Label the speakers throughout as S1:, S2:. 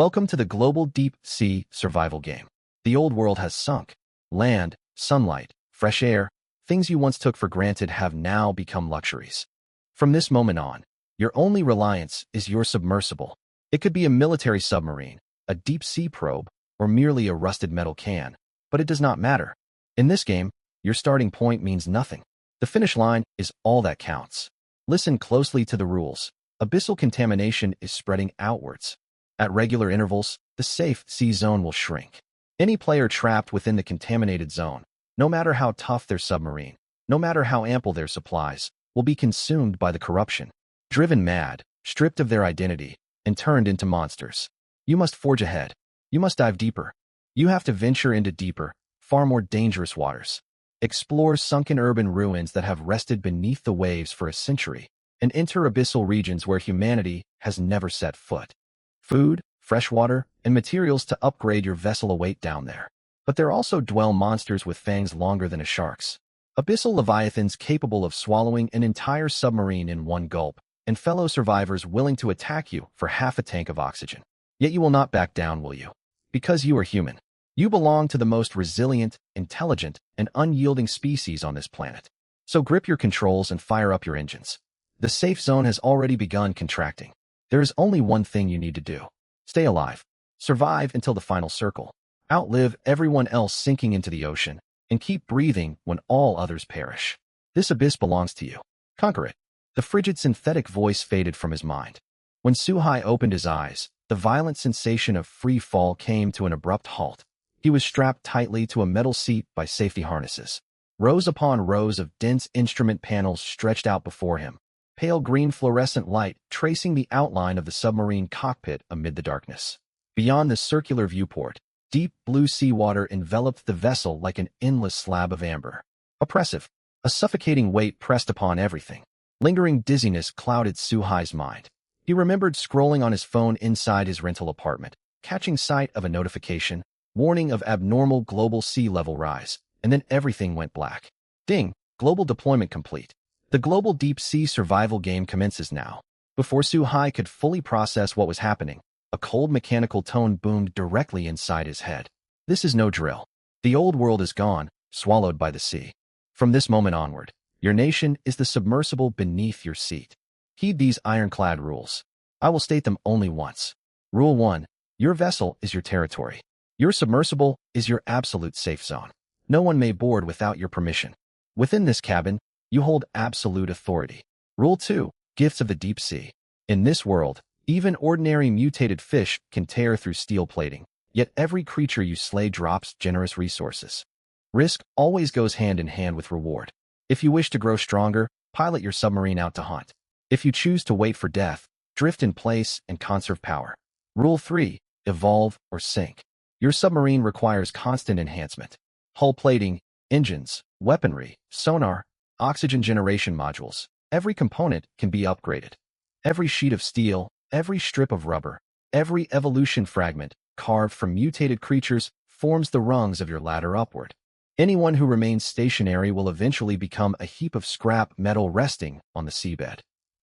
S1: Welcome to the global deep sea survival game. The old world has sunk. Land, sunlight, fresh air, things you once took for granted have now become luxuries. From this moment on, your only reliance is your submersible. It could be a military submarine, a deep sea probe, or merely a rusted metal can, but it does not matter. In this game, your starting point means nothing. The finish line is all that counts. Listen closely to the rules. Abyssal contamination is spreading outwards. At regular intervals, the safe sea zone will shrink. Any player trapped within the contaminated zone, no matter how tough their submarine, no matter how ample their supplies, will be consumed by the corruption. Driven mad, stripped of their identity, and turned into monsters. You must forge ahead. You must dive deeper. You have to venture into deeper, far more dangerous waters. Explore sunken urban ruins that have rested beneath the waves for a century, and enter abyssal regions where humanity has never set foot. Food, fresh water, and materials to upgrade your vessel await down there. But there also dwell monsters with fangs longer than a shark's. Abyssal leviathans capable of swallowing an entire submarine in one gulp, and fellow survivors willing to attack you for half a tank of oxygen. Yet you will not back down, will you? Because you are human. You belong to the most resilient, intelligent, and unyielding species on this planet. So grip your controls and fire up your engines. The safe zone has already begun contracting. There is only one thing you need to do. Stay alive. Survive until the final circle. Outlive everyone else sinking into the ocean, and keep breathing when all others perish. This abyss belongs to you. Conquer it. The frigid synthetic voice faded from his mind. When Suhai opened his eyes, the violent sensation of free fall came to an abrupt halt. He was strapped tightly to a metal seat by safety harnesses. Rows upon rows of dense instrument panels stretched out before him, pale green fluorescent light tracing the outline of the submarine cockpit amid the darkness. Beyond the circular viewport, deep blue seawater enveloped the vessel like an endless slab of amber. Oppressive, a suffocating weight pressed upon everything. Lingering dizziness clouded Suhai's mind. He remembered scrolling on his phone inside his rental apartment, catching sight of a notification, warning of abnormal global sea level rise, and then everything went black. Ding, global deployment complete. The global deep sea survival game commences now. Before Suhai could fully process what was happening, a cold mechanical tone boomed directly inside his head. This is no drill. The old world is gone, swallowed by the sea. From this moment onward, your nation is the submersible beneath your seat. Heed these ironclad rules. I will state them only once. Rule 1. Your vessel is your territory. Your submersible is your absolute safe zone. No one may board without your permission. Within this cabin, you hold absolute authority. Rule 2. Gifts of the deep sea. In this world, even ordinary mutated fish can tear through steel plating, yet every creature you slay drops generous resources. Risk always goes hand in hand with reward. If you wish to grow stronger, pilot your submarine out to hunt. If you choose to wait for death, drift in place and conserve power. Rule 3. Evolve or sink. Your submarine requires constant enhancement. Hull plating, engines, weaponry, sonar, oxygen generation modules. Every component can be upgraded. Every sheet of steel, every strip of rubber, every evolution fragment carved from mutated creatures forms the rungs of your ladder upward. Anyone who remains stationary will eventually become a heap of scrap metal resting on the seabed.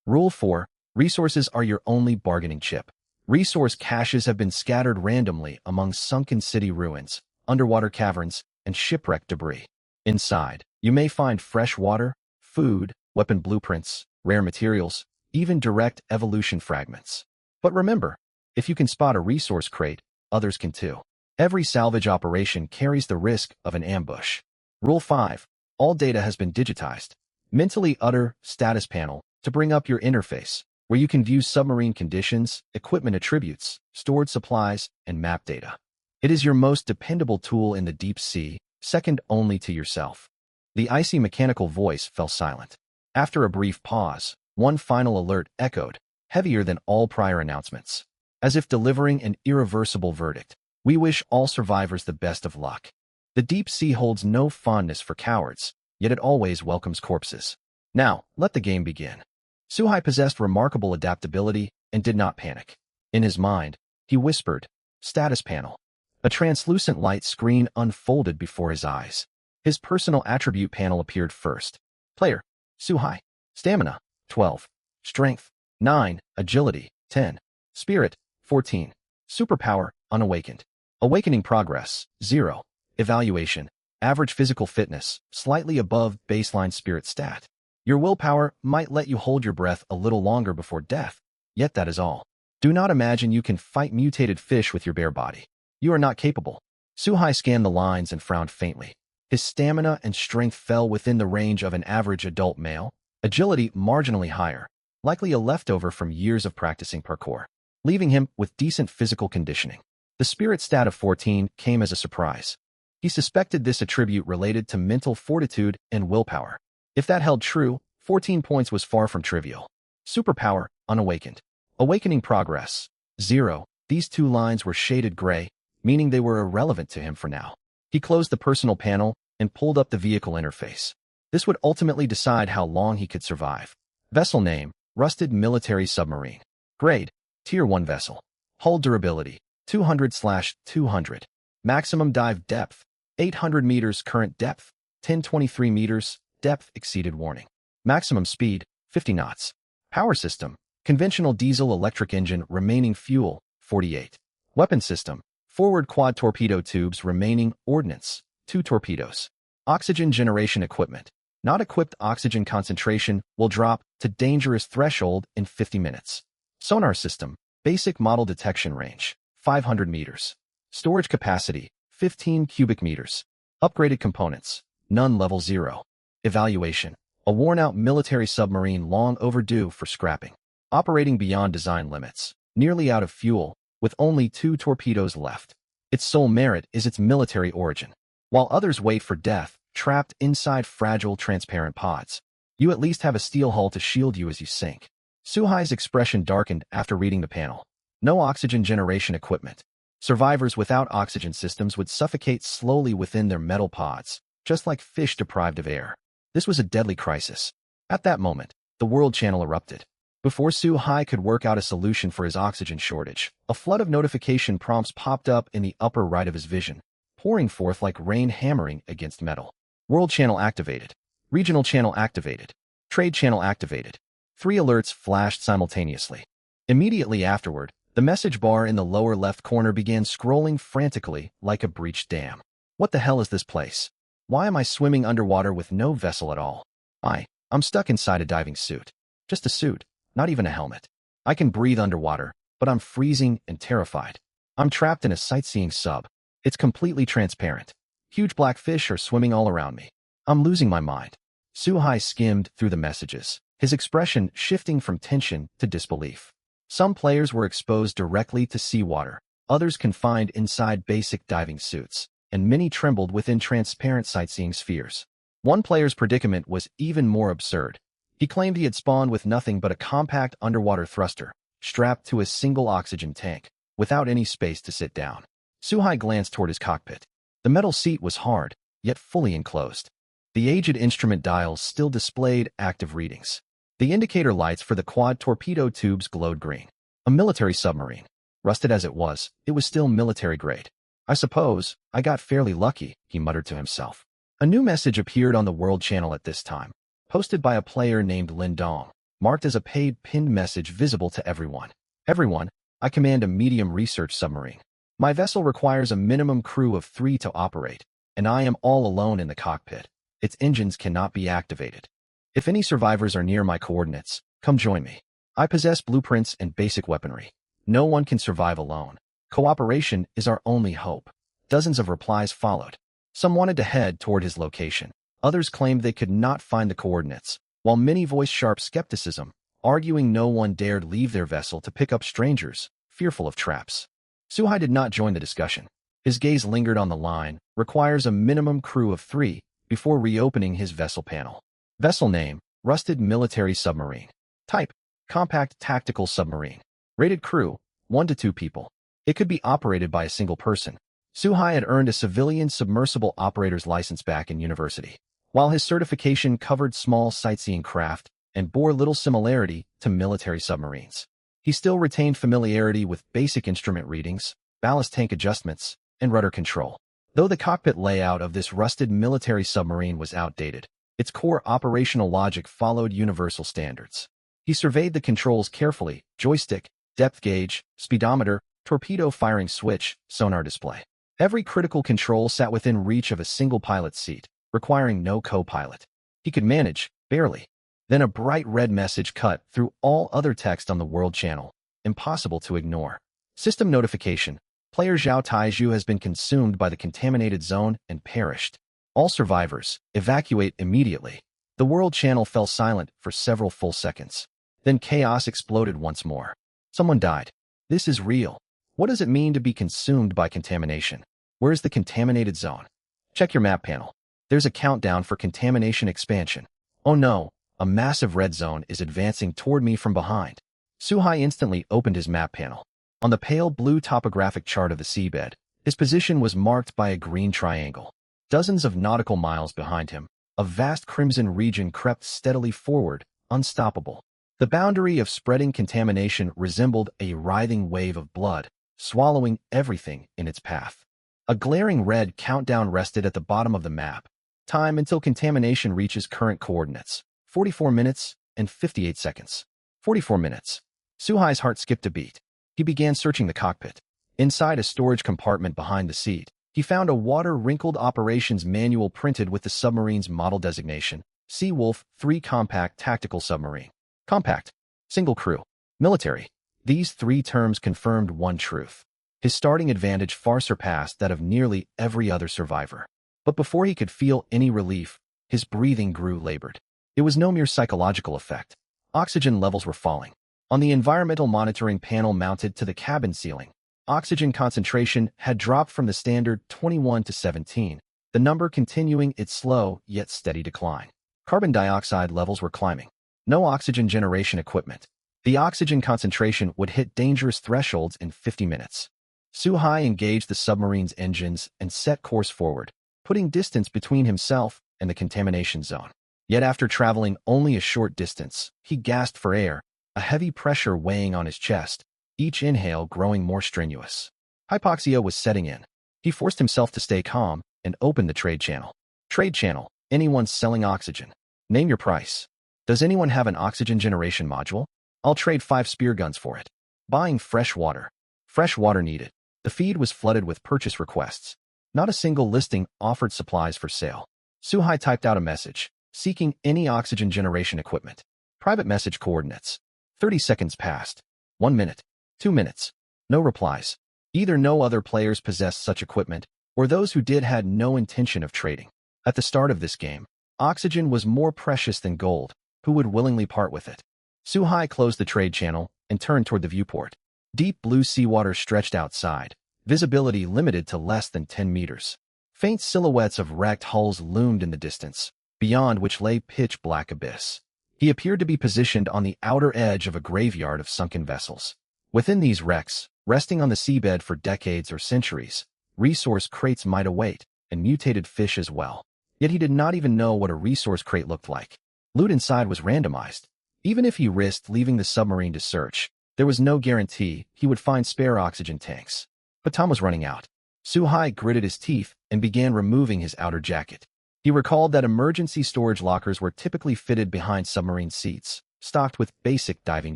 S1: Rule 4. Resources are your only bargaining chip. Resource caches have been scattered randomly among sunken city ruins, underwater caverns, and shipwreck debris. Inside, you may find fresh water, food, weapon blueprints, rare materials, even direct evolution fragments. But remember, if you can spot a resource crate, others can too. Every salvage operation carries the risk of an ambush. Rule 5. All data has been digitized. Mentally utter status panel to bring up your interface, where you can view submarine conditions, equipment attributes, stored supplies, and map data. It is your most dependable tool in the deep sea, second only to yourself. The icy mechanical voice fell silent. After a brief pause, one final alert echoed, heavier than all prior announcements. As if delivering an irreversible verdict, we wish all survivors the best of luck. The deep sea holds no fondness for cowards, yet it always welcomes corpses. Now, let the game begin. Suhai possessed remarkable adaptability and did not panic. In his mind, he whispered, "Status panel." A translucent light screen unfolded before his eyes. His personal attribute panel appeared first. Player, Suhai. Stamina, 12. Strength, 9. Agility, 10. Spirit, 14. Superpower, unawakened. Awakening progress, 0. Evaluation, average physical fitness, slightly above baseline spirit stat. Your willpower might let you hold your breath a little longer before death, yet that is all. Do not imagine you can fight mutated fish with your bare body. You are not capable. Suhai scanned the lines and frowned faintly. His stamina and strength fell within the range of an average adult male, agility marginally higher, likely a leftover from years of practicing parkour, leaving him with decent physical conditioning. The spirit stat of 14 came as a surprise. He suspected this attribute related to mental fortitude and willpower. If that held true, 14 points was far from trivial. Superpower, unawakened. Awakening progress, 0. These two lines were shaded gray, meaning they were irrelevant to him for now. He closed the personal panel and pulled up the vehicle interface. This would ultimately decide how long he could survive. Vessel name, rusted military submarine. Grade, Tier 1 vessel. Hull durability, 200/200. Maximum dive depth, 800 meters. Current depth, 1023 meters. Depth exceeded warning. Maximum speed, 50 knots. Power system, conventional diesel-electric engine. Remaining fuel, 48. Weapon system, forward quad torpedo tubes. Remaining ordnance, 2 torpedoes. Oxygen generation equipment. Not equipped. Oxygen concentration will drop to dangerous threshold in 50 minutes. Sonar system, basic model detection range, 500 meters. Storage capacity, 15 cubic meters. Upgraded components, none. Level 0. Evaluation, a worn-out military submarine long overdue for scrapping. Operating beyond design limits, nearly out of fuel, with only 2 torpedoes left. Its sole merit is its military origin. While others wait for death, trapped inside fragile, transparent pods, you at least have a steel hull to shield you as you sink. Suhai's expression darkened after reading the panel. No oxygen generation equipment. Survivors without oxygen systems would suffocate slowly within their metal pods, just like fish deprived of air. This was a deadly crisis. At that moment, the world channel erupted. Before Suhai could work out a solution for his oxygen shortage, a flood of notification prompts popped up in the upper right of his vision, pouring forth like rain hammering against metal. World channel activated. Regional channel activated. Trade channel activated. 3 alerts flashed simultaneously. Immediately afterward, the message bar in the lower left corner began scrolling frantically like a breached dam. What the hell is this place? Why am I swimming underwater with no vessel at all? I'm stuck inside a diving suit. Just a suit, not even a helmet. I can breathe underwater, but I'm freezing and terrified. I'm trapped in a sightseeing sub. It's completely transparent. Huge black fish are swimming all around me. I'm losing my mind. Suhai skimmed through the messages, his expression shifting from tension to disbelief. Some players were exposed directly to seawater, others confined inside basic diving suits, and many trembled within transparent sightseeing spheres. One player's predicament was even more absurd. He claimed he had spawned with nothing but a compact underwater thruster, strapped to a single oxygen tank, without any space to sit down. Suhai glanced toward his cockpit. The metal seat was hard, yet fully enclosed. The aged instrument dials still displayed active readings. The indicator lights for the quad torpedo tubes glowed green. A military submarine. Rusted as it was still military grade. I suppose I got fairly lucky, he muttered to himself. A new message appeared on the World Channel at this time, posted by a player named Lin Dong, marked as a paid pinned message visible to everyone. Everyone, I command a medium research submarine. My vessel requires a minimum crew of 3 to operate, and I am all alone in the cockpit. Its engines cannot be activated. If any survivors are near my coordinates, come join me. I possess blueprints and basic weaponry. No one can survive alone. Cooperation is our only hope. Dozens of replies followed. Some wanted to head toward his location. Others claimed they could not find the coordinates, while many voiced sharp skepticism, arguing no one dared leave their vessel to pick up strangers, fearful of traps. Suhai did not join the discussion. His gaze lingered on the line, requires a minimum crew of 3, before reopening his vessel panel. Vessel name, rusted military submarine. Type, compact tactical submarine. Rated crew, 1 to 2 people. It could be operated by a single person. Suhai had earned a civilian submersible operator's license back in university. While his certification covered small sightseeing craft and bore little similarity to military submarines, he still retained familiarity with basic instrument readings, ballast tank adjustments, and rudder control. Though the cockpit layout of this rusted military submarine was outdated, its core operational logic followed universal standards. He surveyed the controls carefully: joystick, depth gauge, speedometer, torpedo firing switch, sonar display. Every critical control sat within reach of a single pilot's seat, requiring no co-pilot. He could manage, barely. Then a bright red message cut through all other text on the world channel. Impossible to ignore. System notification. Player Zhao Taizhu has been consumed by the contaminated zone and perished. All survivors, evacuate immediately. The world channel fell silent for several full seconds. Then chaos exploded once more. Someone died. This is real. What does it mean to be consumed by contamination? Where is the contaminated zone? Check your map panel. There's a countdown for contamination expansion. Oh no, a massive red zone is advancing toward me from behind. Suhai instantly opened his map panel. On the pale blue topographic chart of the seabed, his position was marked by a green triangle. Dozens of nautical miles behind him, a vast crimson region crept steadily forward, unstoppable. The boundary of spreading contamination resembled a writhing wave of blood, swallowing everything in its path. A glaring red countdown rested at the bottom of the map. Time until contamination reaches current coordinates. 44 minutes and 58 seconds. 44 minutes. Suhai's heart skipped a beat. He began searching the cockpit. Inside a storage compartment behind the seat, he found a water-wrinkled operations manual printed with the submarine's model designation, Seawolf 3 Compact Tactical Submarine. Compact. Single crew. Military. These three terms confirmed one truth. His starting advantage far surpassed that of nearly every other survivor. But before he could feel any relief, his breathing grew labored. It was no mere psychological effect. Oxygen levels were falling. On the environmental monitoring panel mounted to the cabin ceiling, oxygen concentration had dropped from the standard 21 to 17, the number continuing its slow yet steady decline. Carbon dioxide levels were climbing. No oxygen generation equipment. The oxygen concentration would hit dangerous thresholds in 50 minutes. Suhai engaged the submarine's engines and set course forward, putting distance between himself and the contamination zone. Yet after traveling only a short distance, he gasped for air, a heavy pressure weighing on his chest, each inhale growing more strenuous. Hypoxia was setting in. He forced himself to stay calm and opened the trade channel. Trade channel. Anyone selling oxygen. Name your price. Does anyone have an oxygen generation module? I'll trade 5 spear guns for it. Buying fresh water. Fresh water needed. The feed was flooded with purchase requests. Not a single listing offered supplies for sale. Suhai typed out a message, seeking any oxygen generation equipment. Private message coordinates. 30 seconds passed. 1 minute. 2 minutes. No replies. Either no other players possessed such equipment, or those who did had no intention of trading. At the start of this game, oxygen was more precious than gold. Who would willingly part with it? Suhai closed the trade channel and turned toward the viewport. Deep blue seawater stretched outside, visibility limited to less than 10 meters. Faint silhouettes of wrecked hulls loomed in the distance, beyond which lay pitch-black abyss. He appeared to be positioned on the outer edge of a graveyard of sunken vessels. Within these wrecks, resting on the seabed for decades or centuries, resource crates might await, and mutated fish as well. Yet he did not even know what a resource crate looked like. Loot inside was randomized. Even if he risked leaving the submarine to search, there was no guarantee he would find spare oxygen tanks. But time was running out. Suhai gritted his teeth and began removing his outer jacket. He recalled that emergency storage lockers were typically fitted behind submarine seats, stocked with basic diving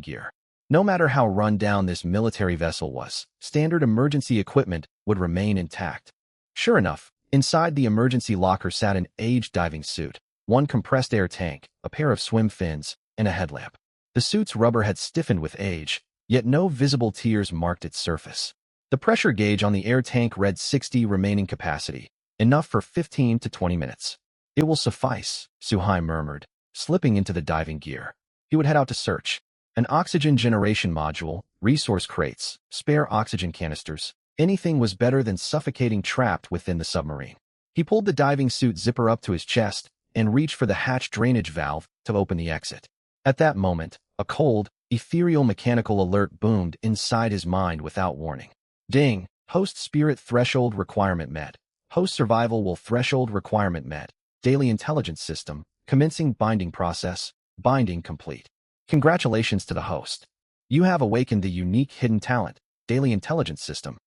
S1: gear. No matter how run down this military vessel was, standard emergency equipment would remain intact. Sure enough, inside the emergency locker sat an aged diving suit, one compressed air tank, a pair of swim fins, and a headlamp. The suit's rubber had stiffened with age, yet no visible tears marked its surface. The pressure gauge on the air tank read 60 remaining capacity, enough for 15 to 20 minutes. It will suffice, Suhai murmured, slipping into the diving gear. He would head out to search. An oxygen generation module, resource crates, spare oxygen canisters, anything was better than suffocating trapped within the submarine. He pulled the diving suit zipper up to his chest and reached for the hatch drainage valve to open the exit. At that moment, a cold, ethereal mechanical alert boomed inside his mind without warning. Ding! Host spirit threshold requirement met. Host survival will threshold requirement met. Daily intelligence system, commencing binding process, binding complete. Congratulations to the host. You have awakened the unique hidden talent, daily intelligence system.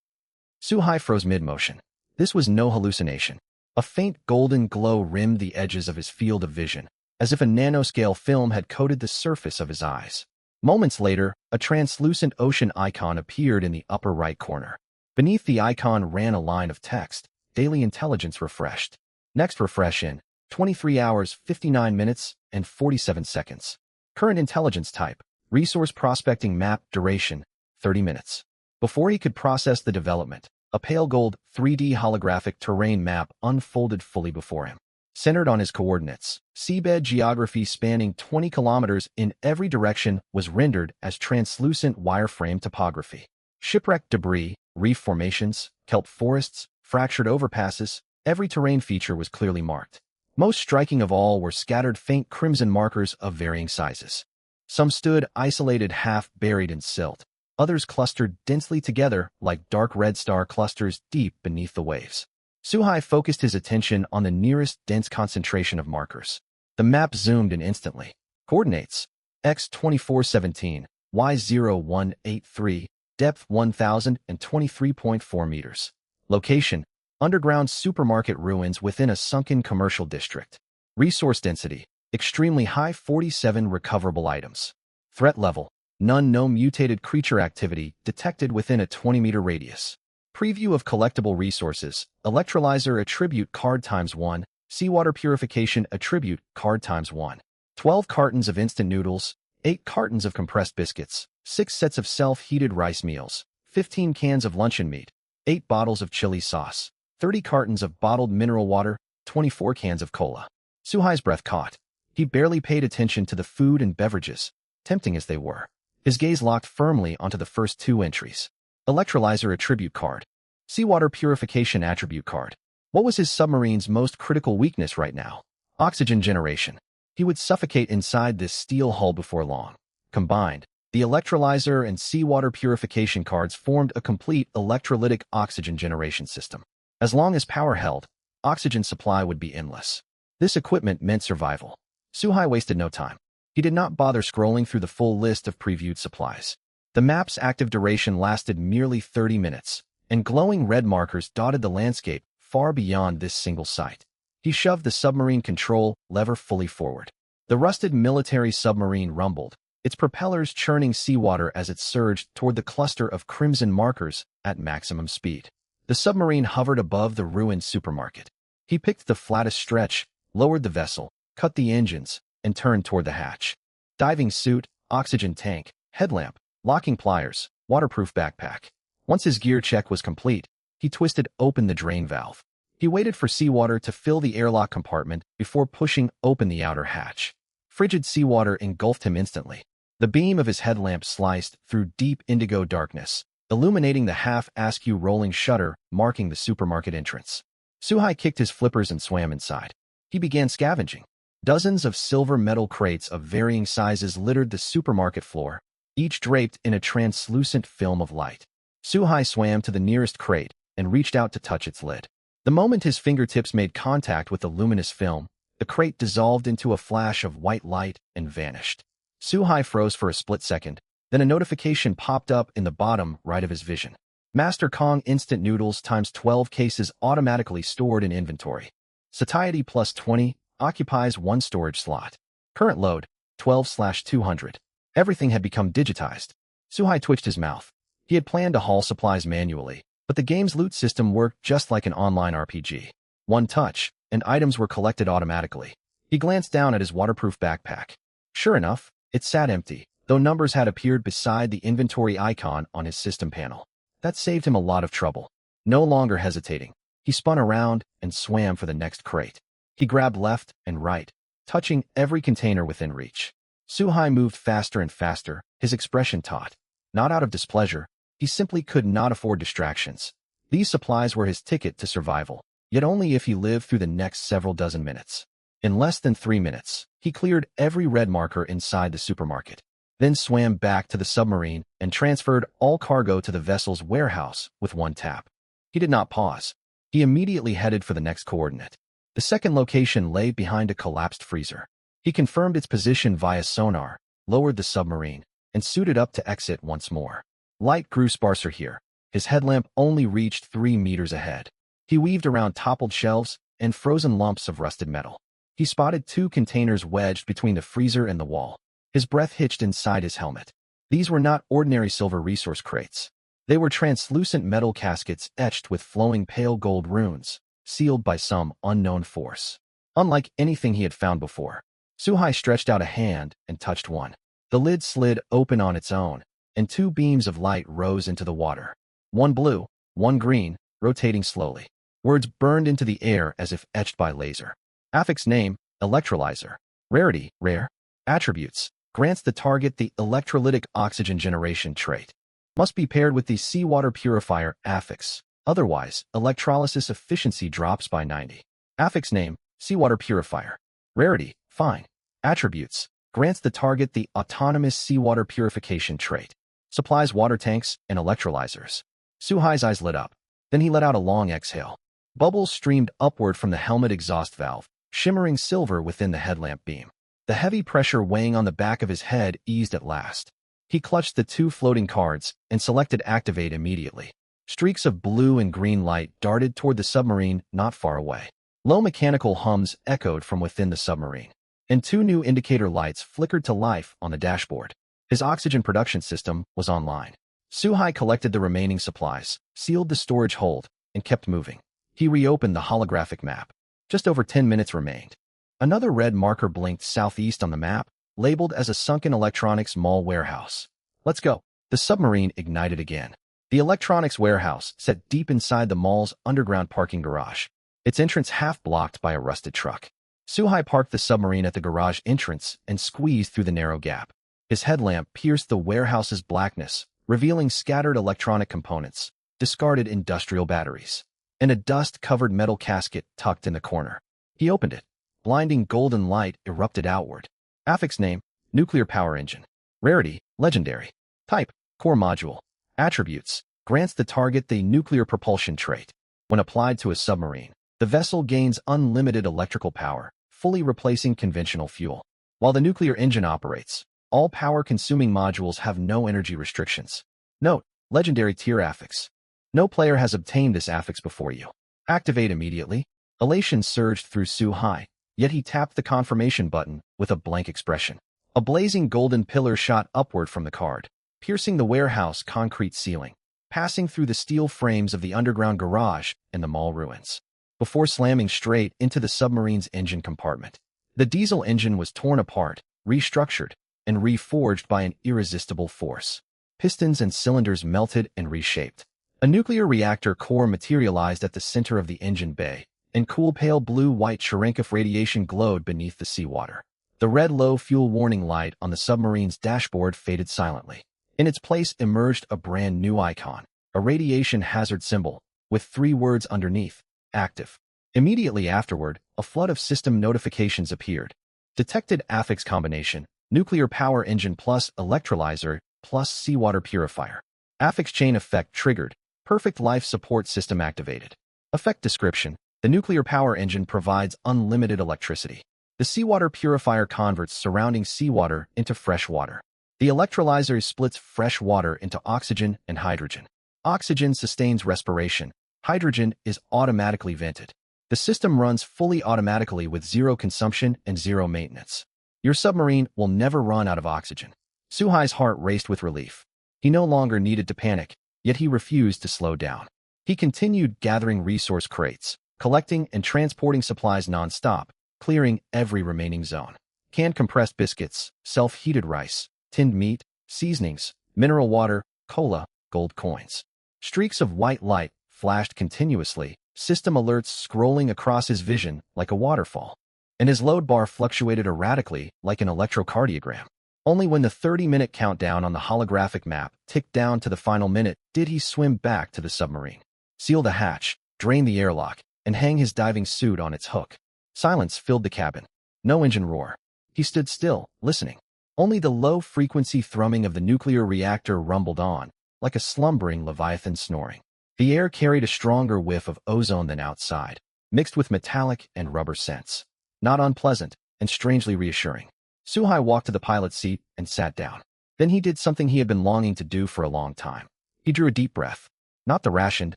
S1: Suhai froze mid-motion. This was no hallucination. A faint golden glow rimmed the edges of his field of vision, as if a nanoscale film had coated the surface of his eyes. Moments later, a translucent ocean icon appeared in the upper right corner. Beneath the icon ran a line of text, Daily Intelligence refreshed. Next refresh in 23 hours, 59 minutes, and 47 seconds. Current intelligence type, Resource Prospecting Map, duration, 30 minutes. Before he could process the development, a pale gold 3D holographic terrain map unfolded fully before him. Centered on his coordinates, seabed geography spanning 20 kilometers in every direction was rendered as translucent wireframe topography. Shipwrecked debris, reef formations, kelp forests, fractured overpasses, every terrain feature was clearly marked. Most striking of all were scattered faint crimson markers of varying sizes. Some stood isolated, half buried in silt. Others clustered densely together like dark red star clusters deep beneath the waves. Suhai focused his attention on the nearest dense concentration of markers. The map zoomed in instantly. Coordinates: x2417, y0183, depth 1023.4 meters. Location: underground supermarket ruins within a sunken commercial district. Resource density: extremely high, 47 recoverable items. Threat level: none. No mutated creature activity detected within a 20-meter radius. Preview of collectible resources: electrolyzer attribute card ×1, seawater purification attribute card ×1. 12 cartons of instant noodles, 8 cartons of compressed biscuits, 6 sets of self-heated rice meals, 15 cans of luncheon meat, 8 bottles of chili sauce, 30 cartons of bottled mineral water, 24 cans of cola. Suhai's breath caught. He barely paid attention to the food and beverages, tempting as they were. His gaze locked firmly onto the first 2 entries. Electrolyzer attribute card. Seawater purification attribute card. What was his submarine's most critical weakness right now? Oxygen generation. He would suffocate inside this steel hull before long. Combined, the electrolyzer and seawater purification cards formed a complete electrolytic oxygen generation system. As long as power held, oxygen supply would be endless. This equipment meant survival. Suhai wasted no time. He did not bother scrolling through the full list of previewed supplies. The map's active duration lasted merely 30 minutes, and glowing red markers dotted the landscape far beyond this single site. He shoved the submarine control lever fully forward. The rusted military submarine rumbled, its propellers churning seawater as it surged toward the cluster of crimson markers at maximum speed. The submarine hovered above the ruined supermarket. He picked the flattest stretch, lowered the vessel, cut the engines, and turned toward the hatch. Diving suit, oxygen tank, headlamp, locking pliers, waterproof backpack. Once his gear check was complete, he twisted open the drain valve. He waited for seawater to fill the airlock compartment before pushing open the outer hatch. Frigid seawater engulfed him instantly. The beam of his headlamp sliced through deep indigo darkness, illuminating the half-askew rolling shutter marking the supermarket entrance. Suhai kicked his flippers and swam inside. He began scavenging. Dozens of silver metal crates of varying sizes littered the supermarket floor, each draped in a translucent film of light. Suhai swam to the nearest crate and reached out to touch its lid. The moment his fingertips made contact with the luminous film, the crate dissolved into a flash of white light and vanished. Suhai froze for a split second, then a notification popped up in the bottom right of his vision. Master Kong Instant Noodles ×12 cases automatically stored in inventory. Satiety +20, occupies 1 storage slot. Current load, 12/200. Everything had become digitized. Suhai twitched his mouth. He had planned to haul supplies manually, but the game's loot system worked just like an online RPG. One touch, and items were collected automatically. He glanced down at his waterproof backpack. Sure enough, it sat empty, though numbers had appeared beside the inventory icon on his system panel. That saved him a lot of trouble. No longer hesitating, he spun around and swam for the next crate. He grabbed left and right, touching every container within reach. Suhai moved faster and faster, his expression taut. Not out of displeasure, he simply could not afford distractions. These supplies were his ticket to survival, yet only if he lived through the next several dozen minutes. In less than 3 minutes, he cleared every red marker inside the supermarket, then swam back to the submarine and transferred all cargo to the vessel's warehouse with one tap. He did not pause. He immediately headed for the next coordinate. The second location lay behind a collapsed freezer. He confirmed its position via sonar, lowered the submarine, and suited up to exit once more. Light grew sparser here. His headlamp only reached 3 meters ahead. He weaved around toppled shelves and frozen lumps of rusted metal. He spotted 2 containers wedged between the freezer and the wall. His breath hitched inside his helmet. These were not ordinary silver resource crates. They were translucent metal caskets etched with flowing pale gold runes, sealed by some unknown force. Unlike anything he had found before, Suhai stretched out a hand and touched one. The lid slid open on its own, and two beams of light rose into the water. One blue, one green, rotating slowly. Words burned into the air as if etched by laser. Affix name, electrolyzer. Rarity, rare. Attributes, grants the target the electrolytic oxygen generation trait. Must be paired with the seawater purifier affix. Otherwise, electrolysis efficiency drops by 90. Affix name, seawater purifier. Rarity, fine. Attributes, grants the target the autonomous seawater purification trait. Supplies water tanks and electrolyzers. Suhai's eyes lit up. Then he let out a long exhale. Bubbles streamed upward from the helmet exhaust valve, shimmering silver within the headlamp beam. The heavy pressure weighing on the back of his head eased at last. He clutched the two floating cards and selected Activate immediately. Streaks of blue and green light darted toward the submarine not far away. Low mechanical hums echoed from within the submarine, and two new indicator lights flickered to life on the dashboard. His oxygen production system was online. Suhai collected the remaining supplies, sealed the storage hold, and kept moving. He reopened the holographic map. Just over 10 minutes remained. Another red marker blinked southeast on the map, labeled as a sunken electronics mall warehouse. Let's go. The submarine ignited again. The electronics warehouse sat deep inside the mall's underground parking garage, its entrance half blocked by a rusted truck. Suhai parked the submarine at the garage entrance and squeezed through the narrow gap. His headlamp pierced the warehouse's blackness, revealing scattered electronic components, discarded industrial batteries, and a dust-covered metal casket tucked in the corner. He opened it. Blinding golden light erupted outward. Affix name, nuclear power engine. Rarity, legendary. Type, core module. Attributes, grants the target the nuclear propulsion trait. When applied to a submarine, the vessel gains unlimited electrical power, fully replacing conventional fuel. While the nuclear engine operates, all power-consuming modules have no energy restrictions. Note, legendary tier affix. No player has obtained this affix before you. Activate immediately. Elation surged through Suhai, yet he tapped the confirmation button with a blank expression. A blazing golden pillar shot upward from the card, piercing the warehouse concrete ceiling, passing through the steel frames of the underground garage and the mall ruins, before slamming straight into the submarine's engine compartment. The diesel engine was torn apart, restructured, and reforged by an irresistible force. Pistons and cylinders melted and reshaped. A nuclear reactor core materialized at the center of the engine bay, and cool pale blue-white Cherenkov radiation glowed beneath the seawater. The red low fuel warning light on the submarine's dashboard faded silently. In its place emerged a brand new icon, a radiation hazard symbol, with 3 words underneath, active. Immediately afterward, a flood of system notifications appeared. Detected affix combination, nuclear power engine plus electrolyzer plus seawater purifier. Affix chain effect triggered, perfect life support system activated. Effect description, the nuclear power engine provides unlimited electricity. The seawater purifier converts surrounding seawater into fresh water. The electrolyzer splits fresh water into oxygen and hydrogen. Oxygen sustains respiration. Hydrogen is automatically vented. The system runs fully automatically with 0 consumption and 0 maintenance. Your submarine will never run out of oxygen. Suhai's heart raced with relief. He no longer needed to panic, yet he refused to slow down. He continued gathering resource crates, collecting and transporting supplies non-stop, clearing every remaining zone. Canned compressed biscuits, self-heated rice, tinned meat, seasonings, mineral water, cola, gold coins. Streaks of white light flashed continuously, system alerts scrolling across his vision like a waterfall. And his load bar fluctuated erratically like an electrocardiogram. Only when the 30-minute countdown on the holographic map ticked down to the final minute did he swim back to the submarine, seal the hatch, drain the airlock, and hang his diving suit on its hook. Silence filled the cabin. No engine roar. He stood still, listening. Only the low-frequency thrumming of the nuclear reactor rumbled on, like a slumbering leviathan snoring. The air carried a stronger whiff of ozone than outside, mixed with metallic and rubber scents. Not unpleasant, and strangely reassuring. Suhai walked to the pilot's seat and sat down. Then he did something he had been longing to do for a long time. He drew a deep breath. Not the rationed,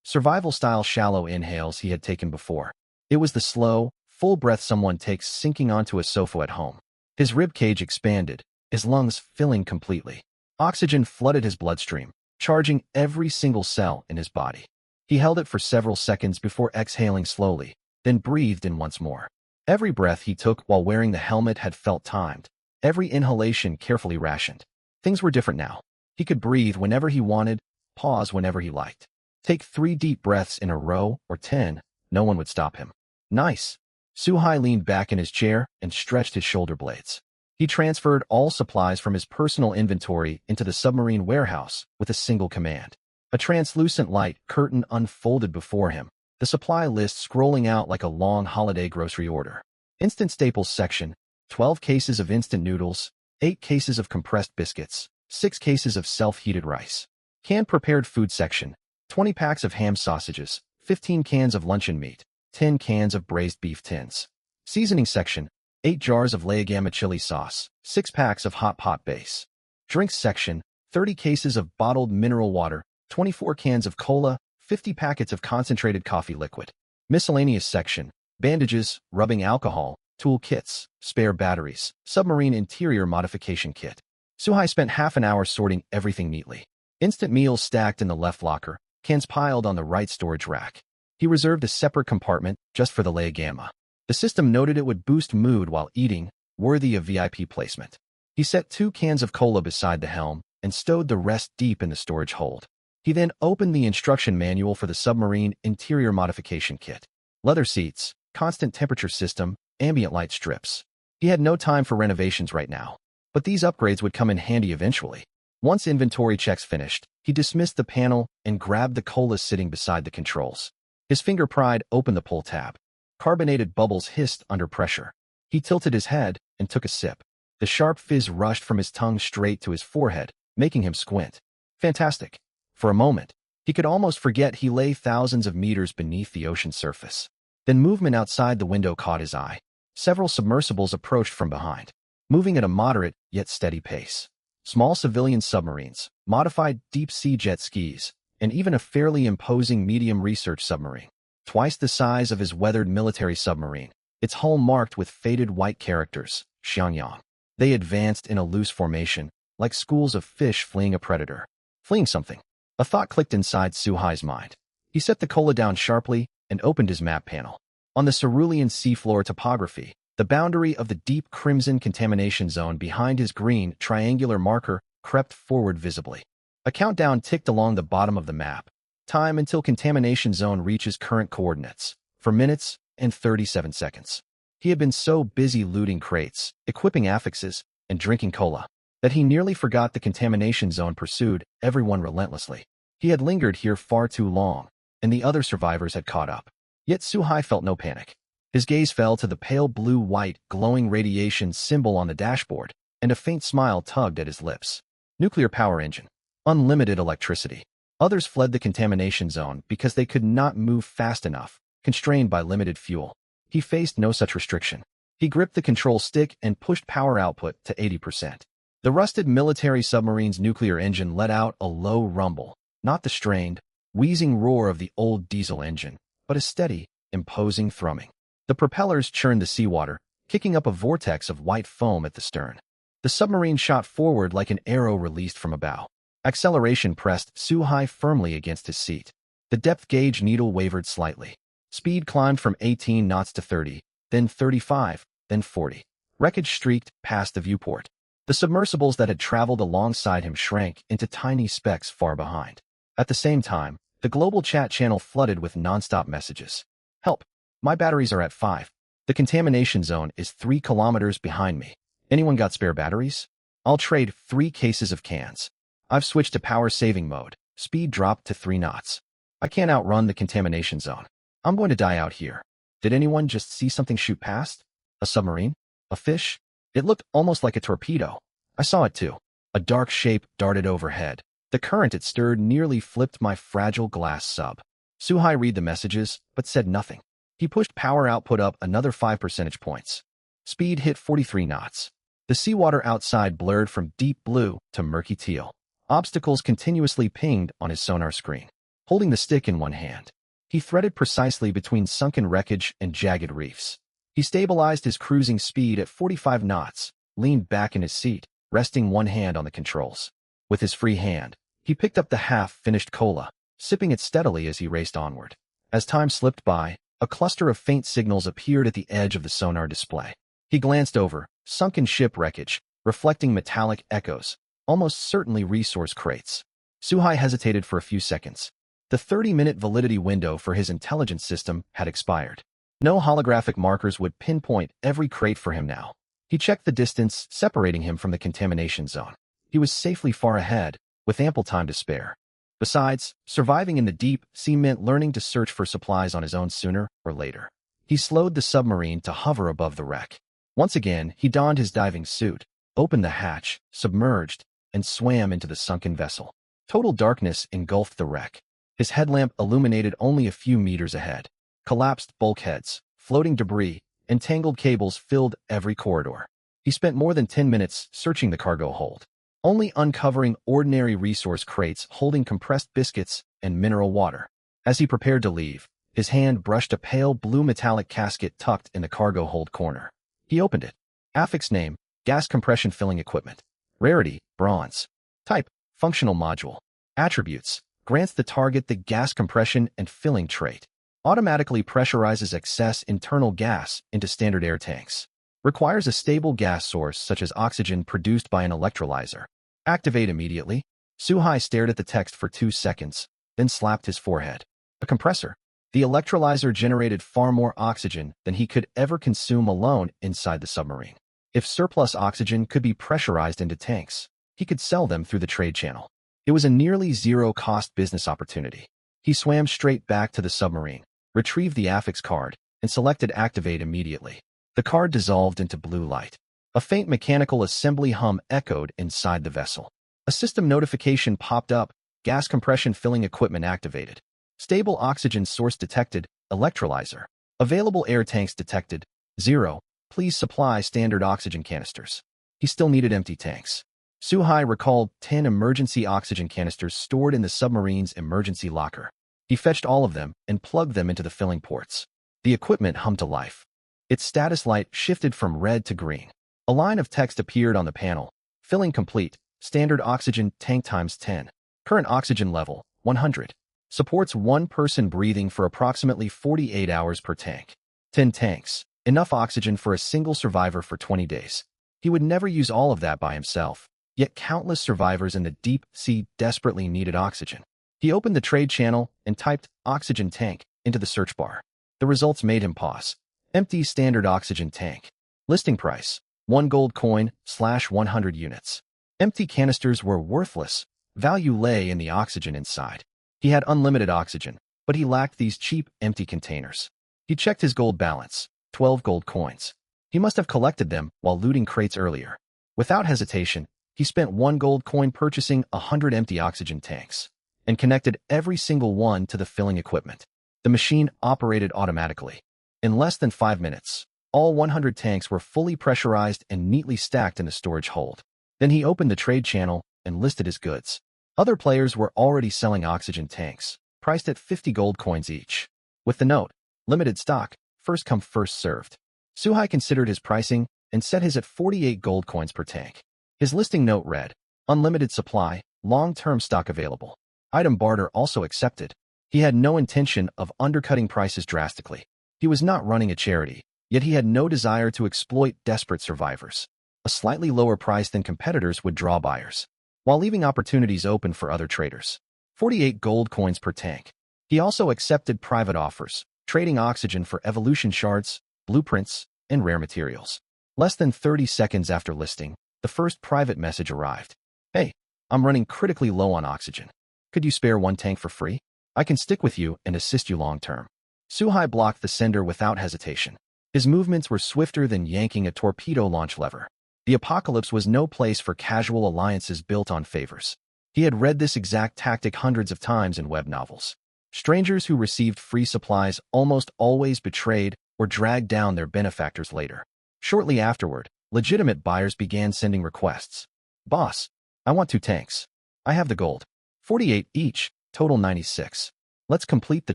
S1: survival-style shallow inhales he had taken before. It was the slow, full breath someone takes sinking onto a sofa at home. His rib cage expanded, his lungs filling completely. Oxygen flooded his bloodstream, charging every single cell in his body. He held it for several seconds before exhaling slowly, then breathed in once more. Every breath he took while wearing the helmet had felt timed, every inhalation carefully rationed. Things were different now. He could breathe whenever he wanted, pause whenever he liked. Take 3 deep breaths in a row, or 10, no one would stop him. Nice. Suhai leaned back in his chair and stretched his shoulder blades. He transferred all supplies from his personal inventory into the submarine warehouse with a single command. A translucent light curtain unfolded before him, the supply list scrolling out like a long holiday grocery order. Instant staples section, 12 cases of instant noodles, 8 cases of compressed biscuits, 6 cases of self-heated rice. Canned prepared food section, 20 packs of ham sausages, 15 cans of luncheon meat, 10 cans of braised beef tins. Seasoning section, 8 jars of LV100 chili sauce, 6 packs of hot pot base. Drinks section, 30 cases of bottled mineral water, 24 cans of cola, 50 packets of concentrated coffee liquid. Miscellaneous section, bandages, rubbing alcohol, tool kits, spare batteries, submarine interior modification kit. Suhai spent half an hour sorting everything neatly. Instant meals stacked in the left locker, cans piled on the right storage rack. He reserved a separate compartment just for the LV100. The system noted it would boost mood while eating, worthy of VIP placement. He set 2 cans of cola beside the helm and stowed the rest deep in the storage hold. He then opened the instruction manual for the submarine interior modification kit. Leather seats, constant temperature system, ambient light strips. He had no time for renovations right now, but these upgrades would come in handy eventually. Once inventory checks finished, he dismissed the panel and grabbed the cola sitting beside the controls. His finger pried open the pull tab. Carbonated bubbles hissed under pressure. He tilted his head and took a sip. The sharp fizz rushed from his tongue straight to his forehead, making him squint. Fantastic. For a moment, he could almost forget he lay thousands of meters beneath the ocean surface. Then movement outside the window caught his eye. Several submersibles approached from behind, moving at a moderate yet steady pace. Small civilian submarines, modified deep-sea jet skis, and even a fairly imposing medium research submarine. Twice the size of his weathered military submarine, its hull marked with faded white characters, Xiangyang. They advanced in a loose formation, like schools of fish fleeing a predator. Fleeing something. A thought clicked inside Suhai's mind. He set the cola down sharply and opened his map panel. On the cerulean seafloor topography, the boundary of the deep crimson contamination zone behind his green triangular marker crept forward visibly. A countdown ticked along the bottom of the map. Time until contamination zone reaches current coordinates, for minutes and 37 seconds. He had been so busy looting crates, equipping affixes, and drinking cola, that he nearly forgot the contamination zone pursued everyone relentlessly. He had lingered here far too long, and the other survivors had caught up. Yet Suhai felt no panic. His gaze fell to the pale blue-white glowing radiation symbol on the dashboard, and a faint smile tugged at his lips. Nuclear power engine. Unlimited electricity. Others fled the contamination zone because they could not move fast enough, constrained by limited fuel. He faced no such restriction. He gripped the control stick and pushed power output to 80%. The rusted military submarine's nuclear engine let out a low rumble, not the strained, wheezing roar of the old diesel engine, but a steady, imposing thrumming. The propellers churned the seawater, kicking up a vortex of white foam at the stern. The submarine shot forward like an arrow released from a bow. Acceleration pressed Suhai firmly against his seat. The depth gauge needle wavered slightly. Speed climbed from 18 knots to 30, then 35, then 40. Wreckage streaked past the viewport. The submersibles that had traveled alongside him shrank into tiny specks far behind. At the same time, the global chat channel flooded with non-stop messages. Help! My batteries are at 5. The contamination zone is 3 kilometers behind me. Anyone got spare batteries? I'll trade 3 cases of cans. I've switched to power-saving mode. Speed dropped to 3 knots. I can't outrun the contamination zone. I'm going to die out here. Did anyone just see something shoot past? A submarine? A fish? It looked almost like a torpedo. I saw it too. A dark shape darted overhead. The current it stirred nearly flipped my fragile glass sub. Suhai read the messages, but said nothing. He pushed power output up another 5 percentage points. Speed hit 43 knots. The seawater outside blurred from deep blue to murky teal. Obstacles continuously pinged on his sonar screen. Holding the stick in one hand, he threaded precisely between sunken wreckage and jagged reefs. He stabilized his cruising speed at 45 knots, leaned back in his seat, resting one hand on the controls. With his free hand, he picked up the half-finished cola, sipping it steadily as he raced onward. As time slipped by, a cluster of faint signals appeared at the edge of the sonar display. He glanced over, sunken ship wreckage, reflecting metallic echoes, almost certainly resource crates. Suhai hesitated for a few seconds. The 30-minute validity window for his intelligence system had expired. No holographic markers would pinpoint every crate for him now. He checked the distance separating him from the contamination zone. He was safely far ahead, with ample time to spare. Besides, surviving in the deep sea meant learning to search for supplies on his own sooner or later. He slowed the submarine to hover above the wreck. Once again, he donned his diving suit, opened the hatch, submerged, and swam into the sunken vessel. Total darkness engulfed the wreck. His headlamp illuminated only a few meters ahead. Collapsed bulkheads, floating debris, and tangled cables filled every corridor. He spent more than 10 minutes searching the cargo hold, only uncovering ordinary resource crates holding compressed biscuits and mineral water. As he prepared to leave, his hand brushed a pale blue metallic casket tucked in the cargo hold corner. He opened it. Affix name, gas compression filling equipment. Rarity, bronze. Type, functional module. Attributes, grants the target the gas compression and filling trait. Automatically pressurizes excess internal gas into standard air tanks. Requires a stable gas source such as oxygen produced by an electrolyzer. Activate immediately. Suhai stared at the text for 2 seconds, then slapped his forehead. A compressor. The electrolyzer generated far more oxygen than he could ever consume alone inside the submarine. If surplus oxygen could be pressurized into tanks, he could sell them through the trade channel. It was a nearly zero-cost business opportunity. He swam straight back to the submarine, retrieved the affix card, and selected Activate immediately. The card dissolved into blue light. A faint mechanical assembly hum echoed inside the vessel. A system notification popped up. Gas compression filling equipment activated. Stable oxygen source detected. Electrolyzer. Available air tanks detected. 0. Please supply standard oxygen canisters. He still needed empty tanks. Suhai recalled 10 emergency oxygen canisters stored in the submarine's emergency locker. He fetched all of them and plugged them into the filling ports. The equipment hummed to life. Its status light shifted from red to green. A line of text appeared on the panel. Filling complete. Standard oxygen tank times 10. Current oxygen level, 100. Supports one person breathing for approximately 48 hours per tank. 10 tanks. Enough oxygen for a single survivor for 20 days. He would never use all of that by himself, yet countless survivors in the deep sea desperately needed oxygen. He opened the trade channel and typed oxygen tank into the search bar. The results made him pause. Empty standard oxygen tank. Listing price, 1 gold coin /100 units. Empty canisters were worthless. Value lay in the oxygen inside. He had unlimited oxygen, but he lacked these cheap, empty containers. He checked his gold balance, 12 gold coins. He must have collected them while looting crates earlier. Without hesitation, he spent 1 gold coin purchasing 100 empty oxygen tanks and connected every single one to the filling equipment. The machine operated automatically. In less than 5 minutes, all 100 tanks were fully pressurized and neatly stacked in the storage hold. Then he opened the trade channel and listed his goods. Other players were already selling oxygen tanks, priced at 50 gold coins each. With the note, limited stock, first come first served. Suhai considered his pricing and set his at 48 gold coins per tank. His listing note read, unlimited supply, long-term stock available. Item barter also accepted. He had no intention of undercutting prices drastically. He was not running a charity, yet he had no desire to exploit desperate survivors. A slightly lower price than competitors would draw buyers, while leaving opportunities open for other traders. 48 gold coins per tank. He also accepted private offers, trading oxygen for evolution shards, blueprints, and rare materials. Less than 30 seconds after listing, the first private message arrived. Hey, I'm running critically low on oxygen. Could you spare 1 tank for free? I can stick with you and assist you long-term. Suhai blocked the sender without hesitation. His movements were swifter than yanking a torpedo launch lever. The apocalypse was no place for casual alliances built on favors. He had read this exact tactic hundreds of times in web novels. Strangers who received free supplies almost always betrayed or dragged down their benefactors later. Shortly afterward, legitimate buyers began sending requests. Boss, I want 2 tanks. I have the gold. 48 each, total 96. Let's complete the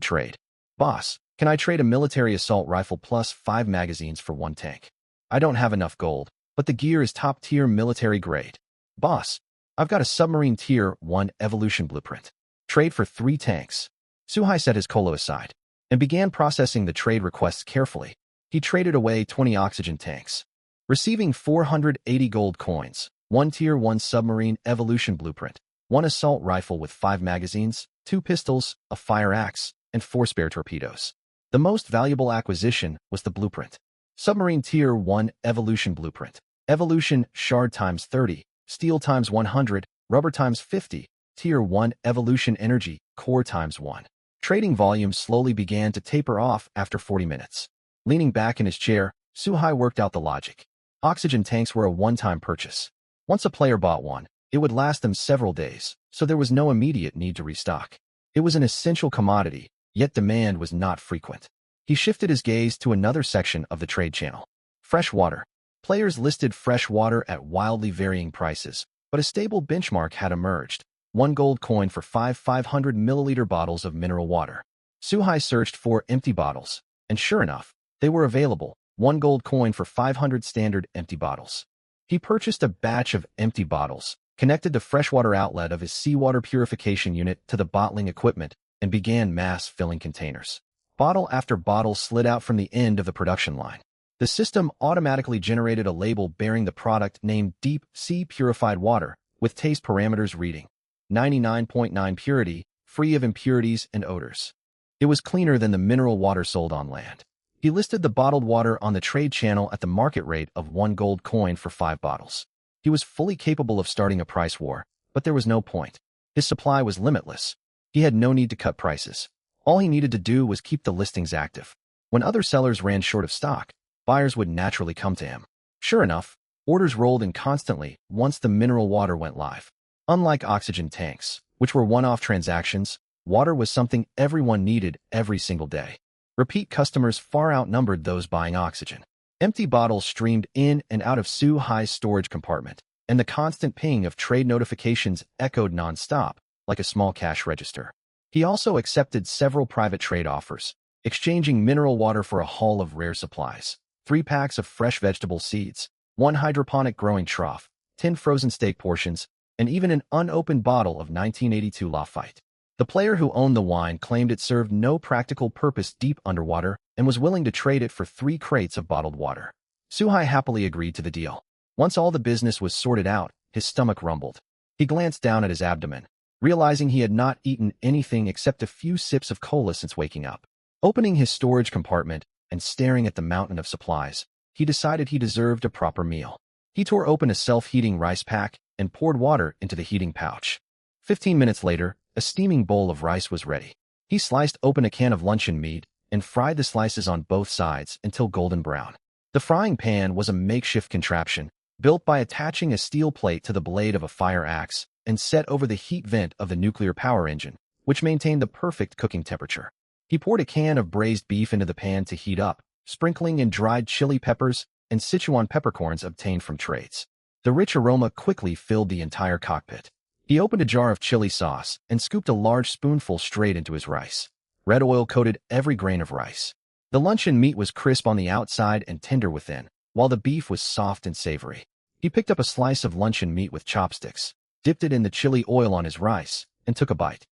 S1: trade. Boss, can I trade a military assault rifle plus 5 magazines for 1 tank? I don't have enough gold, but the gear is top-tier military grade. Boss, I've got a Submarine Tier 1 Evolution blueprint. Trade for 3 tanks. Suhai set his colo aside and began processing the trade requests carefully. He traded away 20 oxygen tanks, receiving 480 gold coins, 1 Tier 1 Submarine Evolution blueprint, 1 assault rifle with 5 magazines, 2 pistols, a fire axe, and 4 spare torpedoes. The most valuable acquisition was the blueprint. Submarine Tier 1 Evolution blueprint. Evolution Shard times 30, Steel times 100, Rubber times 50, Tier 1 Evolution Energy Core times 1. Trading volume slowly began to taper off after 40 minutes. Leaning back in his chair, Suhai worked out the logic. Oxygen tanks were a one-time purchase. Once a player bought one, it would last them several days, so there was no immediate need to restock. It was an essential commodity, yet demand was not frequent. He shifted his gaze to another section of the trade channel. Fresh water. Players listed fresh water at wildly varying prices, but a stable benchmark had emerged. 1 gold coin for 5 500-milliliter bottles of mineral water. Suhai searched for empty bottles, and sure enough, they were available. 1 gold coin for 500 standard empty bottles. He purchased a batch of empty bottles, connected the freshwater outlet of his seawater purification unit to the bottling equipment, and began mass filling containers. Bottle after bottle slid out from the end of the production line. The system automatically generated a label bearing the product named Deep Sea Purified Water, with taste parameters reading 99.9 purity, free of impurities and odors. It was cleaner than the mineral water sold on land. He listed the bottled water on the trade channel at the market rate of 1 gold coin for 5 bottles. He was fully capable of starting a price war, but there was no point. His supply was limitless. He had no need to cut prices. All he needed to do was keep the listings active. When other sellers ran short of stock, buyers would naturally come to him. Sure enough, orders rolled in constantly once the mineral water went live. Unlike oxygen tanks, which were one-off transactions, water was something everyone needed every single day. Repeat customers far outnumbered those buying oxygen. Empty bottles streamed in and out of Suhai's storage compartment, and the constant ping of trade notifications echoed non-stop, like a small cash register. He also accepted several private trade offers, exchanging mineral water for a haul of rare supplies, 3 packs of fresh vegetable seeds, 1 hydroponic growing trough, 10 frozen steak portions, and even an unopened bottle of 1982 Lafite. The player who owned the wine claimed it served no practical purpose deep underwater and was willing to trade it for 3 crates of bottled water. Suhai happily agreed to the deal. Once all the business was sorted out, his stomach rumbled. He glanced down at his abdomen, realizing he had not eaten anything except a few sips of cola since waking up. Opening his storage compartment and staring at the mountain of supplies, he decided he deserved a proper meal. He tore open a self-heating rice pack and poured water into the heating pouch. 15 minutes later, a steaming bowl of rice was ready. He sliced open a can of luncheon meat and fried the slices on both sides until golden brown. The frying pan was a makeshift contraption, built by attaching a steel plate to the blade of a fire axe and set over the heat vent of the nuclear power engine, which maintained the perfect cooking temperature. He poured a can of braised beef into the pan to heat up, sprinkling in dried chili peppers and Sichuan peppercorns obtained from trades. The rich aroma quickly filled the entire cockpit. He opened a jar of chili sauce and scooped a large spoonful straight into his rice. Red oil coated every grain of rice. The luncheon meat was crisp on the outside and tender within, while the beef was soft and savory. He picked up a slice of luncheon meat with chopsticks, dipped it in the chili oil on his rice, and took a bite.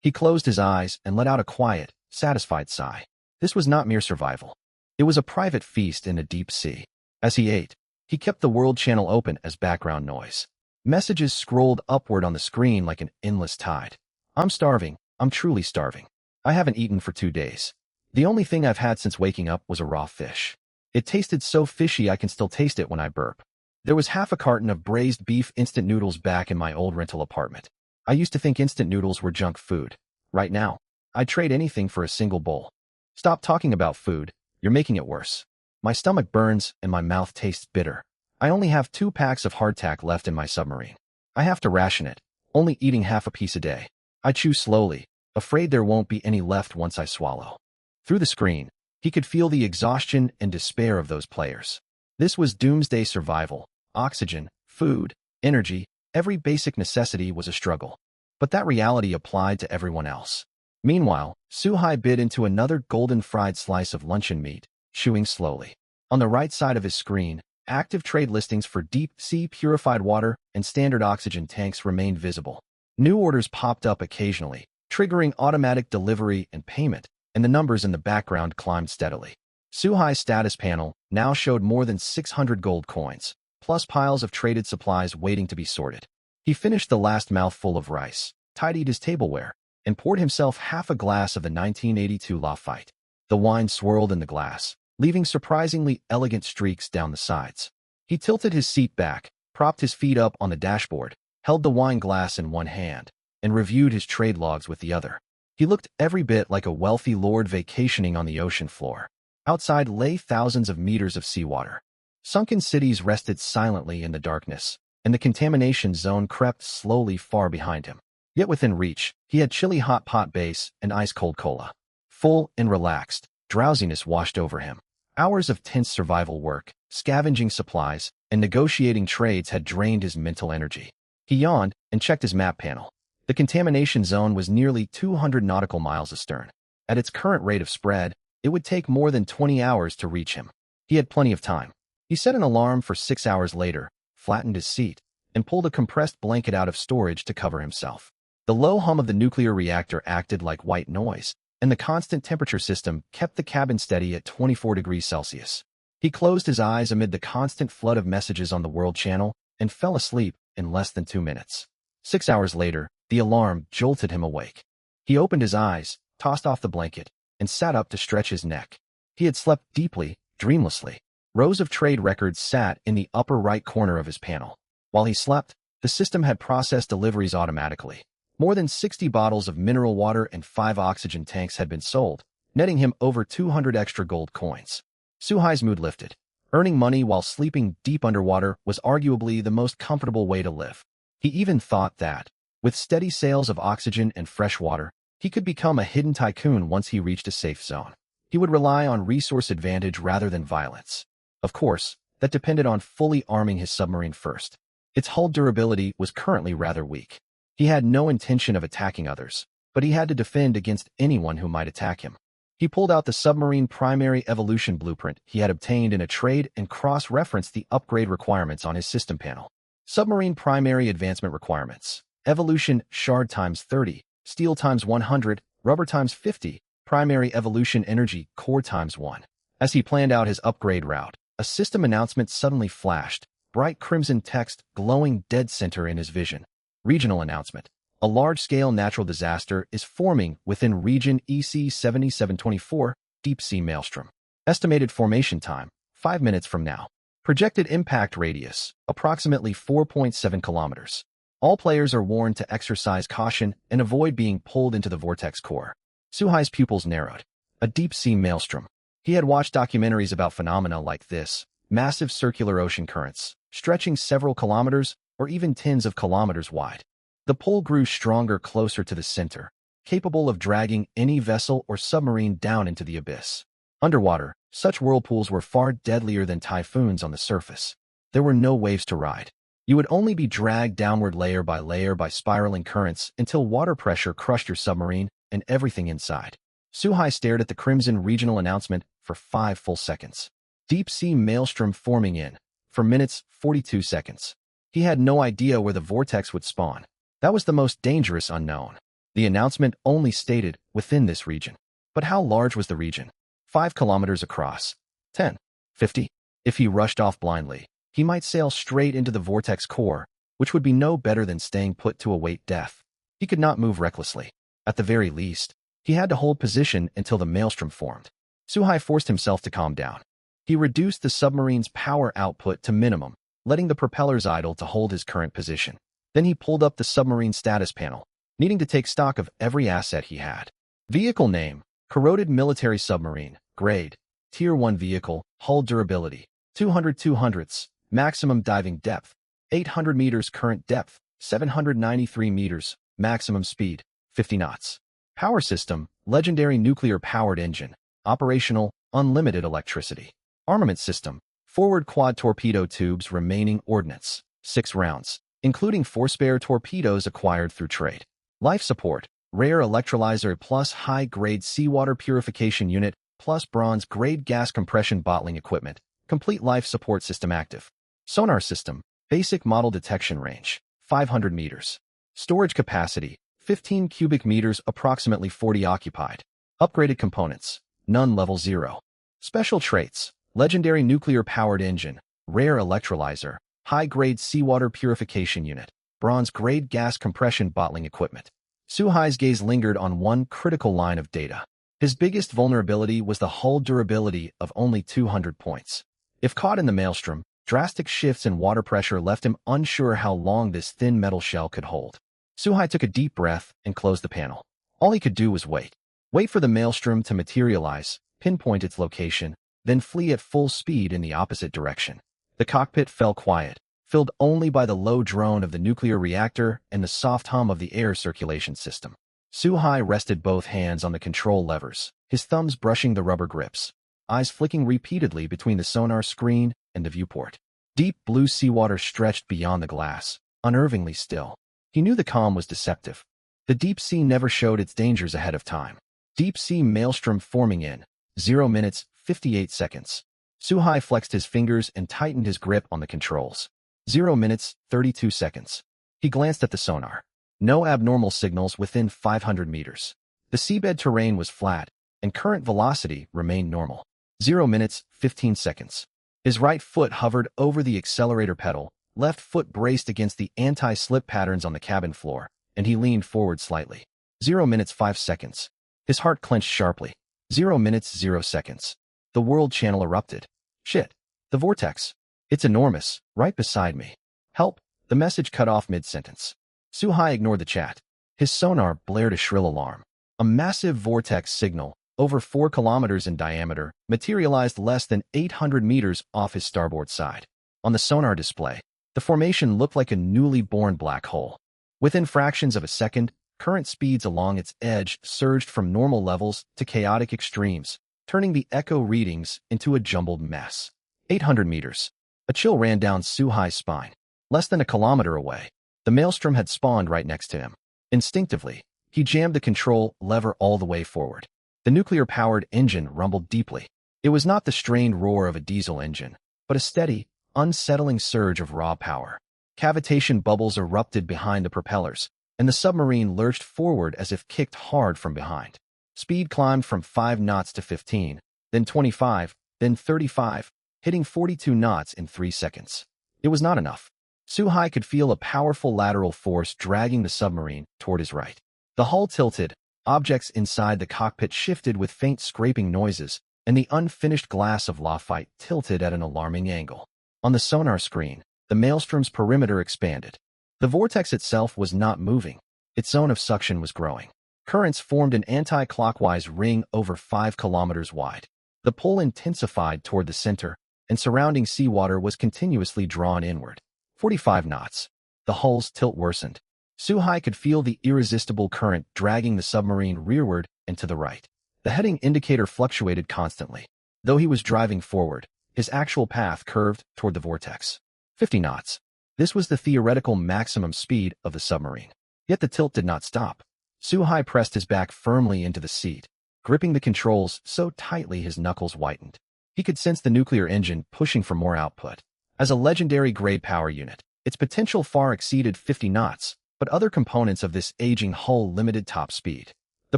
S1: He closed his eyes and let out a quiet, satisfied sigh. This was not mere survival. It was a private feast in the deep sea. As he ate, he kept the world channel open as background noise. Messages scrolled upward on the screen like an endless tide. I'm starving. I'm truly starving. I haven't eaten for 2 days. The only thing I've had since waking up was a raw fish. It tasted so fishy I can still taste it when I burp. There was half a carton of braised beef instant noodles back in my old rental apartment. I used to think instant noodles were junk food. Right now, I'd trade anything for a single bowl. Stop talking about food. You're making it worse. My stomach burns and my mouth tastes bitter. I only have 2 packs of hardtack left in my submarine. I have to ration it, only eating half a piece a day. I chew slowly, afraid there won't be any left once I swallow. Through the screen, he could feel the exhaustion and despair of those players. This was doomsday survival. Oxygen, food, energy, every basic necessity was a struggle. But that reality applied to everyone else. Meanwhile, Suhai bit into another golden fried slice of luncheon meat, chewing slowly. On the right side of his screen, Active trade listings for deep-sea purified water and standard oxygen tanks remained visible. New orders popped up occasionally, triggering automatic delivery and payment, and the numbers in the background climbed steadily. Suhai's status panel now showed more than 600 gold coins, plus piles of traded supplies waiting to be sorted. He finished the last mouthful of rice, tidied his tableware, and poured himself half a glass of the 1982 Lafite. The wine swirled in the glass, leaving surprisingly elegant streaks down the sides. He tilted his seat back, propped his feet up on the dashboard, held the wine glass in one hand, and reviewed his trade logs with the other. He looked every bit like a wealthy lord vacationing on the ocean floor. Outside lay thousands of meters of seawater. Sunken cities rested silently in the darkness, and the contamination zone crept slowly far behind him. Yet within reach, he had chilly hot pot base and ice-cold cola. Full and relaxed, drowsiness washed over him. Hours of tense survival work, scavenging supplies, and negotiating trades had drained his mental energy. He yawned and checked his map panel. The contamination zone was nearly 200 nautical miles astern. At its current rate of spread, it would take more than 20 hours to reach him. He had plenty of time. He set an alarm for 6 hours later, flattened his seat, and pulled a compressed blanket out of storage to cover himself. The low hum of the nuclear reactor acted like white noise, and the constant temperature system kept the cabin steady at 24 degrees Celsius. He closed his eyes amid the constant flood of messages on the World Channel and fell asleep in less than 2 minutes. 6 hours later, the alarm jolted him awake. He opened his eyes, tossed off the blanket, and sat up to stretch his neck. He had slept deeply, dreamlessly. Rows of trade records sat in the upper right corner of his panel. While he slept, the system had processed deliveries automatically. More than 60 bottles of mineral water and 5 oxygen tanks had been sold, netting him over 200 extra gold coins. Suhai's mood lifted. Earning money while sleeping deep underwater was arguably the most comfortable way to live. He even thought that, with steady sales of oxygen and fresh water, he could become a hidden tycoon once he reached a safe zone. He would rely on resource advantage rather than violence. Of course, that depended on fully arming his submarine first. Its hull durability was currently rather weak. He had no intention of attacking others, but he had to defend against anyone who might attack him. He pulled out the submarine primary evolution blueprint he had obtained in a trade and cross-referenced the upgrade requirements on his system panel. Submarine primary advancement requirements. Evolution shard times 30, steel times 100, rubber times 50, primary evolution energy core times 1. As he planned out his upgrade route, a system announcement suddenly flashed, bright crimson text glowing dead center in his vision. Regional announcement. A large-scale natural disaster is forming within region EC 7724, Deep Sea Maelstrom. Estimated formation time, 5 minutes from now. Projected impact radius, approximately 4.7 kilometers. All players are warned to exercise caution and avoid being pulled into the vortex core. Suhai's pupils narrowed. A deep-sea maelstrom. He had watched documentaries about phenomena like this, massive circular ocean currents, stretching several kilometers or even tens of kilometers wide. The pull grew stronger closer to the center, capable of dragging any vessel or submarine down into the abyss. Underwater, such whirlpools were far deadlier than typhoons on the surface. There were no waves to ride. You would only be dragged downward layer by spiraling currents until water pressure crushed your submarine and everything inside. Suhai stared at the crimson regional announcement for 5 full seconds. Deep sea maelstrom forming in. For minutes, 42 seconds. He had no idea where the vortex would spawn. That was the most dangerous unknown. The announcement only stated within this region. But how large was the region? 5 kilometers across. 10. 50. If he rushed off blindly, he might sail straight into the vortex core, which would be no better than staying put to await death. He could not move recklessly. At the very least, he had to hold position until the maelstrom formed. Suhai forced himself to calm down. He reduced the submarine's power output to minimum, letting the propellers idle to hold his current position. Then he pulled up the submarine status panel, needing to take stock of every asset he had. Vehicle name, corroded military submarine, grade, Tier 1 vehicle, hull durability, 200/200ths, maximum diving depth, 800 meters current depth, 793 meters, maximum speed, 50 knots. Power system, legendary nuclear-powered engine, operational, unlimited electricity. Armament system, forward quad torpedo tubes remaining ordnance, 6 rounds, including 4 spare torpedoes acquired through trade. Life support, rare electrolyzer plus high-grade seawater purification unit plus bronze-grade gas compression bottling equipment, Complete life support system active. Sonar system. Basic model detection range. 500 meters. Storage capacity. 15 cubic meters, approximately 40 occupied. Upgraded components. None level 0. Special traits. Legendary nuclear-powered engine. Rare electrolyzer. High-grade seawater purification unit. Bronze-grade gas compression bottling equipment. Suhai's gaze lingered on one critical line of data. His biggest vulnerability was the hull durability of only 200 points. If caught in the maelstrom, drastic shifts in water pressure left him unsure how long this thin metal shell could hold. Suhai took a deep breath and closed the panel. All he could do was wait. Wait for the maelstrom to materialize, pinpoint its location, then flee at full speed in the opposite direction. The cockpit fell quiet, filled only by the low drone of the nuclear reactor and the soft hum of the air circulation system. Suhai rested both hands on the control levers, his thumbs brushing the rubber grips, eyes flicking repeatedly between the sonar screen and the viewport. Deep blue seawater stretched beyond the glass, unnervingly still. He knew the calm was deceptive. The deep sea never showed its dangers ahead of time. Deep sea maelstrom forming in 0 minutes, 58 seconds. Suhai flexed his fingers and tightened his grip on the controls. 0 minutes, 32 seconds. He glanced at the sonar. No abnormal signals within 500 meters. The seabed terrain was flat, and current velocity remained normal. 0 minutes, 15 seconds. His right foot hovered over the accelerator pedal, left foot braced against the anti-slip patterns on the cabin floor, and he leaned forward slightly. 0 minutes, 5 seconds. His heart clenched sharply. 0 minutes, 0 seconds. The world channel erupted. Shit. The vortex. It's enormous, right beside me. Help. The message cut off mid-sentence. Suhai ignored the chat. His sonar blared a shrill alarm. A massive vortex signal, over 4 kilometers in diameter, materialized less than 800 meters off his starboard side. On the sonar display, the formation looked like a newly born black hole. Within fractions of a second, current speeds along its edge surged from normal levels to chaotic extremes, turning the echo readings into a jumbled mess. 800 meters. A chill ran down Suhai's spine. Less than a kilometer away, the maelstrom had spawned right next to him. Instinctively, he jammed the control lever all the way forward. The nuclear-powered engine rumbled deeply. It was not the strained roar of a diesel engine, but a steady, unsettling surge of raw power. Cavitation bubbles erupted behind the propellers, and the submarine lurched forward as if kicked hard from behind. Speed climbed from 5 knots to 15, then 25, then 35, hitting 42 knots in 3 seconds. It was not enough. Suhai could feel a powerful lateral force dragging the submarine toward his right. The hull tilted, objects inside the cockpit shifted with faint scraping noises, and the unfinished glass of Lafite tilted at an alarming angle. On the sonar screen, the maelstrom's perimeter expanded. The vortex itself was not moving. Its zone of suction was growing. Currents formed an anti-clockwise ring over 5 kilometers wide. The pull intensified toward the center, and surrounding seawater was continuously drawn inward. 45 knots. The hull's tilt worsened. Suhai could feel the irresistible current dragging the submarine rearward and to the right. The heading indicator fluctuated constantly. Though he was driving forward, his actual path curved toward the vortex. 50 knots. This was the theoretical maximum speed of the submarine. Yet the tilt did not stop. Suhai pressed his back firmly into the seat, gripping the controls so tightly his knuckles whitened. He could sense the nuclear engine pushing for more output. As a legendary grade power unit, its potential far exceeded 50 knots, but other components of this aging hull limited top speed. The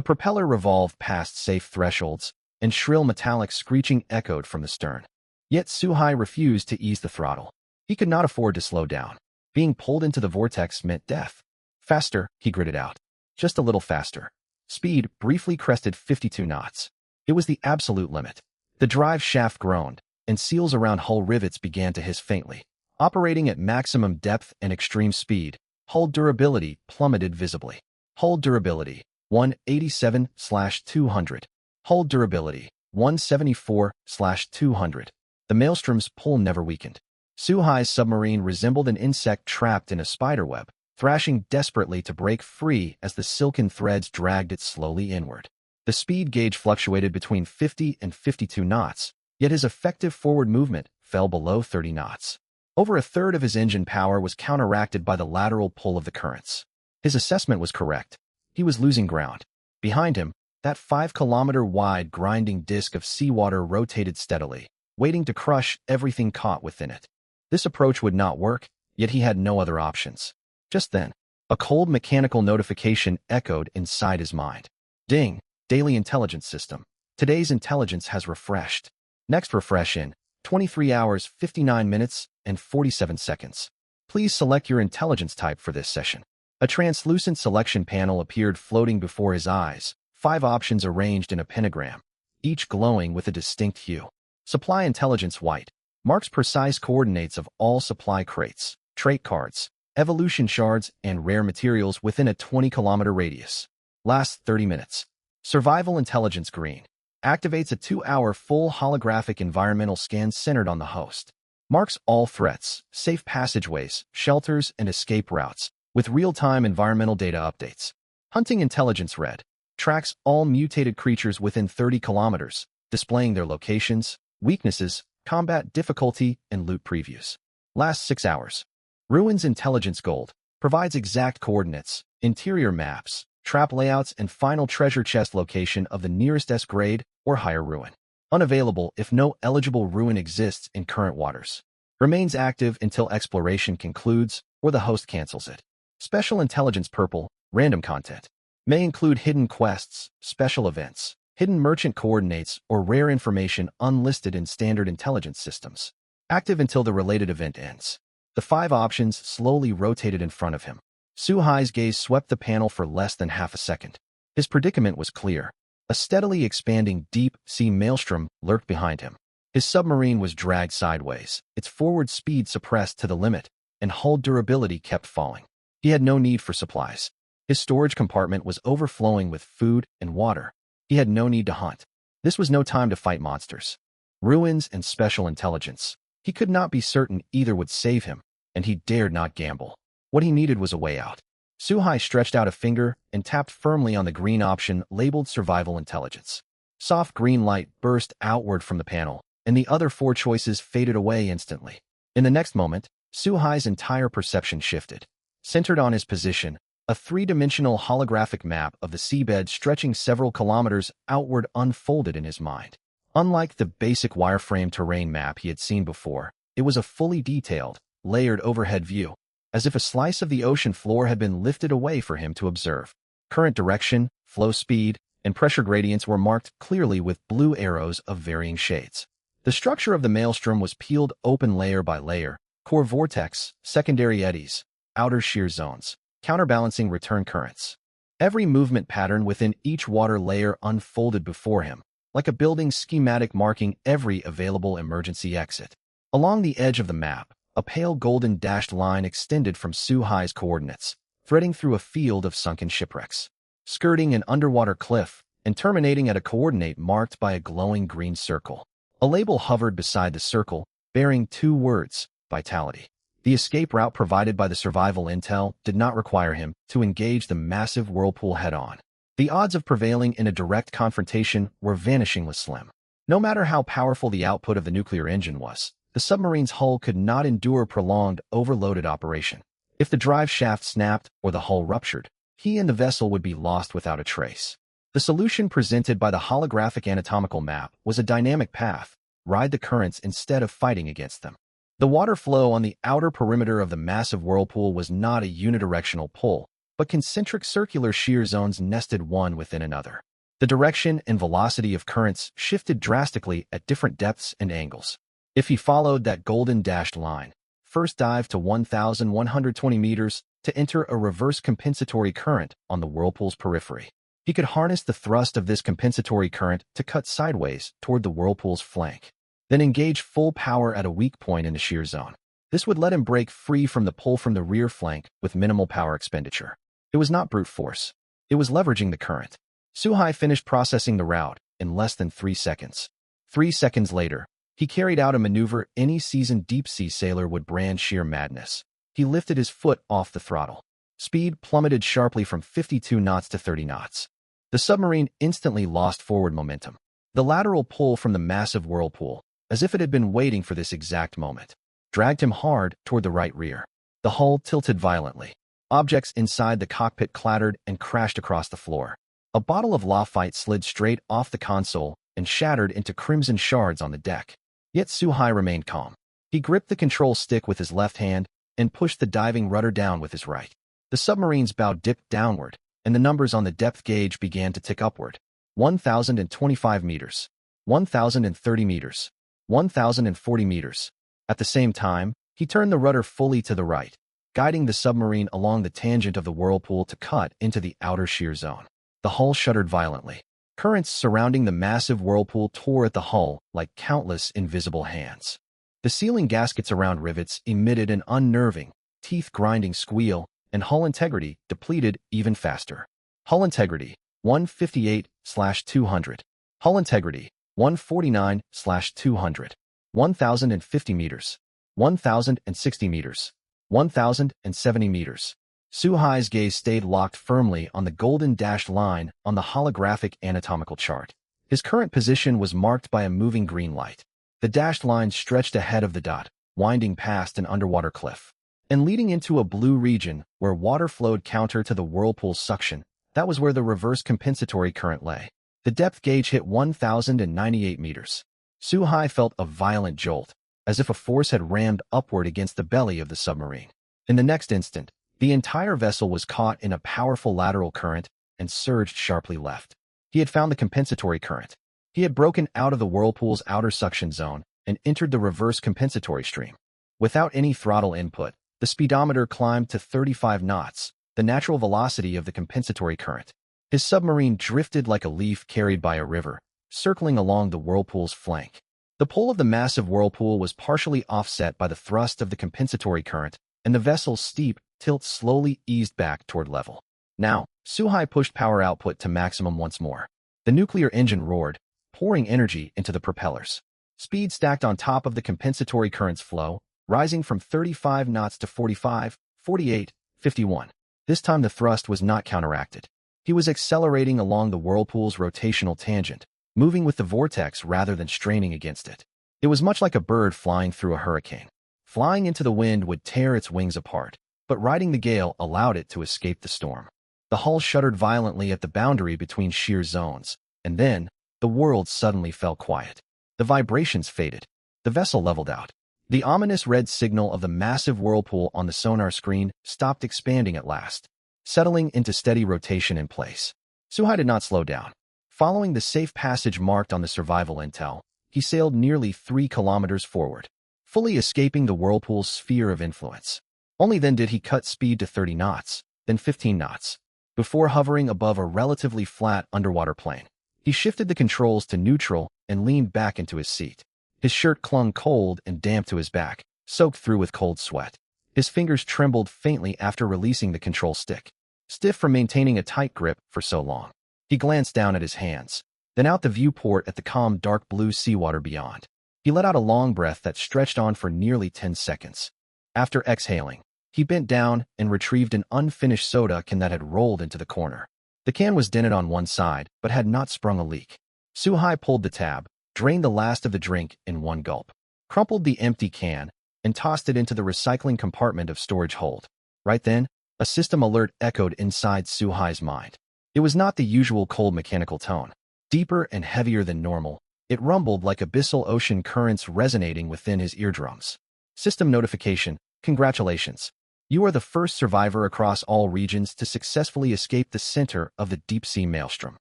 S1: propeller revolved past safe thresholds, and shrill metallic screeching echoed from the stern. Yet Suhai refused to ease the throttle. He could not afford to slow down. Being pulled into the vortex meant death. Faster, he gritted out. Just a little faster. Speed briefly crested 52 knots. It was the absolute limit. The drive shaft groaned, and seals around hull rivets began to hiss faintly. Operating at maximum depth and extreme speed, hull durability plummeted visibly. Hull durability, 187/200. Hull durability, 174/200. The maelstrom's pull never weakened. Suhai's submarine resembled an insect trapped in a spiderweb, thrashing desperately to break free as the silken threads dragged it slowly inward. The speed gauge fluctuated between 50 and 52 knots, yet his effective forward movement fell below 30 knots. Over a third of his engine power was counteracted by the lateral pull of the currents. His assessment was correct. He was losing ground. Behind him, that 5-kilometer-wide grinding disk of seawater rotated steadily, waiting to crush everything caught within it. This approach would not work, yet he had no other options. Just then, a cold mechanical notification echoed inside his mind. Ding, daily intelligence system. Today's intelligence has refreshed. Next refresh in 23 hours, 59 minutes, and 47 seconds. Please select your intelligence type for this session. A translucent selection panel appeared floating before his eyes, 5 options arranged in a pentagram, each glowing with a distinct hue. Supply intelligence white marks precise coordinates of all supply crates, trait cards, evolution shards, and rare materials within a 20-kilometer radius. Lasts 30 minutes. Survival intelligence green activates a 2-hour full holographic environmental scan centered on the host. Marks all threats, safe passageways, shelters, and escape routes, with real-time environmental data updates. Hunting intelligence red tracks all mutated creatures within 30 kilometers, displaying their locations, weaknesses, combat difficulty, and loot previews. Lasts 6 hours. Ruins intelligence gold provides exact coordinates, interior maps, trap layouts, and final treasure chest location of the nearest S-grade or higher ruin. Unavailable if no eligible ruin exists in current waters. Remains active until exploration concludes or the host cancels it. Special intelligence purple, random content. May include hidden quests, special events, hidden merchant coordinates, or rare information unlisted in standard intelligence systems. Active until the related event ends. The 5 options slowly rotated in front of him. Suhai's gaze swept the panel for less than half a second. His predicament was clear. A steadily expanding deep-sea maelstrom lurked behind him. His submarine was dragged sideways, its forward speed suppressed to the limit, and hull durability kept falling. He had no need for supplies. His storage compartment was overflowing with food and water. He had no need to hunt. This was no time to fight monsters. Ruins and special intelligence. He could not be certain either would save him, and he dared not gamble. What he needed was a way out. Suhai stretched out a finger and tapped firmly on the green option labeled Survival Intelligence. Soft green light burst outward from the panel, and the other 4 choices faded away instantly. In the next moment, Suhai's entire perception shifted. Centered on his position, a 3-dimensional holographic map of the seabed stretching several kilometers outward unfolded in his mind. Unlike the basic wireframe terrain map he had seen before, it was a fully detailed, layered overhead view, as if a slice of the ocean floor had been lifted away for him to observe. Current direction, flow speed, and pressure gradients were marked clearly with blue arrows of varying shades. The structure of the maelstrom was peeled open layer by layer, core vortex, secondary eddies, outer shear zones, counterbalancing return currents. Every movement pattern within each water layer unfolded before him, like a building schematic marking every available emergency exit. Along the edge of the map, a pale golden dashed line extended from Suhai's coordinates, threading through a field of sunken shipwrecks, skirting an underwater cliff, and terminating at a coordinate marked by a glowing green circle. A label hovered beside the circle, bearing 2 words, Vitality. The escape route provided by the survival intel did not require him to engage the massive whirlpool head-on. The odds of prevailing in a direct confrontation were vanishingly slim. No matter how powerful the output of the nuclear engine was, the submarine's hull could not endure prolonged, overloaded operation. If the drive shaft snapped or the hull ruptured, he and the vessel would be lost without a trace. The solution presented by the holographic anatomical map was a dynamic path, ride the currents instead of fighting against them. The water flow on the outer perimeter of the massive whirlpool was not a unidirectional pull, but concentric circular shear zones nested one within another. The direction and velocity of currents shifted drastically at different depths and angles. If he followed that golden dashed line, first dive to 1,120 meters to enter a reverse compensatory current on the whirlpool's periphery. He could harness the thrust of this compensatory current to cut sideways toward the whirlpool's flank, then engage full power at a weak point in the shear zone. This would let him break free from the pull from the rear flank with minimal power expenditure. It was not brute force. It was leveraging the current. Suhai finished processing the route in less than 3 seconds. 3 seconds later, he carried out a maneuver any seasoned deep-sea sailor would brand sheer madness. He lifted his foot off the throttle. Speed plummeted sharply from 52 knots to 30 knots. The submarine instantly lost forward momentum. The lateral pull from the massive whirlpool, as if it had been waiting for this exact moment, dragged him hard toward the right rear. The hull tilted violently. Objects inside the cockpit clattered and crashed across the floor. A bottle of Lafite slid straight off the console and shattered into crimson shards on the deck. Yet Suhai remained calm. He gripped the control stick with his left hand and pushed the diving rudder down with his right. The submarine's bow dipped downward, and the numbers on the depth gauge began to tick upward. 1,025 meters. 1,030 meters. 1,040 meters. At the same time, he turned the rudder fully to the right, guiding the submarine along the tangent of the whirlpool to cut into the outer shear zone. The hull shuddered violently. Currents surrounding the massive whirlpool tore at the hull like countless invisible hands. The sealing gaskets around rivets emitted an unnerving, teeth-grinding squeal, and hull integrity depleted even faster. Hull integrity, 158/200. Hull integrity, 149/200. 1,050 meters. 1,060 meters. 1,070 meters. Suhai's gaze stayed locked firmly on the golden dashed line on the holographic anatomical chart. His current position was marked by a moving green light. The dashed line stretched ahead of the dot, winding past an underwater cliff, and leading into a blue region where water flowed counter to the whirlpool's suction. That was where the reverse compensatory current lay. The depth gauge hit 1,098 meters. Suhai felt a violent jolt, as if a force had rammed upward against the belly of the submarine. In the next instant, the entire vessel was caught in a powerful lateral current and surged sharply left. He had found the compensatory current. He had broken out of the whirlpool's outer suction zone and entered the reverse compensatory stream. Without any throttle input, the speedometer climbed to 35 knots, the natural velocity of the compensatory current. His submarine drifted like a leaf carried by a river, circling along the whirlpool's flank. The pull of the massive whirlpool was partially offset by the thrust of the compensatory current, and the vessel's steep tilt slowly eased back toward level. Now, Suhai pushed power output to maximum once more. The nuclear engine roared, pouring energy into the propellers. Speed stacked on top of the compensatory current's flow, rising from 35 knots to 45, 48, 51. This time the thrust was not counteracted. He was accelerating along the whirlpool's rotational tangent, moving with the vortex rather than straining against it. It was much like a bird flying through a hurricane. Flying into the wind would tear its wings apart, but riding the gale allowed it to escape the storm. The hull shuddered violently at the boundary between shear zones, and then, the world suddenly fell quiet. The vibrations faded. The vessel leveled out. The ominous red signal of the massive whirlpool on the sonar screen stopped expanding at last, settling into steady rotation in place. Suhai did not slow down. Following the safe passage marked on the survival intel, he sailed nearly 3 kilometers forward, fully escaping the whirlpool's sphere of influence. Only then did he cut speed to 30 knots, then 15 knots, before hovering above a relatively flat underwater plain. He shifted the controls to neutral and leaned back into his seat. His shirt clung cold and damp to his back, soaked through with cold sweat. His fingers trembled faintly after releasing the control stick, stiff from maintaining a tight grip for so long. He glanced down at his hands, then out the viewport at the calm dark blue seawater beyond. He let out a long breath that stretched on for nearly 10 seconds. After exhaling, he bent down and retrieved an unfinished soda can that had rolled into the corner. The can was dented on one side, but had not sprung a leak. Suhai pulled the tab, drained the last of the drink in one gulp, crumpled the empty can, and tossed it into the recycling compartment of storage hold. Right then, a system alert echoed inside Suhai's mind. It was not the usual cold mechanical tone. Deeper and heavier than normal, it rumbled like abyssal ocean currents resonating within his eardrums. System notification, congratulations. You are the first survivor across all regions to successfully escape the center of the deep-sea maelstrom.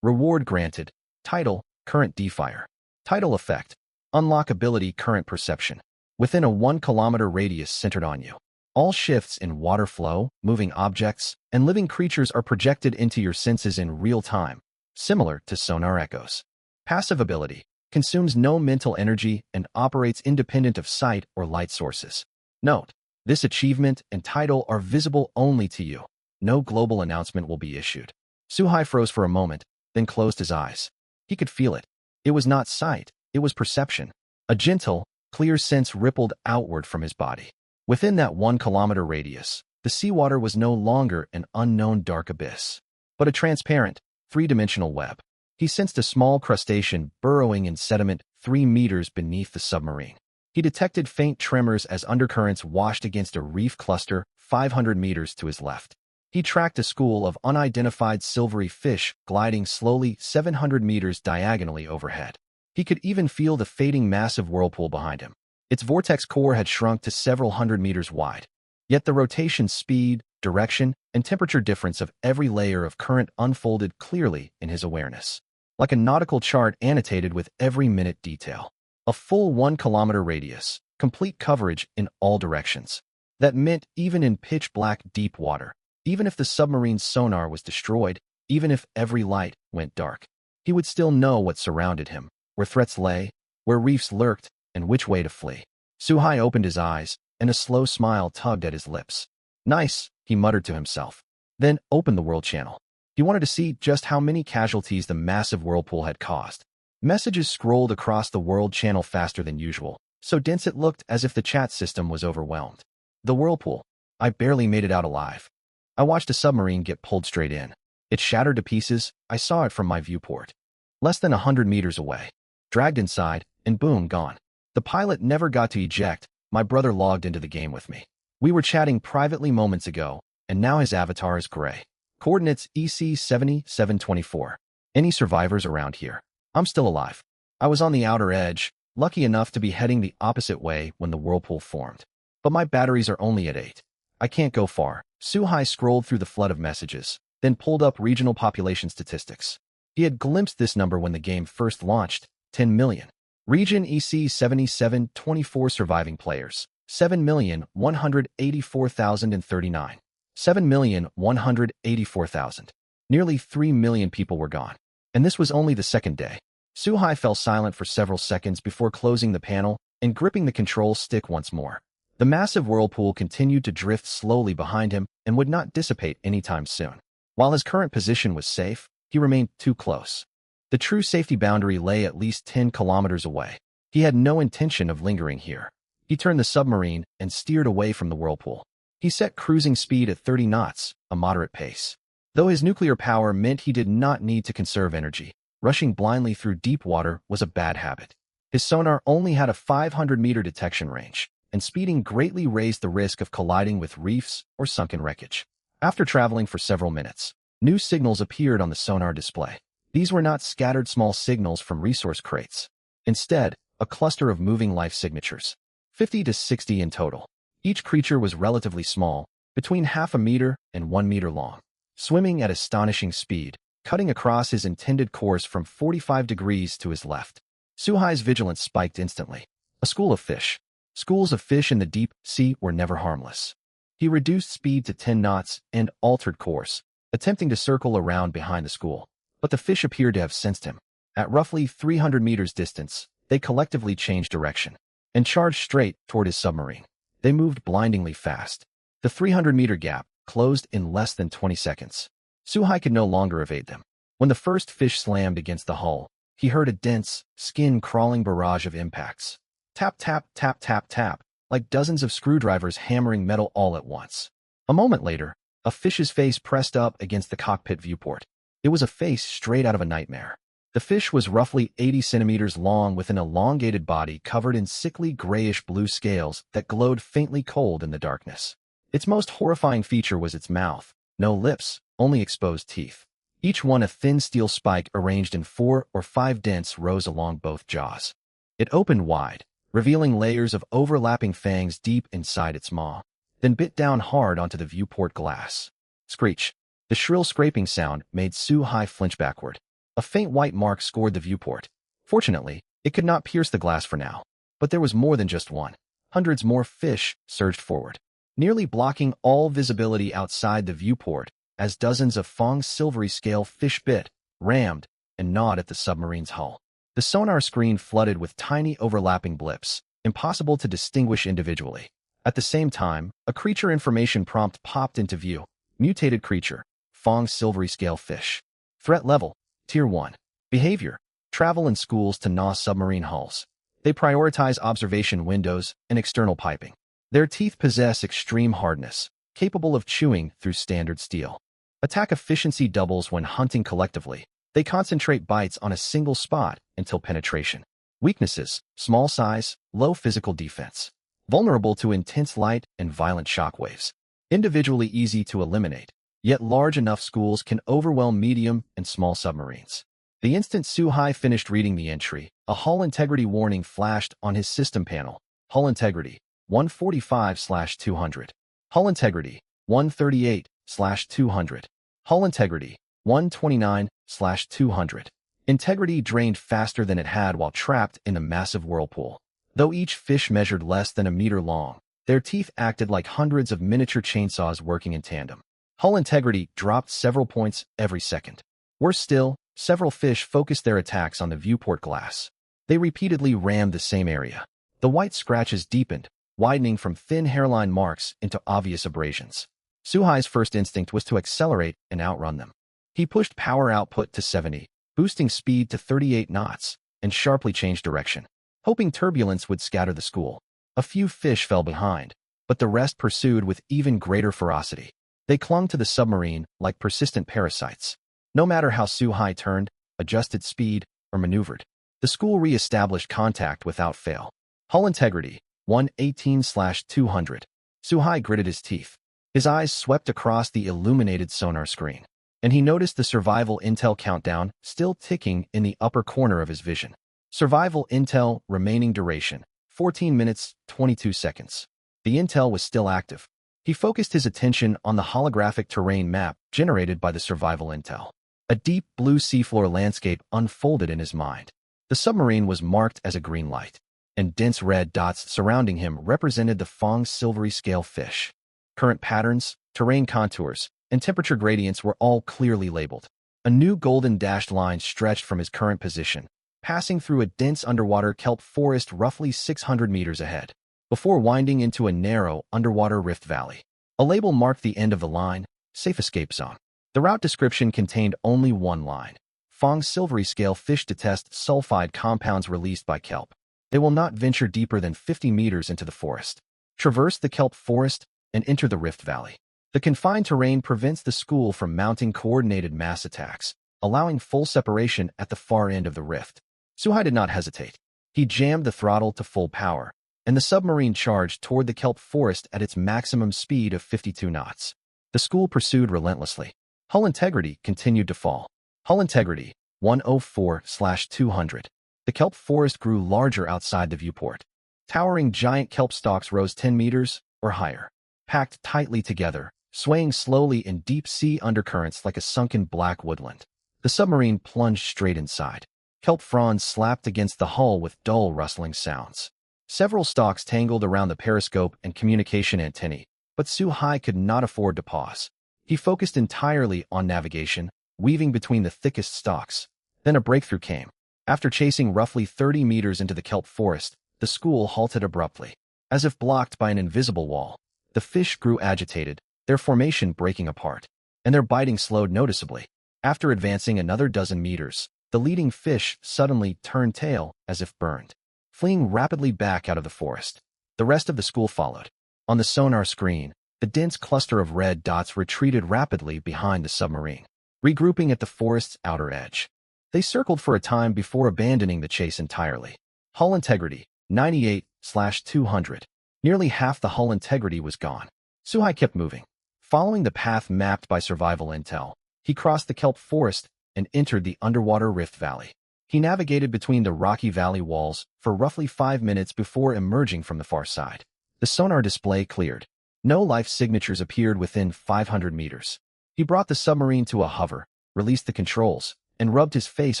S1: Reward granted. Title, current defire. Title effect, unlock ability current perception. Within a 1-kilometer radius centered on you. All shifts in water flow, moving objects, and living creatures are projected into your senses in real time, similar to sonar echoes. Passive ability, consumes no mental energy and operates independent of sight or light sources. Note, this achievement and title are visible only to you. No global announcement will be issued. Suhai froze for a moment, then closed his eyes. He could feel it. It was not sight, it was perception. A gentle, clear sense rippled outward from his body. Within that 1-kilometer radius, the seawater was no longer an unknown dark abyss, but a transparent, 3-dimensional web. He sensed a small crustacean burrowing in sediment 3 meters beneath the submarine. He detected faint tremors as undercurrents washed against a reef cluster 500 meters to his left. He tracked a school of unidentified silvery fish gliding slowly 700 meters diagonally overhead. He could even feel the fading massive whirlpool behind him. Its vortex core had shrunk to several hundred meters wide. Yet the rotation speed, direction, and temperature difference of every layer of current unfolded clearly in his awareness, like a nautical chart annotated with every minute detail. A full 1 kilometer radius, complete coverage in all directions. That meant even in pitch-black deep water, even if the submarine's sonar was destroyed, even if every light went dark, he would still know what surrounded him, where threats lay, where reefs lurked, and which way to flee. Suhai opened his eyes, and a slow smile tugged at his lips. Nice, he muttered to himself. Then opened the World Channel. He wanted to see just how many casualties the massive whirlpool had caused. Messages scrolled across the World Channel faster than usual, so dense it looked as if the chat system was overwhelmed. The whirlpool. I barely made it out alive. I watched a submarine get pulled straight in. It shattered to pieces. I saw it from my viewport. Less than 100 meters away. Dragged inside, and boom, gone. The pilot never got to eject. My brother logged into the game with me. We were chatting privately moments ago, and now his avatar is gray. Coordinates EC7724. Any survivors around here? I'm still alive. I was on the outer edge, lucky enough to be heading the opposite way when the whirlpool formed. But my batteries are only at 8. I can't go far. Suhai scrolled through the flood of messages, then pulled up regional population statistics. He had glimpsed this number when the game first launched, 10 million. Region EC7724 surviving players, 7,184,039. 7,184,000. Nearly 3 million people were gone. And this was only the second day. Suhai fell silent for several seconds before closing the panel and gripping the control stick once more. The massive whirlpool continued to drift slowly behind him and would not dissipate anytime soon. While his current position was safe, he remained too close. The true safety boundary lay at least 10 kilometers away. He had no intention of lingering here. He turned the submarine and steered away from the whirlpool. He set cruising speed at 30 knots, a moderate pace. Though his nuclear power meant he did not need to conserve energy, rushing blindly through deep water was a bad habit. His sonar only had a 500-meter detection range, and speeding greatly raised the risk of colliding with reefs or sunken wreckage. After traveling for several minutes, new signals appeared on the sonar display. These were not scattered small signals from resource crates. Instead, a cluster of moving life signatures, 50 to 60 in total. Each creature was relatively small, between half a meter and 1 meter long, swimming at astonishing speed, cutting across his intended course from 45 degrees to his left. Suhai's vigilance spiked instantly. A school of fish. Schools of fish in the deep sea were never harmless. He reduced speed to 10 knots and altered course, attempting to circle around behind the school. But the fish appeared to have sensed him. At roughly 300 meters distance, they collectively changed direction and charged straight toward his submarine. They moved blindingly fast. The 300-meter gap closed in less than 20 seconds. Suhai could no longer evade them. When the first fish slammed against the hull, he heard a dense, skin-crawling barrage of impacts. Tap, tap, tap, tap, tap, like dozens of screwdrivers hammering metal all at once. A moment later, a fish's face pressed up against the cockpit viewport. It was a face straight out of a nightmare. The fish was roughly 80 centimeters long with an elongated body covered in sickly grayish-blue scales that glowed faintly cold in the darkness. Its most horrifying feature was its mouth. No lips, only exposed teeth. Each one a thin steel spike arranged in 4 or 5 dense rows along both jaws. It opened wide, revealing layers of overlapping fangs deep inside its maw, then bit down hard onto the viewport glass. Screech. The shrill scraping sound made Suhai flinch backward. A faint white mark scored the viewport. Fortunately, it could not pierce the glass for now. But there was more than just one. Hundreds more fish surged forward, nearly blocking all visibility outside the viewport as dozens of Fong's silvery scale fish bit, rammed, and gnawed at the submarine's hull. The sonar screen flooded with tiny overlapping blips, impossible to distinguish individually. At the same time, a creature information prompt popped into view. Mutated creature, Fong's silvery scale fish. Threat level, Tier 1. Behavior. Travel in schools to gnaw submarine hulls. They prioritize observation windows and external piping. Their teeth possess extreme hardness, capable of chewing through standard steel. Attack efficiency doubles when hunting collectively. They concentrate bites on a single spot until penetration. Weaknesses. Small size, low physical defense. Vulnerable to intense light and violent shockwaves. Individually easy to eliminate. Yet large enough schools can overwhelm medium and small submarines. The instant Suhai finished reading the entry, A hull integrity warning flashed on his system panel. Hull integrity 145/200. Hull integrity 138/200. Hull integrity 129/200. Integrity drained faster than it had while trapped in the massive whirlpool. Though each fish measured less than a meter long, their teeth acted like hundreds of miniature chainsaws working in tandem. Hull integrity dropped several points every second. Worse still, several fish focused their attacks on the viewport glass. They repeatedly rammed the same area. The white scratches deepened, widening from thin hairline marks into obvious abrasions. Suhai's first instinct was to accelerate and outrun them. He pushed power output to 70, boosting speed to 38 knots, and sharply changed direction, hoping turbulence would scatter the school. A few fish fell behind, but the rest pursued with even greater ferocity. They clung to the submarine like persistent parasites. No matter how Suhai turned, adjusted speed, or maneuvered, the school re-established contact without fail. Hull integrity 118/200. Suhai gritted his teeth. His eyes swept across the illuminated sonar screen, and he noticed the survival intel countdown still ticking in the upper corner of his vision. Survival intel remaining duration 14 minutes 22 seconds. The intel was still active. He focused his attention on the holographic terrain map generated by the survival intel. A deep blue seafloor landscape unfolded in his mind. The submarine was marked as a green light, and dense red dots surrounding him represented the Fong's silvery scale fish. Current patterns, terrain contours, and temperature gradients were all clearly labeled. A new golden dashed line stretched from his current position, passing through a dense underwater kelp forest roughly 600 meters ahead, before winding into a narrow underwater rift valley. A label marked the end of the line, Safe Escape Zone. The route description contained only one line. Fong's silvery scale fish detest sulfide compounds released by kelp. They will not venture deeper than 50 meters into the forest. Traverse the kelp forest and enter the rift valley. The confined terrain prevents the school from mounting coordinated mass attacks, allowing full separation at the far end of the rift. Suhai did not hesitate. He jammed the throttle to full power, and the submarine charged toward the kelp forest at its maximum speed of 52 knots. The school pursued relentlessly. Hull integrity continued to fall. Hull integrity 104/200. The kelp forest grew larger outside the viewport. Towering giant kelp stalks rose 10 meters or higher, packed tightly together, swaying slowly in deep sea undercurrents like a sunken black woodland. The submarine plunged straight inside. Kelp fronds slapped against the hull with dull rustling sounds. Several stalks tangled around the periscope and communication antennae, but Suhai could not afford to pause. He focused entirely on navigation, weaving between the thickest stalks. Then a breakthrough came. After chasing roughly 30 meters into the kelp forest, the school halted abruptly. As if blocked by an invisible wall, the fish grew agitated, their formation breaking apart, and their biting slowed noticeably. After advancing another dozen meters, the leading fish suddenly turned tail as if burned, fleeing rapidly back out of the forest. The rest of the school followed. On the sonar screen, the dense cluster of red dots retreated rapidly behind the submarine, regrouping at the forest's outer edge. They circled for a time before abandoning the chase entirely. Hull integrity 98/200. Nearly half the hull integrity was gone. Suhai kept moving. Following the path mapped by survival intel, he crossed the kelp forest and entered the underwater rift valley. He navigated between the rocky valley walls for roughly 5 minutes before emerging from the far side. The sonar display cleared. No life signatures appeared within 500 meters. He brought the submarine to a hover, released the controls, and rubbed his face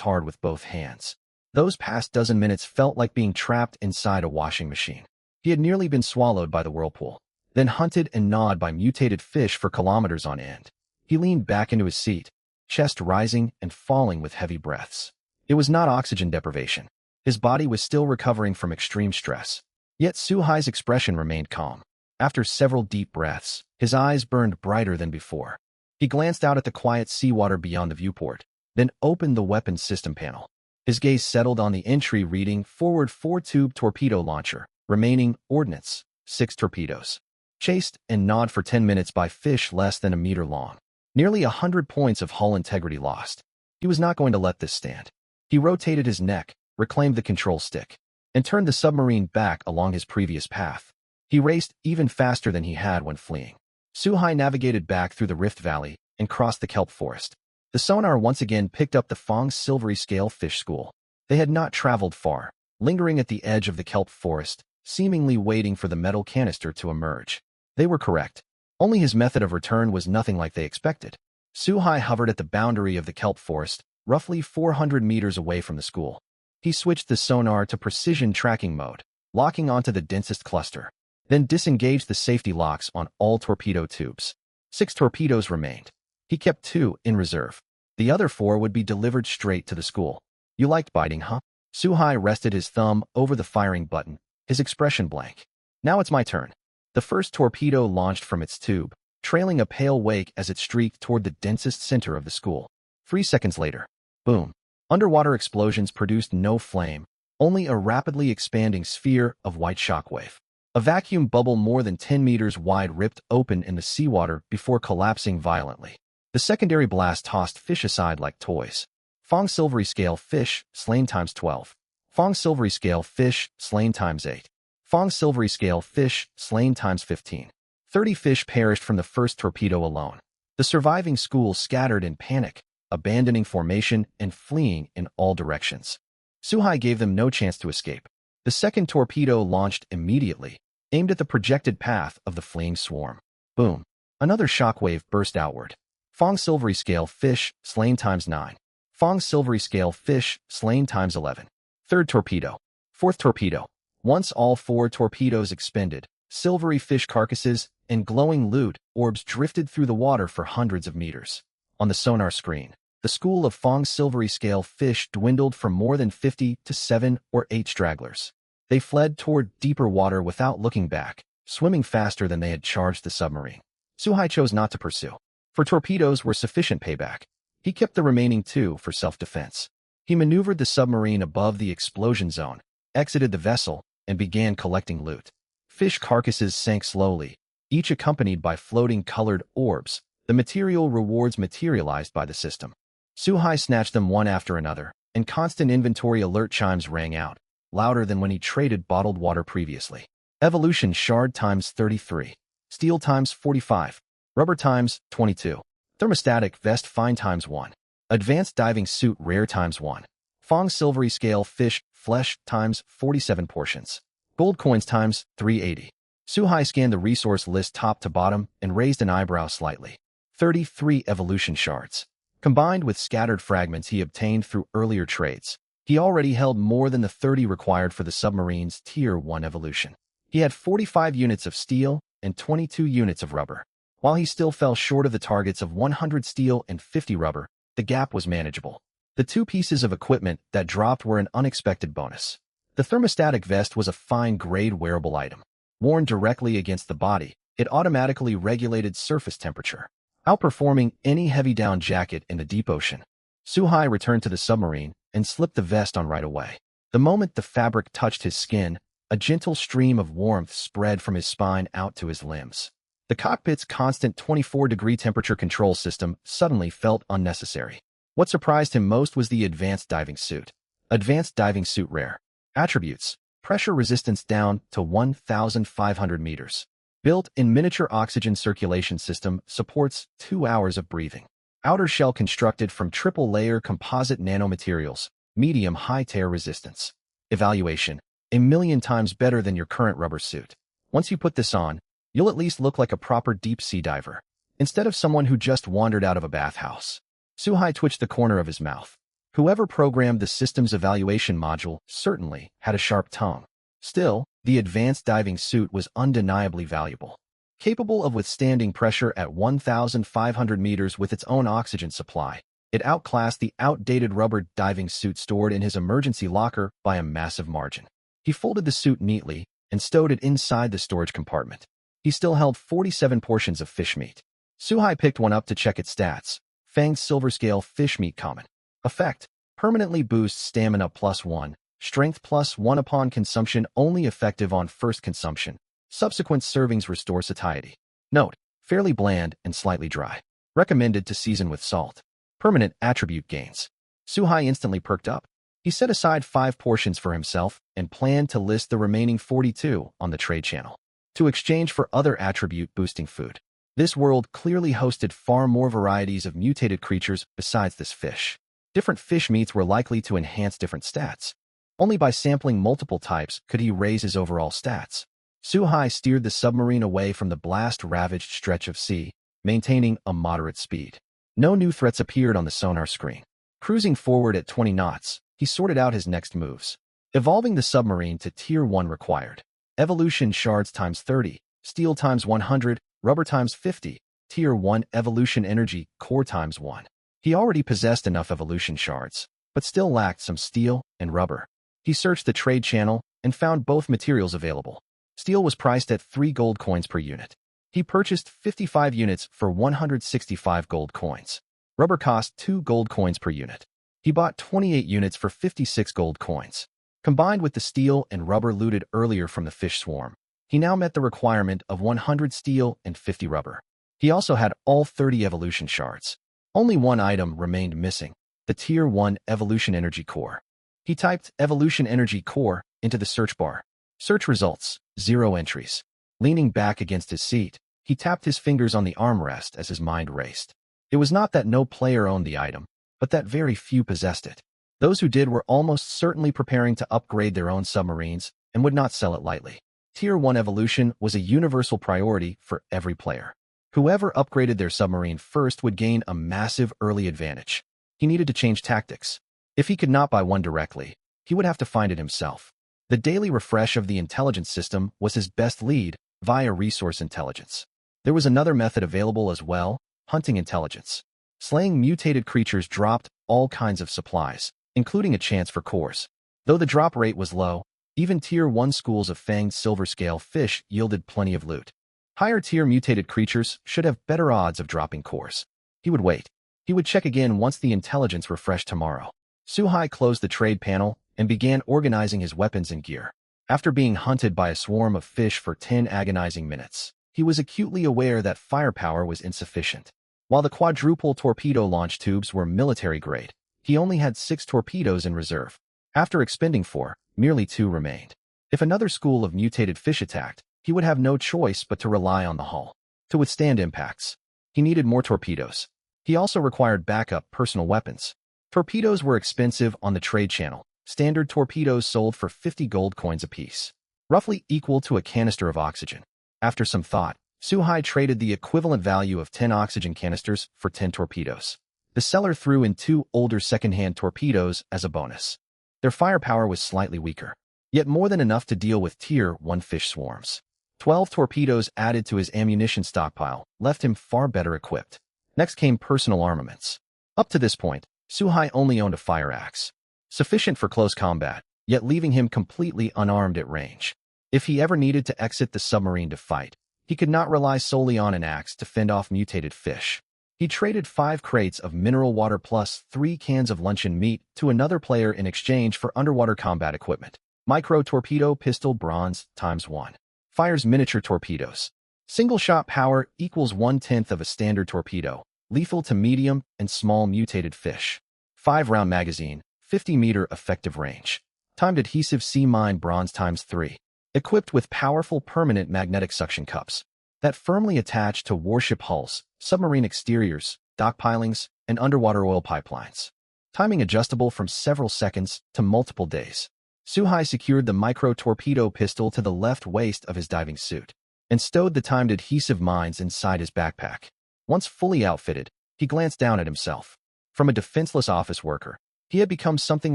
S1: hard with both hands. Those past dozen minutes felt like being trapped inside a washing machine. He had nearly been swallowed by the whirlpool, then hunted and gnawed by mutated fish for kilometers on end. He leaned back into his seat, chest rising and falling with heavy breaths. It was not oxygen deprivation. His body was still recovering from extreme stress. Yet Suhai's expression remained calm. After several deep breaths, his eyes burned brighter than before. He glanced out at the quiet seawater beyond the viewport, then opened the weapons system panel. His gaze settled on the entry reading forward 4-tube torpedo launcher, remaining ordnance, 6 torpedoes. Chased and gnawed for 10 minutes by fish less than a meter long. Nearly 100 points of hull integrity lost. He was not going to let this stand. He rotated his neck, reclaimed the control stick, and turned the submarine back along his previous path. He raced even faster than he had when fleeing. Suhai navigated back through the rift valley and crossed the kelp forest. The sonar once again picked up the Fong's silvery scale fish school. They had not traveled far, lingering at the edge of the kelp forest, seemingly waiting for the metal canister to emerge. They were correct. Only his method of return was nothing like they expected. Suhai hovered at the boundary of the kelp forest, roughly 400 meters away from the school. He switched the sonar to precision tracking mode, locking onto the densest cluster, then disengaged the safety locks on all torpedo tubes. 6 torpedoes remained. He kept 2 in reserve. The other 4 would be delivered straight to the school. You liked biting, huh? Suhai rested his thumb over the firing button, his expression blank. Now it's my turn. The first torpedo launched from its tube, trailing a pale wake as it streaked toward the densest center of the school. 3 seconds later, boom. Underwater explosions produced no flame, only a rapidly expanding sphere of white shockwave. A vacuum bubble more than 10 meters wide ripped open in the seawater before collapsing violently. The secondary blast tossed fish aside like toys. Fong silvery scale fish, slain times 12. Fong silvery scale fish, slain times 8. Fong silvery scale fish, slain times 15. 30 fish perished from the first torpedo alone. The surviving school scattered in panic, abandoning formation and fleeing in all directions. Suhai gave them no chance to escape. The second torpedo launched immediately, aimed at the projected path of the fleeing swarm. Boom. Another shockwave burst outward. Fong silvery scale fish, slain times 9. Fong silvery scale fish, slain times 11. Third torpedo. Fourth torpedo. Once all 4 torpedoes expended, silvery fish carcasses and glowing loot orbs drifted through the water for hundreds of meters. On the sonar screen, the school of Fong silvery scale fish dwindled from more than 50 to 7 or 8 stragglers. They fled toward deeper water without looking back, swimming faster than they had charged the submarine. Suhai chose not to pursue. For torpedoes were sufficient payback. He kept the remaining 2 for self-defense. He maneuvered the submarine above the explosion zone, exited the vessel, and began collecting loot. Fish carcasses sank slowly, each accompanied by floating colored orbs, the material rewards materialized by the system. Suhai snatched them one after another, and constant inventory alert chimes rang out, louder than when he traded bottled water previously. Evolution shard times 33. Steel times 45. Rubber times 22. Thermostatic vest fine times 1. Advanced diving suit rare times 1. Fong silvery scale fish flesh times 47 portions. Gold coins times 380. Suhai scanned the resource list top to bottom and raised an eyebrow slightly. 33 evolution shards. Combined with scattered fragments he obtained through earlier trades, he already held more than the 30 required for the submarine's Tier 1 evolution. He had 45 units of steel and 22 units of rubber. While he still fell short of the targets of 100 steel and 50 rubber, the gap was manageable. The 2 pieces of equipment that dropped were an unexpected bonus. The thermostatic vest was a fine-grade wearable item. Worn directly against the body, it automatically regulated surface temperature, outperforming any heavy-down jacket in the deep ocean. Suhai returned to the submarine and slipped the vest on right away. The moment the fabric touched his skin, a gentle stream of warmth spread from his spine out to his limbs. The cockpit's constant 24-degree temperature control system suddenly felt unnecessary. What surprised him most was the advanced diving suit. Advanced diving suit rare. Attributes: pressure resistance down to 1,500 meters. Built-in miniature oxygen circulation system supports 2 hours of breathing. Outer shell constructed from triple-layer composite nanomaterials, medium high tear resistance. Evaluation: 1,000,000 times better than your current rubber suit. Once you put this on, you'll at least look like a proper deep-sea diver, instead of someone who just wandered out of a bathhouse. Suhai twitched the corner of his mouth. Whoever programmed the system's evaluation module certainly had a sharp tongue. Still, the advanced diving suit was undeniably valuable. Capable of withstanding pressure at 1,500 meters with its own oxygen supply, it outclassed the outdated rubber diving suit stored in his emergency locker by a massive margin. He folded the suit neatly and stowed it inside the storage compartment. He still held 47 portions of fish meat. Suhai picked one up to check its stats. Fanged silver scale fish meat common. Effect: permanently boosts stamina +1, strength +1 upon consumption, only effective on first consumption. Subsequent servings restore satiety. Note: fairly bland and slightly dry. Recommended to season with salt. Permanent attribute gains. Suhai instantly perked up. He set aside 5 portions for himself and planned to list the remaining 42 on the trade channel, to exchange for other attribute-boosting food. This world clearly hosted far more varieties of mutated creatures besides this fish. Different fish meats were likely to enhance different stats. Only by sampling multiple types could he raise his overall stats. Suhai steered the submarine away from the blast-ravaged stretch of sea, maintaining a moderate speed. No new threats appeared on the sonar screen. Cruising forward at 20 knots, he sorted out his next moves. Evolving the submarine to Tier 1 required. Evolution shards times 30, steel times 100, rubber times 50, Tier 1 evolution energy core times 1. He already possessed enough evolution shards, but still lacked some steel and rubber. He searched the trade channel and found both materials available. Steel was priced at 3 gold coins per unit. He purchased 55 units for 165 gold coins. Rubber cost 2 gold coins per unit. He bought 28 units for 56 gold coins. Combined with the steel and rubber looted earlier from the fish swarm, he now met the requirement of 100 steel and 50 rubber. He also had all 30 evolution shards. Only one item remained missing, the Tier 1 Evolution Energy Core. He typed Evolution Energy Core into the search bar. Search results, 0 entries. Leaning back against his seat, he tapped his fingers on the armrest as his mind raced. It was not that no player owned the item, but that very few possessed it. Those who did were almost certainly preparing to upgrade their own submarines and would not sell it lightly. Tier 1 evolution was a universal priority for every player. Whoever upgraded their submarine first would gain a massive early advantage. He needed to change tactics. If he could not buy one directly, he would have to find it himself. The daily refresh of the intelligence system was his best lead via resource intelligence. There was another method available as well, hunting intelligence. Slaying mutated creatures dropped all kinds of supplies, including a chance for cores. Though the drop rate was low, even Tier 1 schools of fanged silver scale fish yielded plenty of loot. Higher tier mutated creatures should have better odds of dropping cores. He would wait. He would check again once the intelligence refreshed tomorrow. Suhai closed the trade panel and began organizing his weapons and gear. After being hunted by a swarm of fish for 10 agonizing minutes, he was acutely aware that firepower was insufficient. While the quadruple torpedo launch tubes were military grade, he only had 6 torpedoes in reserve. After expending 4, merely 2 remained. If another school of mutated fish attacked, he would have no choice but to rely on the hull. To withstand impacts, he needed more torpedoes. He also required backup personal weapons. Torpedoes were expensive on the trade channel. Standard torpedoes sold for 50 gold coins apiece, roughly equal to a canister of oxygen. After some thought, Suhai traded the equivalent value of 10 oxygen canisters for 10 torpedoes. The seller threw in 2 older second-hand torpedoes as a bonus. Their firepower was slightly weaker, yet more than enough to deal with Tier 1 fish swarms. 12 torpedoes added to his ammunition stockpile left him far better equipped. Next came personal armaments. Up to this point, Suhai only owned a fire axe, sufficient for close combat, yet leaving him completely unarmed at range. If he ever needed to exit the submarine to fight, he could not rely solely on an axe to fend off mutated fish. He traded 5 crates of mineral water plus 3 cans of luncheon meat to another player in exchange for underwater combat equipment. Micro torpedo pistol bronze times 1. Fires miniature torpedoes. Single shot power equals 1/10 of a standard torpedo, lethal to medium and small mutated fish. 5-round magazine, 50-meter effective range. Timed adhesive sea mine bronze times 3. Equipped with powerful permanent magnetic suction cups that firmly attach to warship hulls, submarine exteriors, dock pilings, and underwater oil pipelines. Timing adjustable from several seconds to multiple days. Suhai secured the micro-torpedo pistol to the left waist of his diving suit and stowed the timed adhesive mines inside his backpack. Once fully outfitted, he glanced down at himself. From a defenseless office worker, he had become something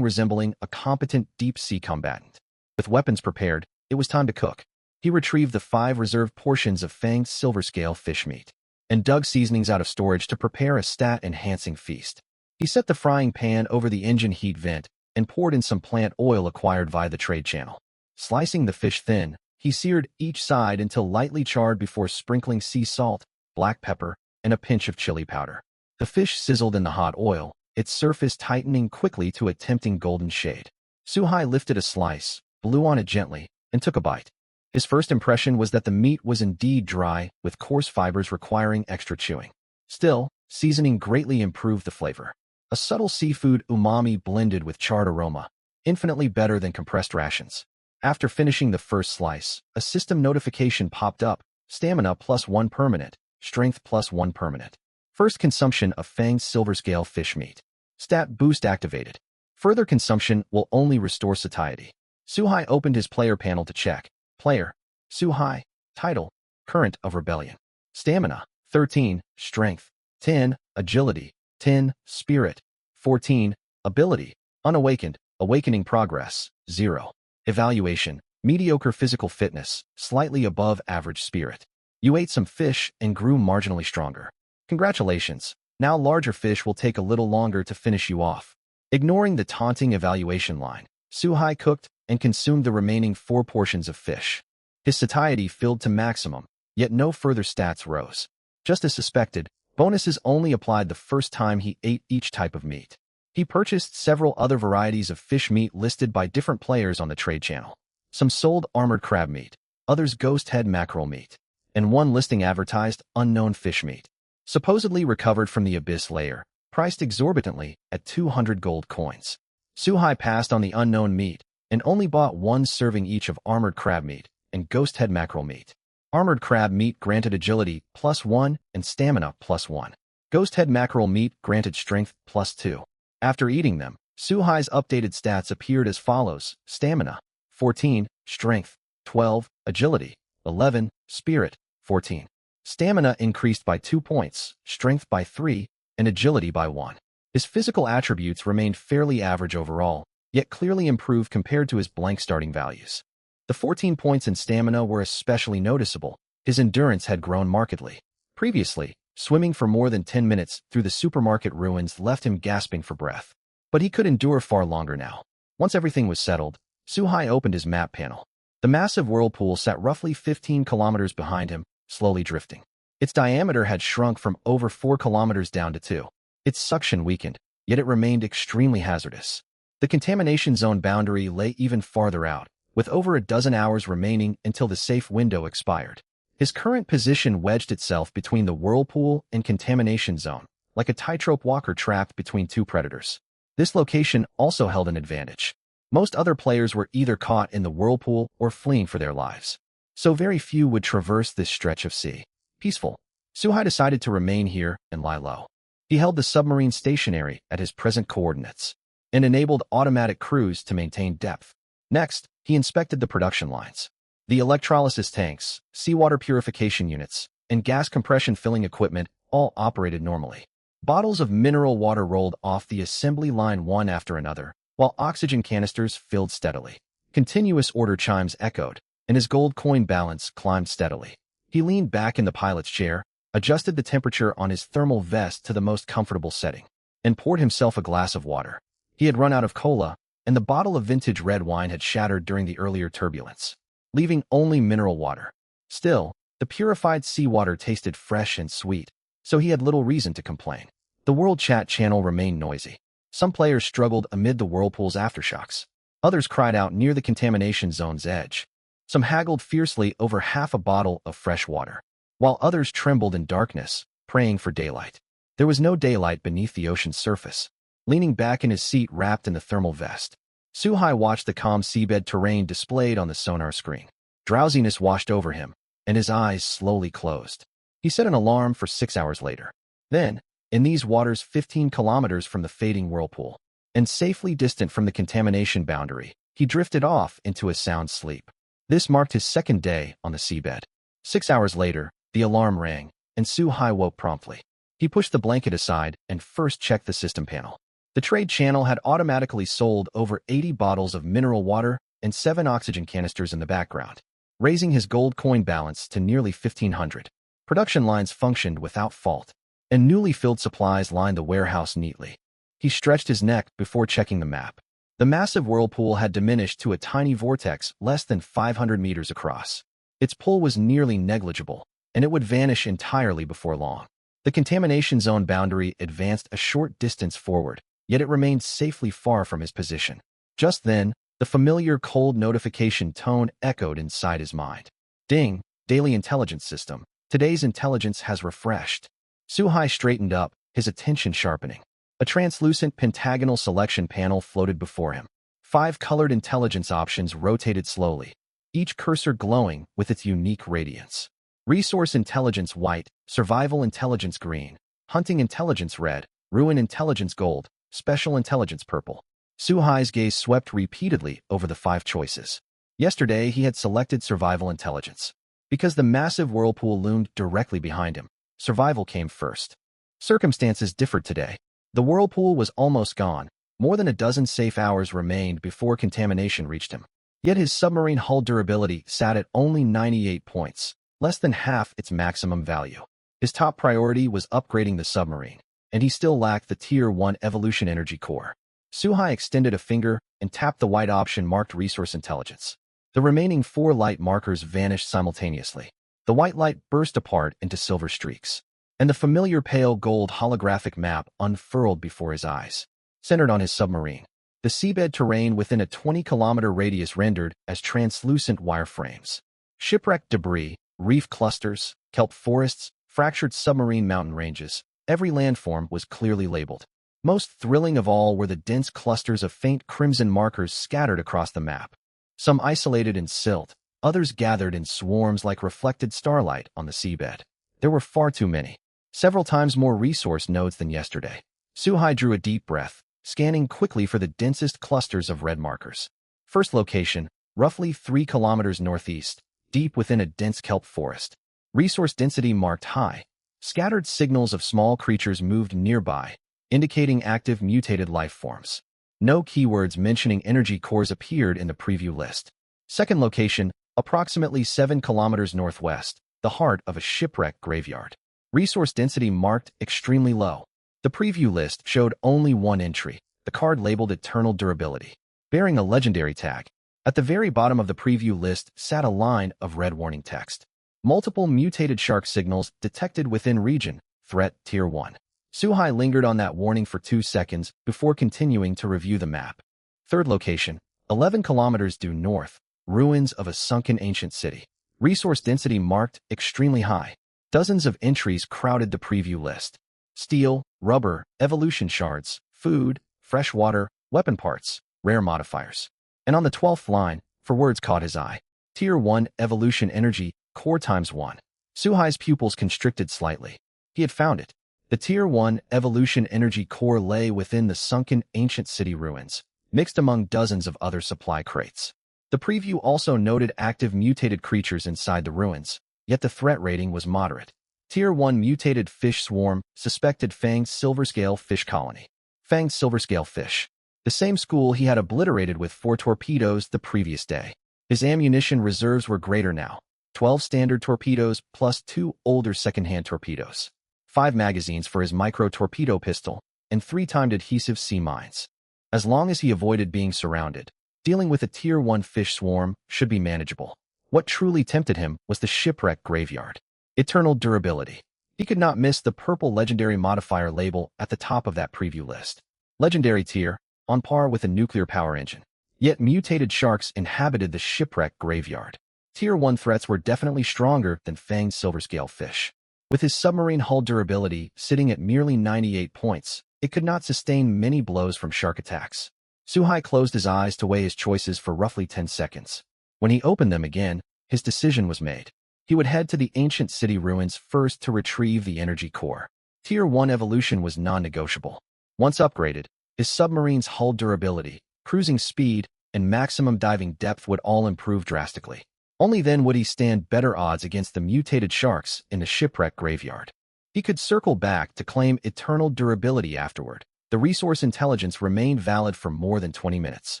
S1: resembling a competent deep-sea combatant. With weapons prepared, it was time to cook. He retrieved the 5 reserved portions of fanged silver scale fish meat and dug seasonings out of storage to prepare a stat-enhancing feast. He set the frying pan over the engine heat vent and poured in some plant oil acquired via the trade channel. Slicing the fish thin, he seared each side until lightly charred before sprinkling sea salt, black pepper, and a pinch of chili powder. The fish sizzled in the hot oil, its surface tightening quickly to a tempting golden shade. Suhai lifted a slice, blew on it gently, and took a bite. His first impression was that the meat was indeed dry, with coarse fibers requiring extra chewing. Still, seasoning greatly improved the flavor. A subtle seafood umami blended with charred aroma, infinitely better than compressed rations. After finishing the first slice, a system notification popped up: stamina +1 permanent, strength +1 permanent. First consumption of fanged silver scale fish meat. Stat boost activated. Further consumption will only restore satiety. Suhai opened his player panel to check. Player. Suhai. Title. Current of Rebellion. Stamina. 13. Strength. 10. Agility. 10. Spirit. 14. Ability. Unawakened. Awakening progress. 0. Evaluation. Mediocre physical fitness. Slightly above average spirit. You ate some fish and grew marginally stronger. Congratulations. Now larger fish will take a little longer to finish you off. Ignoring the taunting evaluation line, Suhai cooked and consumed the remaining 4 portions of fish. His satiety filled to maximum, yet no further stats rose. Just as suspected, bonuses only applied the first time he ate each type of meat. He purchased several other varieties of fish meat listed by different players on the trade channel. Some sold armored crab meat, others ghost head mackerel meat, and one listing advertised unknown fish meat, supposedly recovered from the abyss layer, priced exorbitantly at 200 gold coins. Suhai passed on the unknown meat and only bought 1 serving each of armored crab meat and ghost head mackerel meat. Armored crab meat granted agility +1 and stamina +1. Ghost head mackerel meat granted strength +2. After eating them, Suhai's updated stats appeared as follows: stamina 14, strength 12, agility 11, spirit 14. Stamina increased by 2 points, strength by 3, and agility by 1. His physical attributes remained fairly average overall, yet clearly improved compared to his blank starting values. The 14 points in stamina were especially noticeable. His endurance had grown markedly. Previously, swimming for more than 10 minutes through the supermarket ruins left him gasping for breath. But he could endure far longer now. Once everything was settled, Suhai opened his map panel. The massive whirlpool sat roughly 15 kilometers behind him, slowly drifting. Its diameter had shrunk from over 4 kilometers down to 2. Its suction weakened, yet it remained extremely hazardous. The contamination zone boundary lay even farther out, with over a dozen hours remaining until the safe window expired. His current position wedged itself between the whirlpool and contamination zone, like a tightrope walker trapped between 2 predators. This location also held an advantage. Most other players were either caught in the whirlpool or fleeing for their lives, so very few would traverse this stretch of sea. Peaceful. Suhai decided to remain here and lie low. He held the submarine stationary at his present coordinates and enabled automatic cruise to maintain depth. Next, he inspected the production lines. The electrolysis tanks, seawater purification units, and gas compression filling equipment all operated normally. Bottles of mineral water rolled off the assembly line one after another, while oxygen canisters filled steadily. Continuous order chimes echoed, and his gold coin balance climbed steadily. He leaned back in the pilot's chair, adjusted the temperature on his thermal vest to the most comfortable setting, and poured himself a glass of water. He had run out of cola, and the bottle of vintage red wine had shattered during the earlier turbulence, leaving only mineral water. Still, the purified seawater tasted fresh and sweet, so he had little reason to complain. The World Chat channel remained noisy. Some players struggled amid the whirlpool's aftershocks. Others cried out near the contamination zone's edge. Some haggled fiercely over half a bottle of fresh water, while others trembled in darkness, praying for daylight. There was no daylight beneath the ocean's surface. Leaning back in his seat wrapped in the thermal vest, Suhai watched the calm seabed terrain displayed on the sonar screen. Drowsiness washed over him, and his eyes slowly closed. He set an alarm for 6 hours later. Then, in these waters 15 kilometers from the fading whirlpool, and safely distant from the contamination boundary, he drifted off into a sound sleep. This marked his second day on the seabed. 6 hours later, the alarm rang, and Suhai woke promptly. He pushed the blanket aside and first checked the system panel. The trade channel had automatically sold over 80 bottles of mineral water and 7 oxygen canisters in the background, raising his gold coin balance to nearly 1,500. Production lines functioned without fault, and newly filled supplies lined the warehouse neatly. He stretched his neck before checking the map. The massive whirlpool had diminished to a tiny vortex less than 500 meters across. Its pull was nearly negligible, and it would vanish entirely before long. The contamination zone boundary advanced a short distance forward, yet it remained safely far from his position. Just then, the familiar cold notification tone echoed inside his mind. Ding, Daily Intelligence System. Today's intelligence has refreshed. Suhai straightened up, his attention sharpening. A translucent pentagonal selection panel floated before him. 5 colored intelligence options rotated slowly, each cursor glowing with its unique radiance. Resource Intelligence White, Survival Intelligence Green, Hunting Intelligence Red, Ruin Intelligence Gold, Special Intelligence Purple. Suhai's gaze swept repeatedly over the 5 choices. Yesterday, he had selected Survival Intelligence. Because the massive whirlpool loomed directly behind him, survival came first. Circumstances differed today. The whirlpool was almost gone. More than a dozen safe hours remained before contamination reached him. Yet his submarine hull durability sat at only 98 points, less than half its maximum value. His top priority was upgrading the submarine, and he still lacked the Tier 1 Evolution Energy Core. Suhai extended a finger and tapped the white option marked Resource Intelligence. The remaining 4 light markers vanished simultaneously. The white light burst apart into silver streaks, and the familiar pale gold holographic map unfurled before his eyes. Centered on his submarine, the seabed terrain within a 20-kilometer radius rendered as translucent wireframes. Shipwrecked debris, reef clusters, kelp forests, fractured submarine mountain ranges, every landform was clearly labeled. Most thrilling of all were the dense clusters of faint crimson markers scattered across the map. Some isolated in silt, others gathered in swarms like reflected starlight on the seabed. There were far too many. Several times more resource nodes than yesterday. Suhai drew a deep breath, scanning quickly for the densest clusters of red markers. First location, roughly 3 kilometers northeast, deep within a dense kelp forest. Resource density marked high. Scattered signals of small creatures moved nearby, indicating active mutated life forms. No keywords mentioning energy cores appeared in the preview list. Second location, approximately 7 kilometers northwest, the heart of a shipwreck graveyard. Resource density marked extremely low. The preview list showed only 1 entry, the card labeled Eternal Durability, bearing a legendary tag. At the very bottom of the preview list sat a line of red warning text. Multiple mutated shark signals detected within region, threat Tier 1. Suhai lingered on that warning for 2 seconds before continuing to review the map. Third location, 11 kilometers due north, ruins of a sunken ancient city. Resource density marked extremely high. Dozens of entries crowded the preview list. Steel, rubber, evolution shards, food, fresh water, weapon parts, rare modifiers. And on the 12th line, for words caught his eye, Tier 1 Evolution Energy Core ×1. Suhai's pupils constricted slightly. He had found it. The Tier 1 Evolution Energy Core lay within the sunken ancient city ruins, mixed among dozens of other supply crates. The preview also noted active mutated creatures inside the ruins, yet the threat rating was moderate. Tier 1 Mutated Fish Swarm, suspected Fanged Silverscale Fish Colony. Fanged Silverscale Fish. The same school he had obliterated with 4 torpedoes the previous day. His ammunition reserves were greater now. 12 standard torpedoes plus 2 older second-hand torpedoes. 5 magazines for his micro-torpedo pistol, and 3 timed adhesive sea mines. As long as he avoided being surrounded, dealing with a Tier 1 fish swarm should be manageable. What truly tempted him was the shipwreck graveyard. Eternal Durability. He could not miss the purple legendary modifier label at the top of that preview list. Legendary tier, on par with a nuclear power engine. Yet mutated sharks inhabited the shipwreck graveyard. Tier 1 threats were definitely stronger than fanged silverscale fish. With his submarine hull durability sitting at merely 98 points, it could not sustain many blows from shark attacks. Suhai closed his eyes to weigh his choices for roughly 10 seconds. When he opened them again, his decision was made. He would head to the ancient city ruins first to retrieve the energy core. Tier 1 evolution was non-negotiable. Once upgraded, his submarine's hull durability, cruising speed, and maximum diving depth would all improve drastically. Only then would he stand better odds against the mutated sharks in the shipwreck graveyard. He could circle back to claim eternal durability afterward. The resource intelligence remained valid for more than 20 minutes,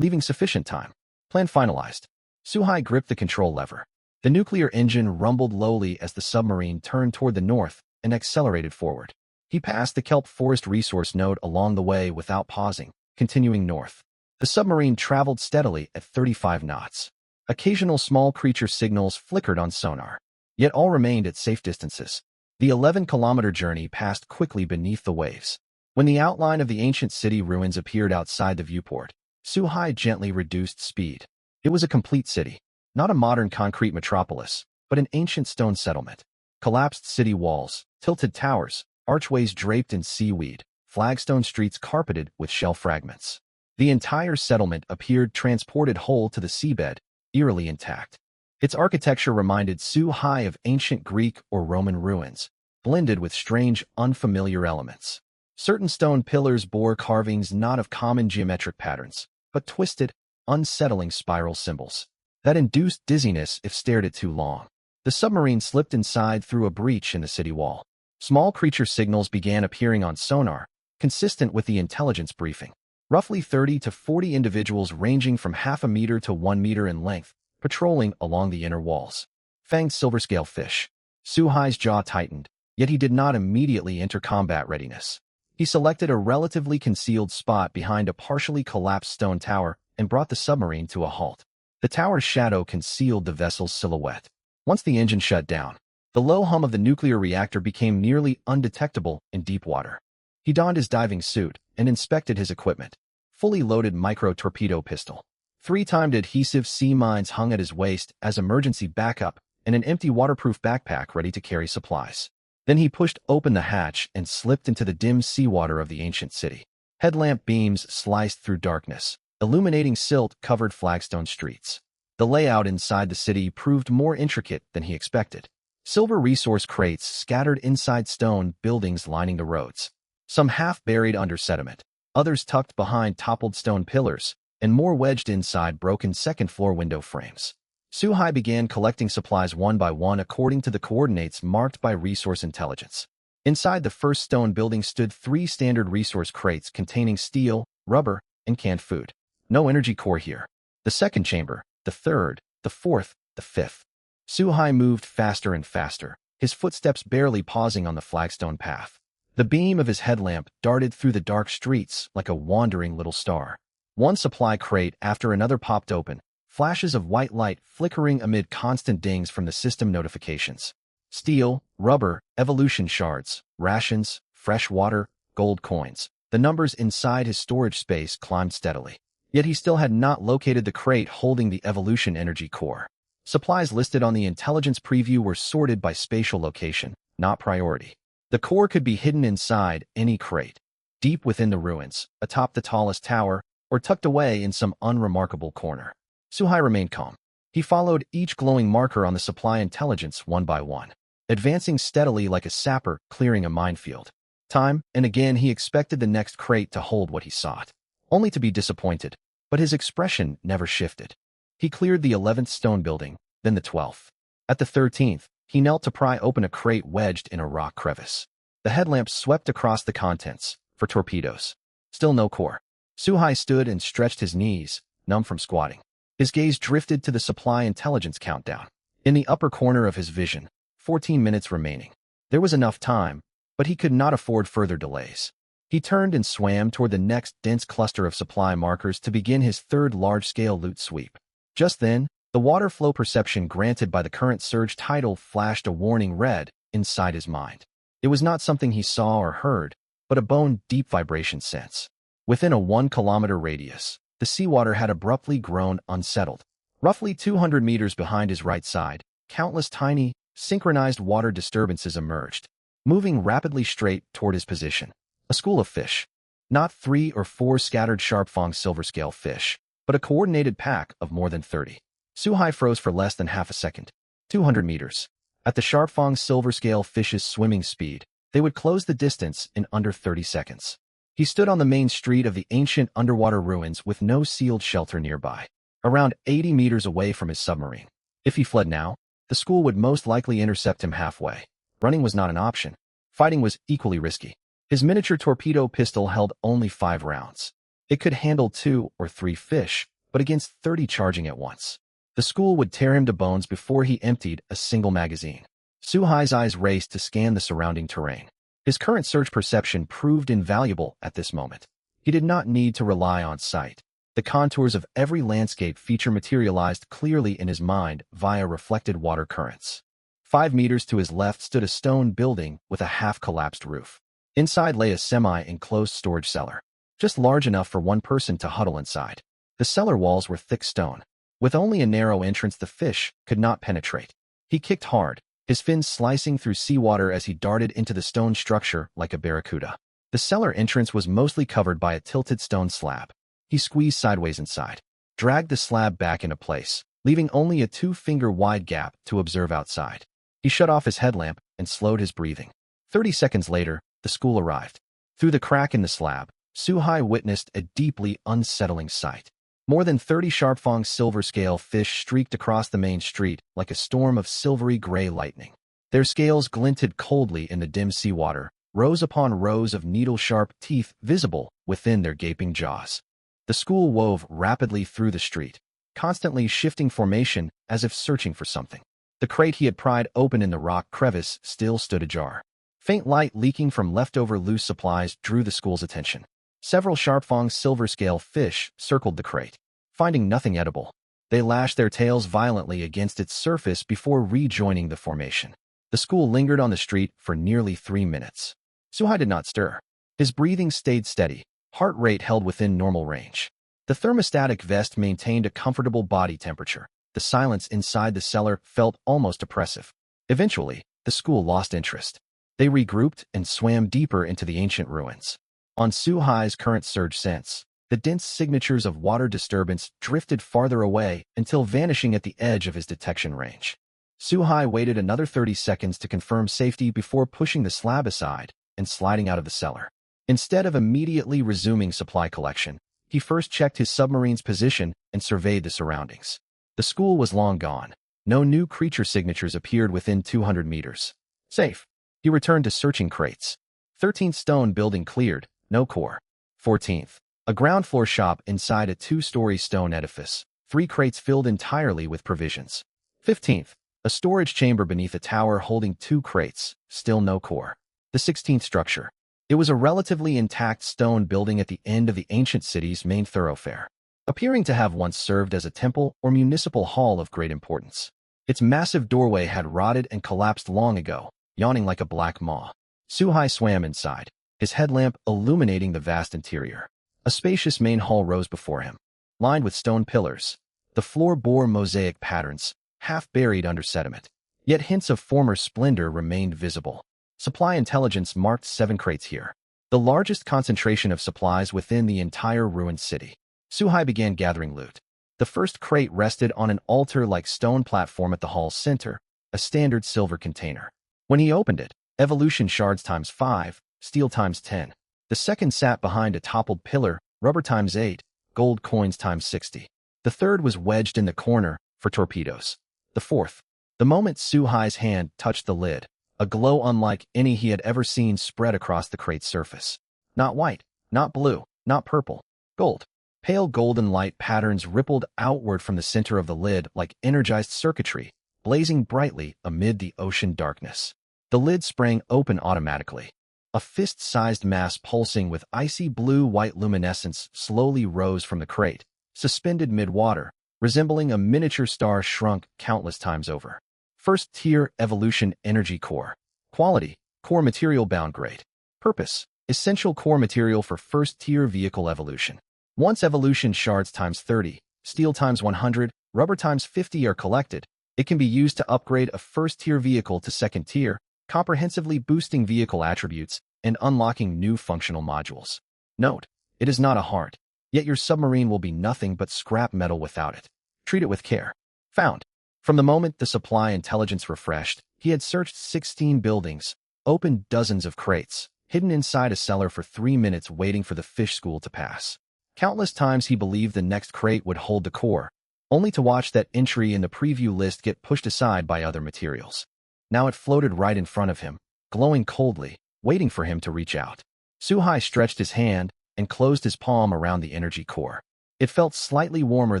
S1: leaving sufficient time. Plan finalized. Suhai gripped the control lever. The nuclear engine rumbled lowly as the submarine turned toward the north and accelerated forward. He passed the kelp forest resource node along the way without pausing, continuing north. The submarine traveled steadily at 35 knots. Occasional small creature signals flickered on sonar, yet all remained at safe distances. The 11-kilometer journey passed quickly beneath the waves. When the outline of the ancient city ruins appeared outside the viewport, Suhai gently reduced speed. It was a complete city. Not a modern concrete metropolis, but an ancient stone settlement. Collapsed city walls, tilted towers, archways draped in seaweed, flagstone streets carpeted with shell fragments. The entire settlement appeared transported whole to the seabed, eerily intact. Its architecture reminded Suhai of ancient Greek or Roman ruins, blended with strange, unfamiliar elements. Certain stone pillars bore carvings not of common geometric patterns, but twisted, unsettling spiral symbols that induced dizziness if stared at too long. The submarine slipped inside through a breach in the city wall. Small creature signals began appearing on sonar, consistent with the intelligence briefing. Roughly 30 to 40 individuals ranging from half a meter to 1 meter in length, patrolling along the inner walls. Fanged silver-scale fish. Suhai's jaw tightened, yet he did not immediately enter combat readiness. He selected a relatively concealed spot behind a partially collapsed stone tower and brought the submarine to a halt. The tower's shadow concealed the vessel's silhouette. Once the engine shut down, the low hum of the nuclear reactor became nearly undetectable in deep water. He donned his diving suit and inspected his equipment. Fully loaded micro-torpedo pistol. 3-timed adhesive sea mines hung at his waist as emergency backup and an empty waterproof backpack ready to carry supplies. Then he pushed open the hatch and slipped into the dim seawater of the ancient city. Headlamp beams sliced through darkness, illuminating silt-covered flagstone streets. The layout inside the city proved more intricate than he expected. Silver resource crates scattered inside stone buildings lining the roads. Some half-buried under sediment, others tucked behind toppled stone pillars, and more wedged inside broken second-floor window frames. Suhai began collecting supplies one by one according to the coordinates marked by resource intelligence. Inside the first stone building stood 3 standard resource crates containing steel, rubber, and canned food. No energy core here. The second chamber, the third, the fourth, the fifth. Suhai moved faster and faster, his footsteps barely pausing on the flagstone path. The beam of his headlamp darted through the dark streets like a wandering little star. One supply crate after another popped open, flashes of white light flickering amid constant dings from the system notifications. Steel, rubber, evolution shards, rations, fresh water, gold coins. The numbers inside his storage space climbed steadily. Yet he still had not located the crate holding the evolution energy core. Supplies listed on the intelligence preview were sorted by spatial location, not priority. The core could be hidden inside any crate, deep within the ruins, atop the tallest tower, or tucked away in some unremarkable corner. Suhai remained calm. He followed each glowing marker on the supply intelligence one by one, advancing steadily like a sapper clearing a minefield. Time and again he expected the next crate to hold what he sought, only to be disappointed, but his expression never shifted. He cleared the 11th stone building, then the 12th. At the 13th, he knelt to pry open a crate wedged in a rock crevice. The headlamp swept across the contents, for torpedoes. Still no core. Suhai stood and stretched his knees, numb from squatting. His gaze drifted to the supply intelligence countdown. In the upper corner of his vision, 14 minutes remaining. There was enough time, but he could not afford further delays. He turned and swam toward the next dense cluster of supply markers to begin his third large-scale loot sweep. Just then, the water flow perception granted by the current surge tidal flashed a warning red inside his mind. It was not something he saw or heard, but a bone-deep vibration sense. Within a 1-kilometer radius, the seawater had abruptly grown unsettled. Roughly 200 meters behind his right side, countless tiny, synchronized water disturbances emerged, moving rapidly straight toward his position. A school of fish. Not 3 or 4 scattered sharp-fanged silver-scale fish, but a coordinated pack of more than 30. Suhai froze for less than half a second. 200 meters. At the sharp-fanged silver-scale fish's swimming speed, they would close the distance in under 30 seconds. He stood on the main street of the ancient underwater ruins with no sealed shelter nearby, around 80 meters away from his submarine. If he fled now, the school would most likely intercept him halfway. Running was not an option. Fighting was equally risky. His miniature torpedo pistol held only 5 rounds. It could handle 2 or 3 fish, but against 30 charging at once, the school would tear him to bones before he emptied a single magazine. Suhai's eyes raced to scan the surrounding terrain. His current search perception proved invaluable at this moment. He did not need to rely on sight. The contours of every landscape feature materialized clearly in his mind via reflected water currents. 5 meters to his left stood a stone building with a half-collapsed roof. Inside lay a semi-enclosed storage cellar, just large enough for one person to huddle inside. The cellar walls were thick stone. With only a narrow entrance the fish could not penetrate. He kicked hard, his fins slicing through seawater as he darted into the stone structure like a barracuda. The cellar entrance was mostly covered by a tilted stone slab. He squeezed sideways inside, dragged the slab back into place, leaving only a 2-finger-wide gap to observe outside. He shut off his headlamp and slowed his breathing. 30 seconds later, the school arrived. Through the crack in the slab, Suhai witnessed a deeply unsettling sight. More than 30 sharp-fanged silver-scale fish streaked across the main street like a storm of silvery gray lightning. Their scales glinted coldly in the dim seawater, rows upon rows of needle-sharp teeth visible within their gaping jaws. The school wove rapidly through the street, constantly shifting formation as if searching for something. The crate he had pried open in the rock crevice still stood ajar. Faint light leaking from leftover loose supplies drew the school's attention. Several sharp-fanged silver-scale fish circled the crate. Finding nothing edible, they lashed their tails violently against its surface before rejoining the formation. The school lingered on the street for nearly 3 minutes. Suhai did not stir. His breathing stayed steady, heart rate held within normal range. The thermostatic vest maintained a comfortable body temperature. The silence inside the cellar felt almost oppressive. Eventually, the school lost interest. They regrouped and swam deeper into the ancient ruins. On Suhai's current surge sense, the dense signatures of water disturbance drifted farther away until vanishing at the edge of his detection range. Suhai waited another 30 seconds to confirm safety before pushing the slab aside and sliding out of the cellar. Instead of immediately resuming supply collection, he first checked his submarine's position and surveyed the surroundings. The school was long gone. No new creature signatures appeared within 200 meters. Safe. He returned to searching crates. 13th stone building cleared, no core. 14th. A ground floor shop inside a 2-story stone edifice. 3 crates filled entirely with provisions. 15th. A storage chamber beneath a tower holding 2 crates, still no core. The 16th structure. It was a relatively intact stone building at the end of the ancient city's main thoroughfare, appearing to have once served as a temple or municipal hall of great importance. Its massive doorway had rotted and collapsed long ago, yawning like a black maw. Suhai swam inside, his headlamp illuminating the vast interior. A spacious main hall rose before him, lined with stone pillars. The floor bore mosaic patterns, half buried under sediment. Yet hints of former splendor remained visible. Supply intelligence marked 7 crates here, the largest concentration of supplies within the entire ruined city. Suhai began gathering loot. The first crate rested on an altar-like stone platform at the hall's center, a standard silver container. When he opened it, evolution shards times 5, steel times 10. The second sat behind a toppled pillar, rubber times 8, gold coins times 60. The third was wedged in the corner for torpedoes. The fourth. The moment Suhai's hand touched the lid, a glow unlike any he had ever seen spread across the crate's surface. Not white, not blue, not purple. Gold. Pale golden light patterns rippled outward from the center of the lid like energized circuitry, blazing brightly amid the ocean darkness. The lid sprang open automatically. A fist-sized mass pulsing with icy blue-white luminescence slowly rose from the crate, suspended mid-water, resembling a miniature star shrunk countless times over. First-tier evolution energy core. Quality, core material bound grade. Purpose, essential core material for first-tier vehicle evolution. Once evolution shards times 30, steel times 100, rubber times 50 are collected, it can be used to upgrade a first-tier vehicle to second-tier, comprehensively boosting vehicle attributes and unlocking new functional modules. Note, it is not a heart, yet your submarine will be nothing but scrap metal without it. Treat it with care. Found. From the moment the supply intelligence refreshed, he had searched 16 buildings, opened dozens of crates, hidden inside a cellar for 3 minutes waiting for the fish school to pass. Countless times he believed the next crate would hold the core, only to watch that entry in the preview list get pushed aside by other materials. Now it floated right in front of him, glowing coldly, waiting for him to reach out. Suhai stretched his hand and closed his palm around the energy core. It felt slightly warmer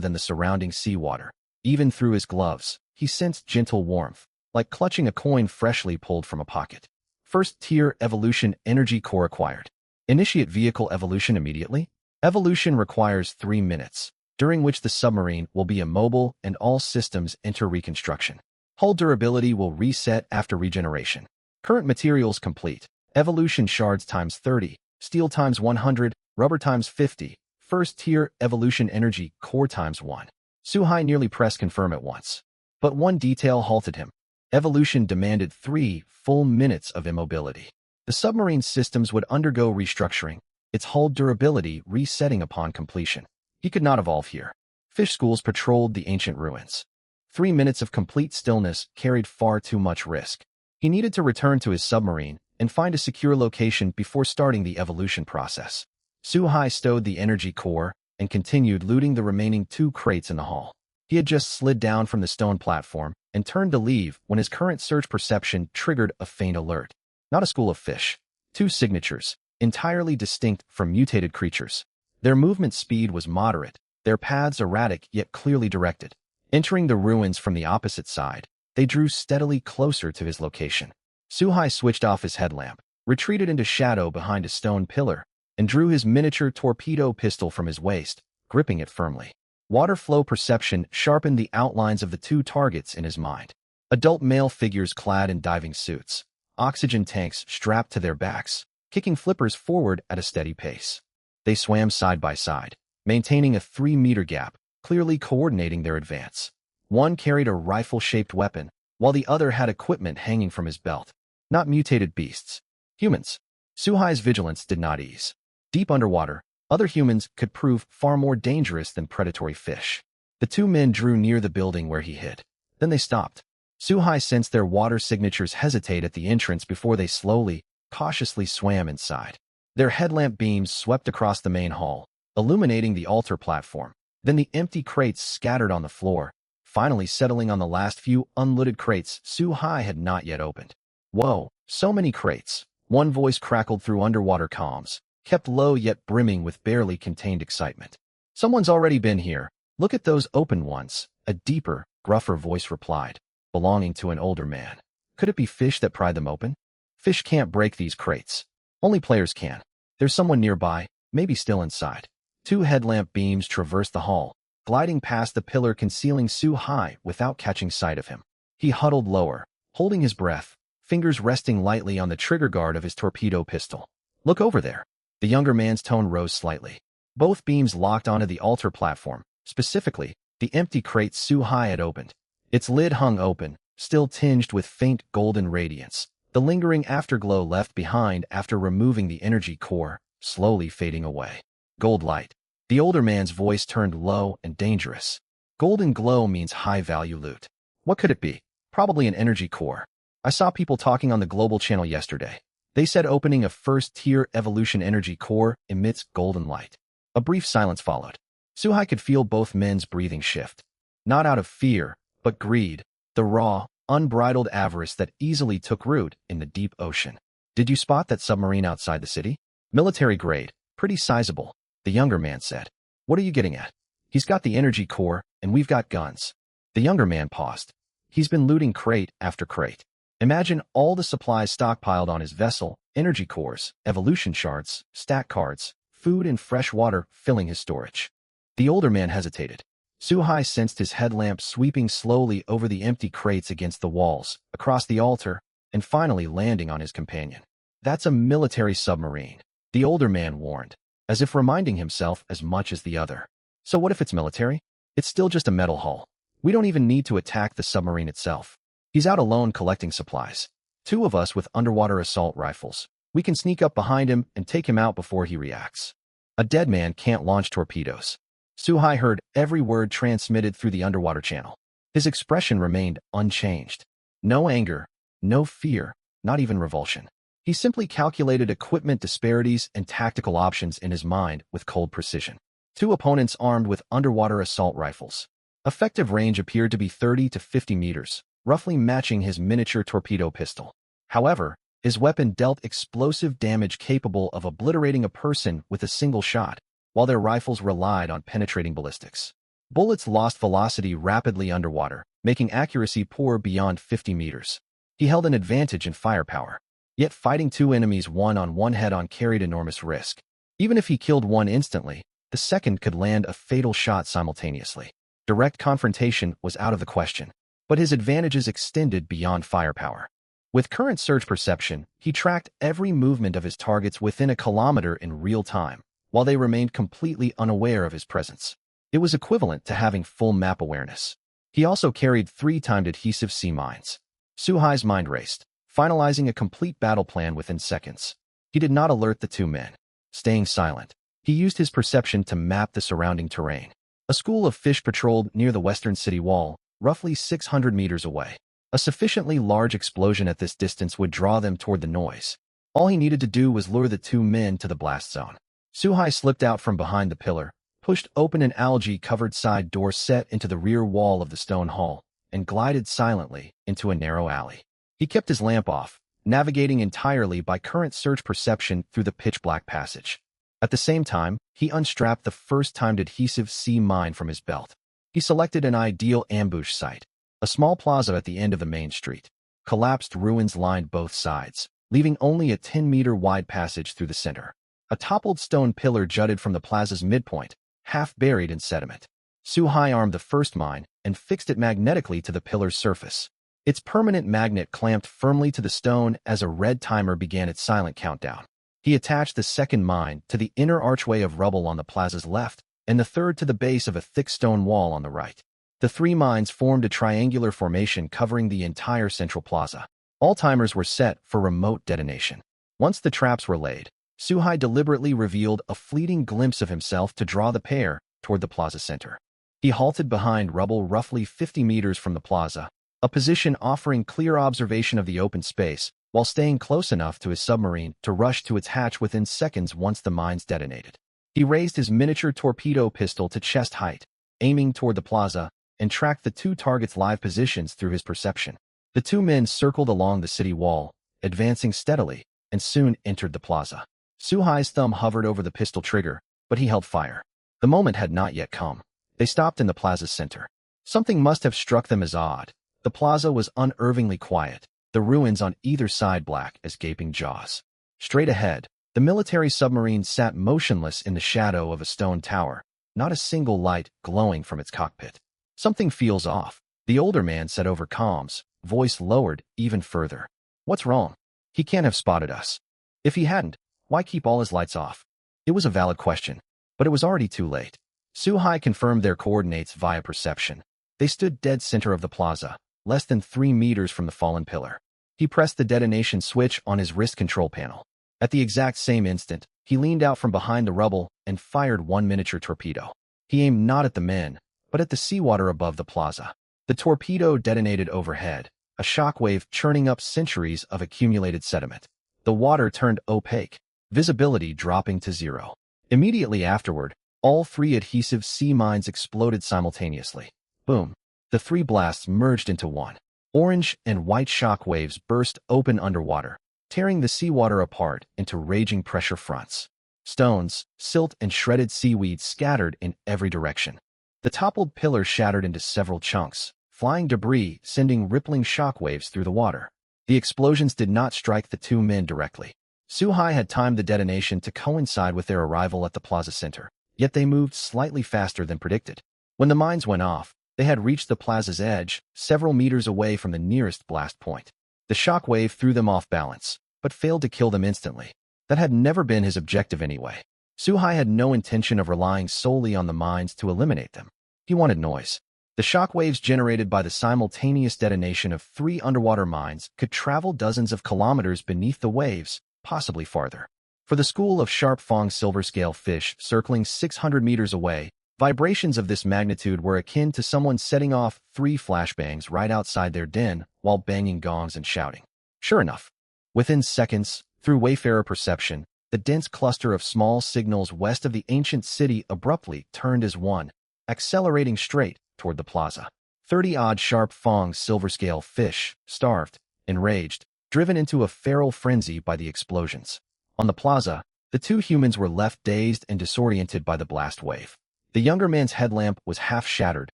S1: than the surrounding seawater. Even through his gloves, he sensed gentle warmth, like clutching a coin freshly pulled from a pocket. First-tier evolution energy core acquired. Initiate vehicle evolution immediately. Evolution requires 3 minutes, during which the submarine will be immobile and all systems enter reconstruction. Hull durability will reset after regeneration. Current materials complete. Evolution shards times 30, steel times 100, rubber times 50, first-tier evolution energy core times 1. Suhai nearly pressed confirm at once. But one detail halted him. Evolution demanded 3 full minutes of immobility. The submarine's systems would undergo restructuring, its hull durability resetting upon completion. He could not evolve here. Fish schools patrolled the ancient ruins. 3 minutes of complete stillness carried far too much risk. He needed to return to his submarine and and find a secure location before starting the evolution process. Su-hai stowed the energy core and continued looting the remaining 2 crates in the hall. He had just slid down from the stone platform and turned to leave when his current search perception triggered a faint alert. Not a school of fish. 2 signatures, entirely distinct from mutated creatures. Their movement speed was moderate, their paths erratic yet clearly directed. Entering the ruins from the opposite side, they drew steadily closer to his location. Su-hai switched off his headlamp, retreated into shadow behind a stone pillar, and drew his miniature torpedo pistol from his waist, gripping it firmly. Water flow perception sharpened the outlines of the 2 targets in his mind. Adult male figures clad in diving suits, oxygen tanks strapped to their backs, kicking flippers forward at a steady pace. They swam side by side, maintaining a 3-meter gap, clearly coordinating their advance. One carried a rifle-shaped weapon, while the other had equipment hanging from his belt. Not mutated beasts. Humans. Su-hai's vigilance did not ease. Deep underwater, other humans could prove far more dangerous than predatory fish. The 2 men drew near the building where he hid. Then they stopped. Su-hai sensed their water signatures hesitate at the entrance before they slowly, cautiously swam inside. Their headlamp beams swept across the main hall, illuminating the altar platform. Then the empty crates scattered on the floor, finally settling on the last few unlooted crates Su-hai had not yet opened. Whoa, so many crates. One voice crackled through underwater comms, kept low yet brimming with barely contained excitement. Someone's already been here. Look at those open ones, a deeper, gruffer voice replied, belonging to an older man. Could it be fish that pried them open? Fish can't break these crates. Only players can. There's someone nearby, maybe still inside. 2 headlamp beams traversed the hall, gliding past the pillar concealing Su-hai without catching sight of him. He huddled lower, holding his breath, fingers resting lightly on the trigger guard of his torpedo pistol. Look over there. The younger man's tone rose slightly. Both beams locked onto the altar platform, specifically, the empty crate Su-hai had opened. Its lid hung open, still tinged with faint golden radiance, the lingering afterglow left behind after removing the energy core, slowly fading away. Gold light. The older man's voice turned low and dangerous. Golden glow means high-value loot. What could it be? Probably an energy core. I saw people talking on the global channel yesterday. They said opening a first-tier evolution energy core emits golden light. A brief silence followed. Su-hai could feel both men's breathing shift. Not out of fear, but greed, the raw, unbridled avarice that easily took root in the deep ocean. Did you spot that submarine outside the city? Military grade, pretty sizable, the younger man said. What are you getting at? He's got the energy core, and we've got guns. The younger man paused. He's been looting crate after crate. Imagine all the supplies stockpiled on his vessel, energy cores, evolution shards, stat cards, food and fresh water filling his storage. The older man hesitated. Su-hai sensed his headlamp sweeping slowly over the empty crates against the walls, across the altar, and finally landing on his companion. That's a military submarine, the older man warned, as if reminding himself as much as the other. So what if it's military? It's still just a metal hull. We don't even need to attack the submarine itself. He's out alone collecting supplies. 2 of us with underwater assault rifles. We can sneak up behind him and take him out before he reacts. A dead man can't launch torpedoes. Su-hai heard every word transmitted through the underwater channel. His expression remained unchanged. No anger, no fear, not even revulsion. He simply calculated equipment disparities and tactical options in his mind with cold precision. 2 opponents armed with underwater assault rifles. Effective range appeared to be 30 to 50 meters, roughly matching his miniature torpedo pistol. However, his weapon dealt explosive damage capable of obliterating a person with a single shot, while their rifles relied on penetrating ballistics. Bullets lost velocity rapidly underwater, making accuracy poor beyond 50 meters. He held an advantage in firepower. Yet fighting 2 enemies one-on-one head-on carried enormous risk. Even if he killed one instantly, the second could land a fatal shot simultaneously. Direct confrontation was out of the question, but his advantages extended beyond firepower. With current surge perception, he tracked every movement of his targets within a kilometer in real time, while they remained completely unaware of his presence. It was equivalent to having full map awareness. He also carried 3 timed adhesive sea mines. Su-hai's mind raced, finalizing a complete battle plan within seconds. He did not alert the 2 men. Staying silent, he used his perception to map the surrounding terrain. A school of fish patrolled near the western city wall, roughly 600 meters away. A sufficiently large explosion at this distance would draw them toward the noise. All he needed to do was lure the two men to the blast zone. Suhai slipped out from behind the pillar, pushed open an algae-covered side door set into the rear wall of the stone hall, and glided silently into a narrow alley. He kept his lamp off, navigating entirely by current search perception through the pitch-black passage. At the same time, he unstrapped the first-timed adhesive C mine from his belt. He selected an ideal ambush site, a small plaza at the end of the main street. Collapsed ruins lined both sides, leaving only a 10-meter-wide passage through the center. A toppled stone pillar jutted from the plaza's midpoint, half buried in sediment. Suhai armed the first mine and fixed it magnetically to the pillar's surface. Its permanent magnet clamped firmly to the stone as a red timer began its silent countdown. He attached the second mine to the inner archway of rubble on the plaza's left, and the third to the base of a thick stone wall on the right. The three mines formed a triangular formation covering the entire central plaza. All timers were set for remote detonation. Once the traps were laid, Suhai deliberately revealed a fleeting glimpse of himself to draw the pair toward the plaza center. He halted behind rubble roughly 50 meters from the plaza, a position offering clear observation of the open space, while staying close enough to his submarine to rush to its hatch within seconds once the mines detonated. He raised his miniature torpedo pistol to chest height, aiming toward the plaza, and tracked the two targets' live positions through his perception. The two men circled along the city wall, advancing steadily, and soon entered the plaza. Suhai's thumb hovered over the pistol trigger, but he held fire. The moment had not yet come. They stopped in the plaza's center. Something must have struck them as odd. The plaza was unervingly quiet, the ruins on either side black as gaping jaws. Straight ahead, the military submarine sat motionless in the shadow of a stone tower, not a single light glowing from its cockpit. Something feels off, the older man said over comms, voice lowered even further. What's wrong? He can't have spotted us. If he hadn't, why keep all his lights off? It was a valid question, but it was already too late. Suhai confirmed their coordinates via perception. They stood dead center of the plaza, less than 3 meters from the fallen pillar. He pressed the detonation switch on his wrist control panel. At the exact same instant, he leaned out from behind the rubble and fired one miniature torpedo. He aimed not at the men, but at the seawater above the plaza. The torpedo detonated overhead, a shockwave churning up centuries of accumulated sediment. The water turned opaque, visibility dropping to zero. Immediately afterward, all three adhesive sea mines exploded simultaneously. Boom. The three blasts merged into one. Orange and white shock waves burst open underwater, tearing the seawater apart into raging pressure fronts. Stones, silt, and shredded seaweed scattered in every direction. The toppled pillar shattered into several chunks, flying debris sending rippling shock waves through the water. The explosions did not strike the two men directly. Suhai had timed the detonation to coincide with their arrival at the plaza center, yet they moved slightly faster than predicted. When the mines went off, they had reached the plaza's edge, several meters away from the nearest blast point. The shock wave threw them off balance, but failed to kill them instantly. That had never been his objective anyway. Suhai had no intention of relying solely on the mines to eliminate them. He wanted noise. The shock waves generated by the simultaneous detonation of 3 underwater mines could travel dozens of kilometers beneath the waves, possibly farther. For the school of sharp-fanged silver-scale fish circling 600 meters away, vibrations of this magnitude were akin to someone setting off 3 flashbangs right outside their den while banging gongs and shouting. Sure enough, within seconds, through wayfarer perception, the dense cluster of small signals west of the ancient city abruptly turned as one, accelerating straight toward the plaza. 30-odd sharp-fanged silver-scale fish, starved, enraged, driven into a feral frenzy by the explosions. On the plaza, the two humans were left dazed and disoriented by the blast wave. The younger man's headlamp was half-shattered,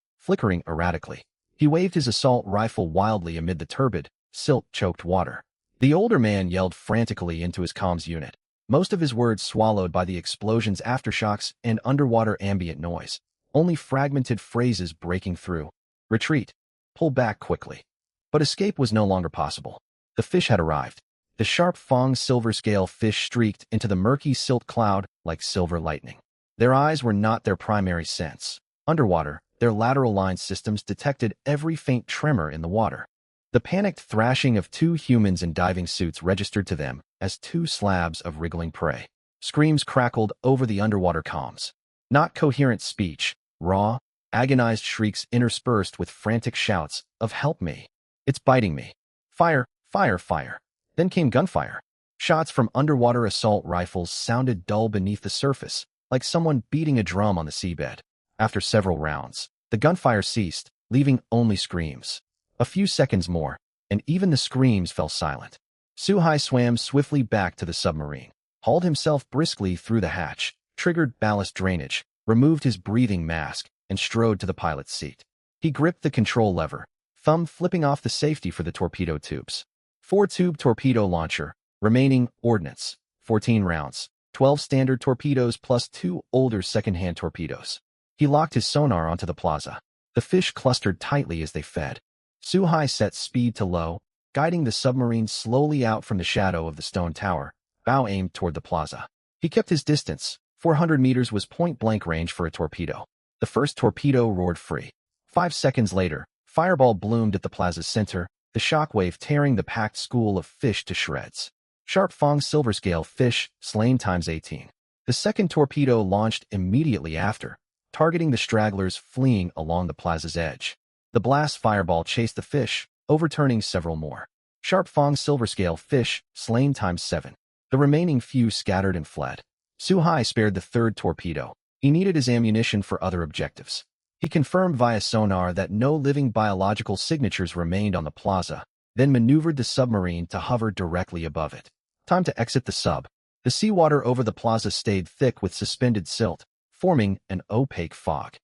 S1: flickering erratically. He waved his assault rifle wildly amid the turbid, silt-choked water. The older man yelled frantically into his comms unit, most of his words swallowed by the explosion's aftershocks and underwater ambient noise, only fragmented phrases breaking through. Retreat. Pull back quickly. But escape was no longer possible. The fish had arrived. The sharp-fanged silver-scale fish streaked into the murky silt cloud like silver lightning. Their eyes were not their primary sense. Underwater, their lateral line systems detected every faint tremor in the water. The panicked thrashing of 2 humans in diving suits registered to them as 2 slabs of wriggling prey. Screams crackled over the underwater comms. Not coherent speech, raw, agonized shrieks interspersed with frantic shouts of "Help me! It's biting me! Fire! Fire! Fire!" Then came gunfire. Shots from underwater assault rifles sounded dull beneath the surface, like someone beating a drum on the seabed. After several rounds, the gunfire ceased, leaving only screams. A few seconds more, and even the screams fell silent. Suhai swam swiftly back to the submarine, hauled himself briskly through the hatch, triggered ballast drainage, removed his breathing mask, and strode to the pilot's seat. He gripped the control lever, thumb flipping off the safety for the torpedo tubes. 4-tube torpedo launcher, remaining ordnance, 14 rounds, 12 standard torpedoes plus 2 older second-hand torpedoes. He locked his sonar onto the plaza. The fish clustered tightly as they fed. Suhai set speed to low, guiding the submarine slowly out from the shadow of the stone tower, bow aimed toward the plaza. He kept his distance. 400 meters was point-blank range for a torpedo. The first torpedo roared free. 5 seconds later, fireball bloomed at the plaza's center, the shockwave tearing the packed school of fish to shreds. Sharp-fong silver-scale fish, slain times 18. The second torpedo launched immediately after, targeting the stragglers fleeing along the plaza's edge. The blast fireball chased the fish, overturning several more. Sharp-fong silver-scale fish, slain times 7. The remaining few scattered and fled. Suhai spared the third torpedo. He needed his ammunition for other objectives. He confirmed via sonar that no living biological signatures remained on the plaza, then maneuvered the submarine to hover directly above it. Time to exit the sub. The seawater over the plaza stayed thick with suspended silt, forming an opaque fog.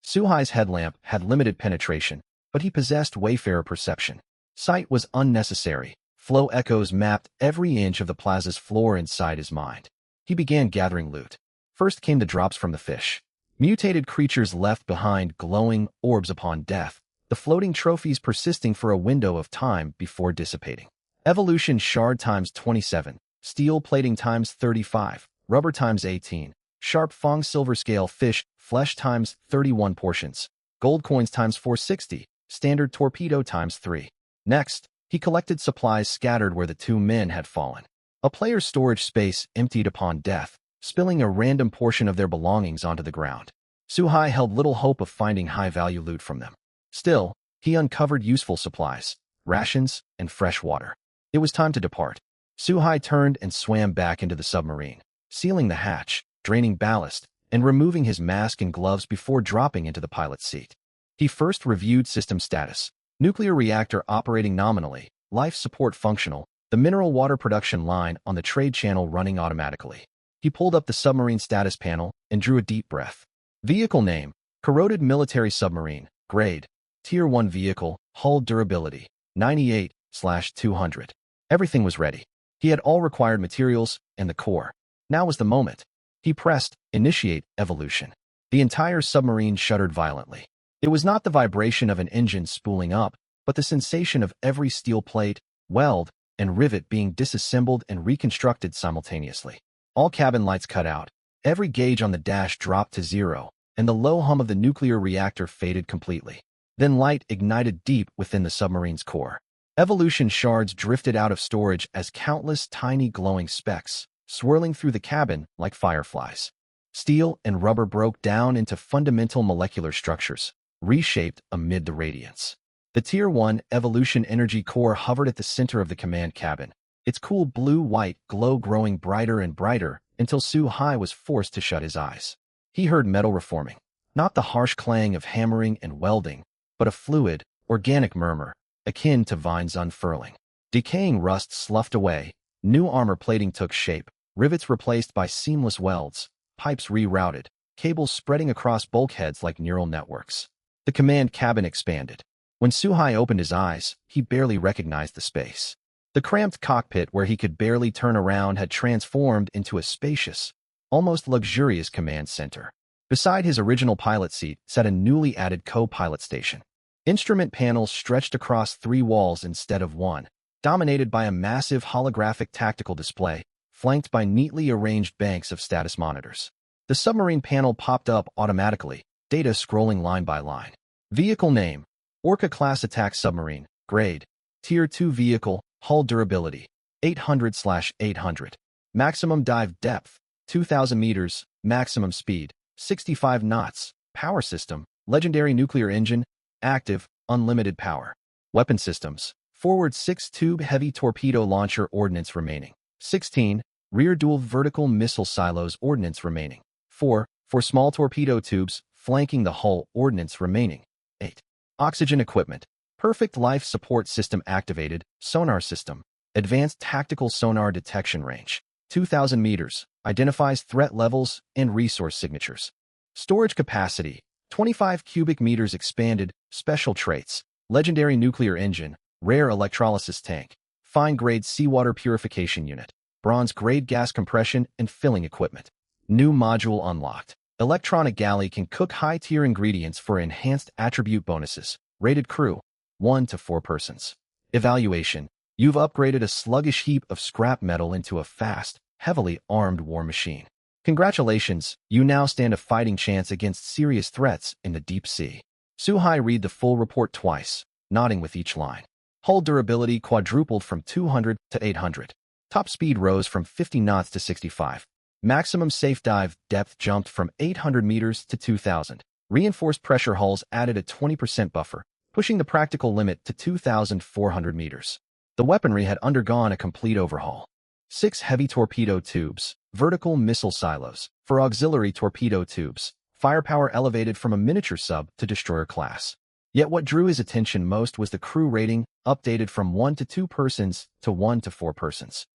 S1: Suhai's headlamp had limited penetration, but he possessed wayfarer perception. Sight was unnecessary. Flow echoes mapped every inch of the plaza's floor inside his mind. He began gathering loot. First came the drops from the fish. Mutated creatures left behind glowing orbs upon death, the floating trophies persisting for a window of time before dissipating. Evolution shard times 27, steel plating times 35, rubber times 18, sharp fong silver scale fish, flesh times 31 portions, gold coins times 460, standard torpedo times 3. Next, he collected supplies scattered where the two men had fallen. A player's storage space emptied upon death, spilling a random portion of their belongings onto the ground. Suhai held little hope of finding high-value loot from them. Still, he uncovered useful supplies, rations, and fresh water. It was time to depart. Suhai turned and swam back into the submarine, sealing the hatch, draining ballast, and removing his mask and gloves before dropping into the pilot's seat. He first reviewed system status. Nuclear reactor operating nominally, life support functional, the mineral water production line on the trade channel running automatically. He pulled up the submarine status panel and drew a deep breath. Vehicle name, corroded military submarine, grade, Tier 1 vehicle, hull durability, 98/200. Everything was ready. He had all required materials and the core. Now was the moment. He pressed, initiate evolution. The entire submarine shuddered violently. It was not the vibration of an engine spooling up, but the sensation of every steel plate, weld, and rivet being disassembled and reconstructed simultaneously. All cabin lights cut out. Every gauge on the dash dropped to 0, and the low hum of the nuclear reactor faded completely. Then light ignited deep within the submarine's core. Evolution shards drifted out of storage as countless tiny glowing specks, swirling through the cabin like fireflies. Steel and rubber broke down into fundamental molecular structures, reshaped amid the radiance. The Tier 1 Evolution Energy Core hovered at the center of the command cabin, its cool blue-white glow growing brighter and brighter until Suhai was forced to shut his eyes. He heard metal reforming, not the harsh clang of hammering and welding, but a fluid, organic murmur, akin to vines unfurling. Decaying rust sloughed away, new armor plating took shape, rivets replaced by seamless welds, pipes rerouted, cables spreading across bulkheads like neural networks. The command cabin expanded. When Suhai opened his eyes, he barely recognized the space. The cramped cockpit where he could barely turn around had transformed into a spacious, almost luxurious command center. Beside his original pilot seat sat a newly added co-pilot station. Instrument panels stretched across 3 walls instead of 1, dominated by a massive holographic tactical display, flanked by neatly arranged banks of status monitors. The submarine panel popped up automatically, data scrolling line by line. Vehicle name, Orca-class attack submarine, grade, Tier 2 vehicle, hull durability, 800/800. Maximum dive depth, 2,000 meters, maximum speed, 65 knots, power system, legendary nuclear engine, active, unlimited power. Weapon systems, forward 6-tube heavy torpedo launcher ordnance remaining, 16. Rear dual vertical missile silos ordnance remaining. 4. For small torpedo tubes flanking the hull ordnance remaining. 8. Oxygen equipment. Perfect life support system activated. Sonar system. Advanced tactical sonar detection range. 2,000 meters. Identifies threat levels and resource signatures. Storage capacity. 25 cubic meters expanded. Special traits. Legendary nuclear engine. Rare electrolysis tank. Fine-grade seawater purification unit. Bronze-grade gas compression and filling equipment. New module unlocked. Electronic galley can cook high-tier ingredients for enhanced attribute bonuses. Rated crew. 1 to 4 persons. Evaluation. You've upgraded a sluggish heap of scrap metal into a fast, heavily armed war machine. Congratulations, you now stand a fighting chance against serious threats in the deep sea. Suhai read the full report twice, nodding with each line. Hull durability quadrupled from 200 to 800. Top speed rose from 50 knots to 65. Maximum safe dive depth jumped from 800 meters to 2,000. Reinforced pressure hulls added a 20% buffer, pushing the practical limit to 2,400 meters. The weaponry had undergone a complete overhaul. 6 heavy torpedo tubes, vertical missile silos, for auxiliary torpedo tubes, firepower elevated from a miniature sub to destroyer class. Yet what drew his attention most was the crew rating, updated from 1 to 2 persons to 1 to 4 persons.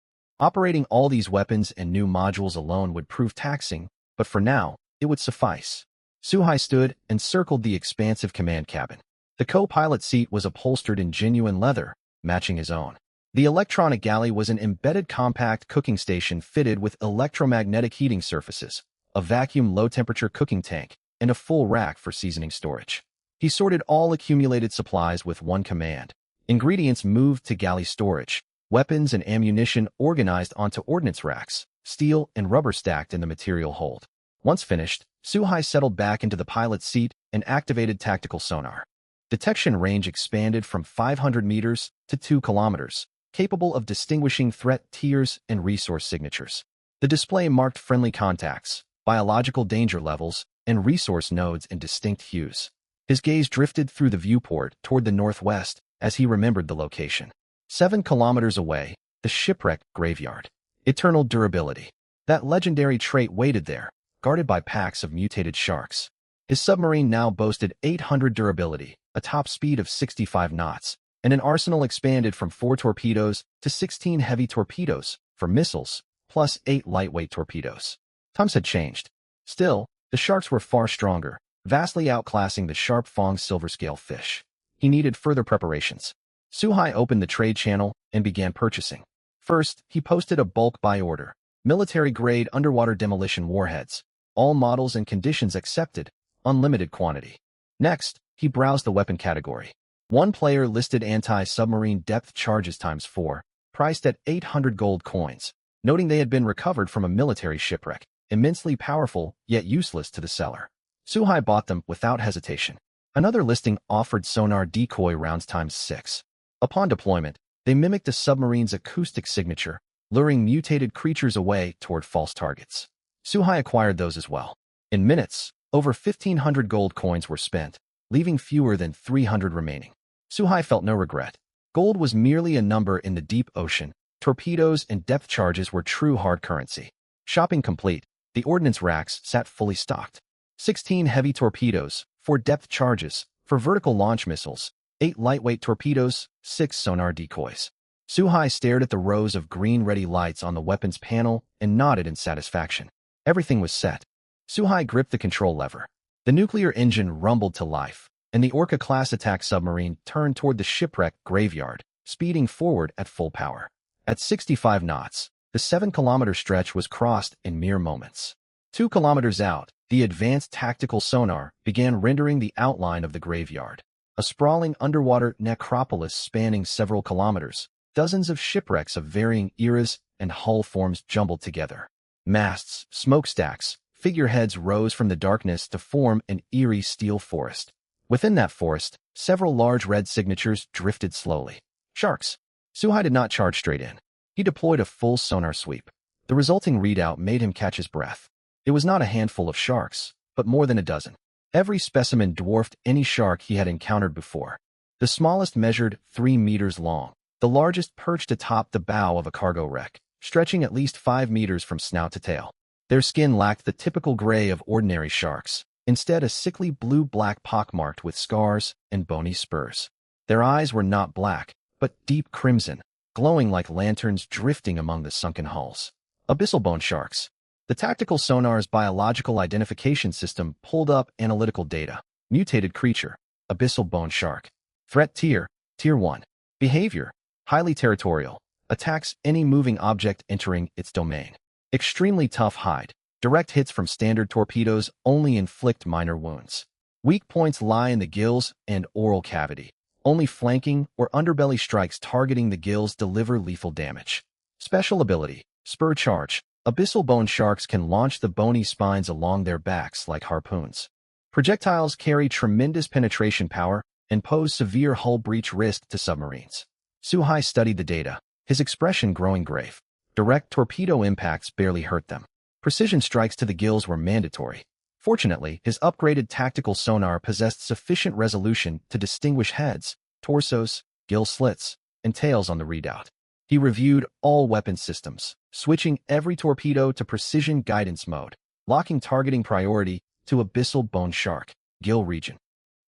S1: Operating all these weapons and new modules alone would prove taxing, but for now, it would suffice. Suhai stood and circled the expansive command cabin. The co-pilot seat was upholstered in genuine leather, matching his own. The electronic galley was an embedded compact cooking station fitted with electromagnetic heating surfaces, a vacuum low-temperature cooking tank, and a full rack for seasoning storage. He sorted all accumulated supplies with one command. Ingredients moved to galley storage. Weapons and ammunition organized onto ordnance racks, steel and rubber stacked in the material hold. Once finished, Suhai settled back into the pilot's seat and activated tactical sonar. Detection range expanded from 500 meters to 2 kilometers, capable of distinguishing threat tiers and resource signatures. The display marked friendly contacts, biological danger levels, and resource nodes in distinct hues. His gaze drifted through the viewport toward the northwest as he remembered the location. 7 kilometers away, the shipwreck graveyard. Eternal durability. That legendary trait waited there, guarded by packs of mutated sharks. His submarine now boasted 800 durability, a top speed of 65 knots, and an arsenal expanded from 4 torpedoes to 16 heavy torpedoes for missiles, plus 8 lightweight torpedoes. Times had changed. Still, the sharks were far stronger, vastly outclassing the sharp-fonged silver-scale fish. He needed further preparations. Suhai opened the trade channel and began purchasing. First, he posted a bulk buy order. Military-grade underwater demolition warheads. All models and conditions accepted. Unlimited quantity. Next, he browsed the weapon category. One player listed anti-submarine depth charges ×4, priced at 800 gold coins, noting they had been recovered from a military shipwreck, immensely powerful yet useless to the seller. Suhai bought them without hesitation. Another listing offered sonar decoy rounds ×6. Upon deployment, they mimicked a submarine's acoustic signature, luring mutated creatures away toward false targets. Suhai acquired those as well. In minutes, over 1,500 gold coins were spent, leaving fewer than 300 remaining. Suhai felt no regret. Gold was merely a number in the deep ocean. Torpedoes and depth charges were true hard currency. Shopping complete, the ordnance racks sat fully stocked. 16 heavy torpedoes, 4 depth charges, for vertical launch missiles, 8 lightweight torpedoes, 6 sonar decoys. Suhai stared at the rows of green-ready lights on the weapons panel and nodded in satisfaction. Everything was set. Suhai gripped the control lever. The nuclear engine rumbled to life, and the Orca-class attack submarine turned toward the shipwreck graveyard, speeding forward at full power. At 65 knots, the 7-kilometer stretch was crossed in mere moments. 2 kilometers out, the advanced tactical sonar began rendering the outline of the graveyard. A sprawling underwater necropolis spanning several kilometers, dozens of shipwrecks of varying eras and hull forms jumbled together. Masts, smokestacks, figureheads rose from the darkness to form an eerie steel forest. Within that forest, several large red signatures drifted slowly. Sharks. Suhai did not charge straight in. He deployed a full sonar sweep. The resulting readout made him catch his breath. It was not a handful of sharks, but more than a dozen. Every specimen dwarfed any shark he had encountered before. The smallest measured 3 meters long. The largest perched atop the bow of a cargo wreck. stretching at least 5 meters from snout to tail. Their skin lacked the typical gray of ordinary sharks, instead a sickly blue-black pockmarked with scars and bony spurs. Their eyes were not black, but deep crimson, glowing like lanterns drifting among the sunken hulls. Abyssal bone sharks. The tactical sonar's biological identification system pulled up analytical data. Mutated creature, abyssal bone shark. Threat tier, tier 1. Behavior, highly territorial, attacks any moving object entering its domain. Extremely tough hide. Direct hits from standard torpedoes only inflict minor wounds. Weak points lie in the gills and oral cavity. Only flanking or underbelly strikes targeting the gills deliver lethal damage. Special ability, spur charge. Abyssal bone sharks can launch the bony spines along their backs like harpoons. Projectiles carry tremendous penetration power and pose severe hull breach risk to submarines. Suhai studied the data, his expression growing grave. Direct torpedo impacts barely hurt them. Precision strikes to the gills were mandatory. Fortunately, his upgraded tactical sonar possessed sufficient resolution to distinguish heads, torsos, gill slits, and tails on the readout. He reviewed all weapon systems, switching every torpedo to precision guidance mode, locking targeting priority to abyssal bone shark, gill region.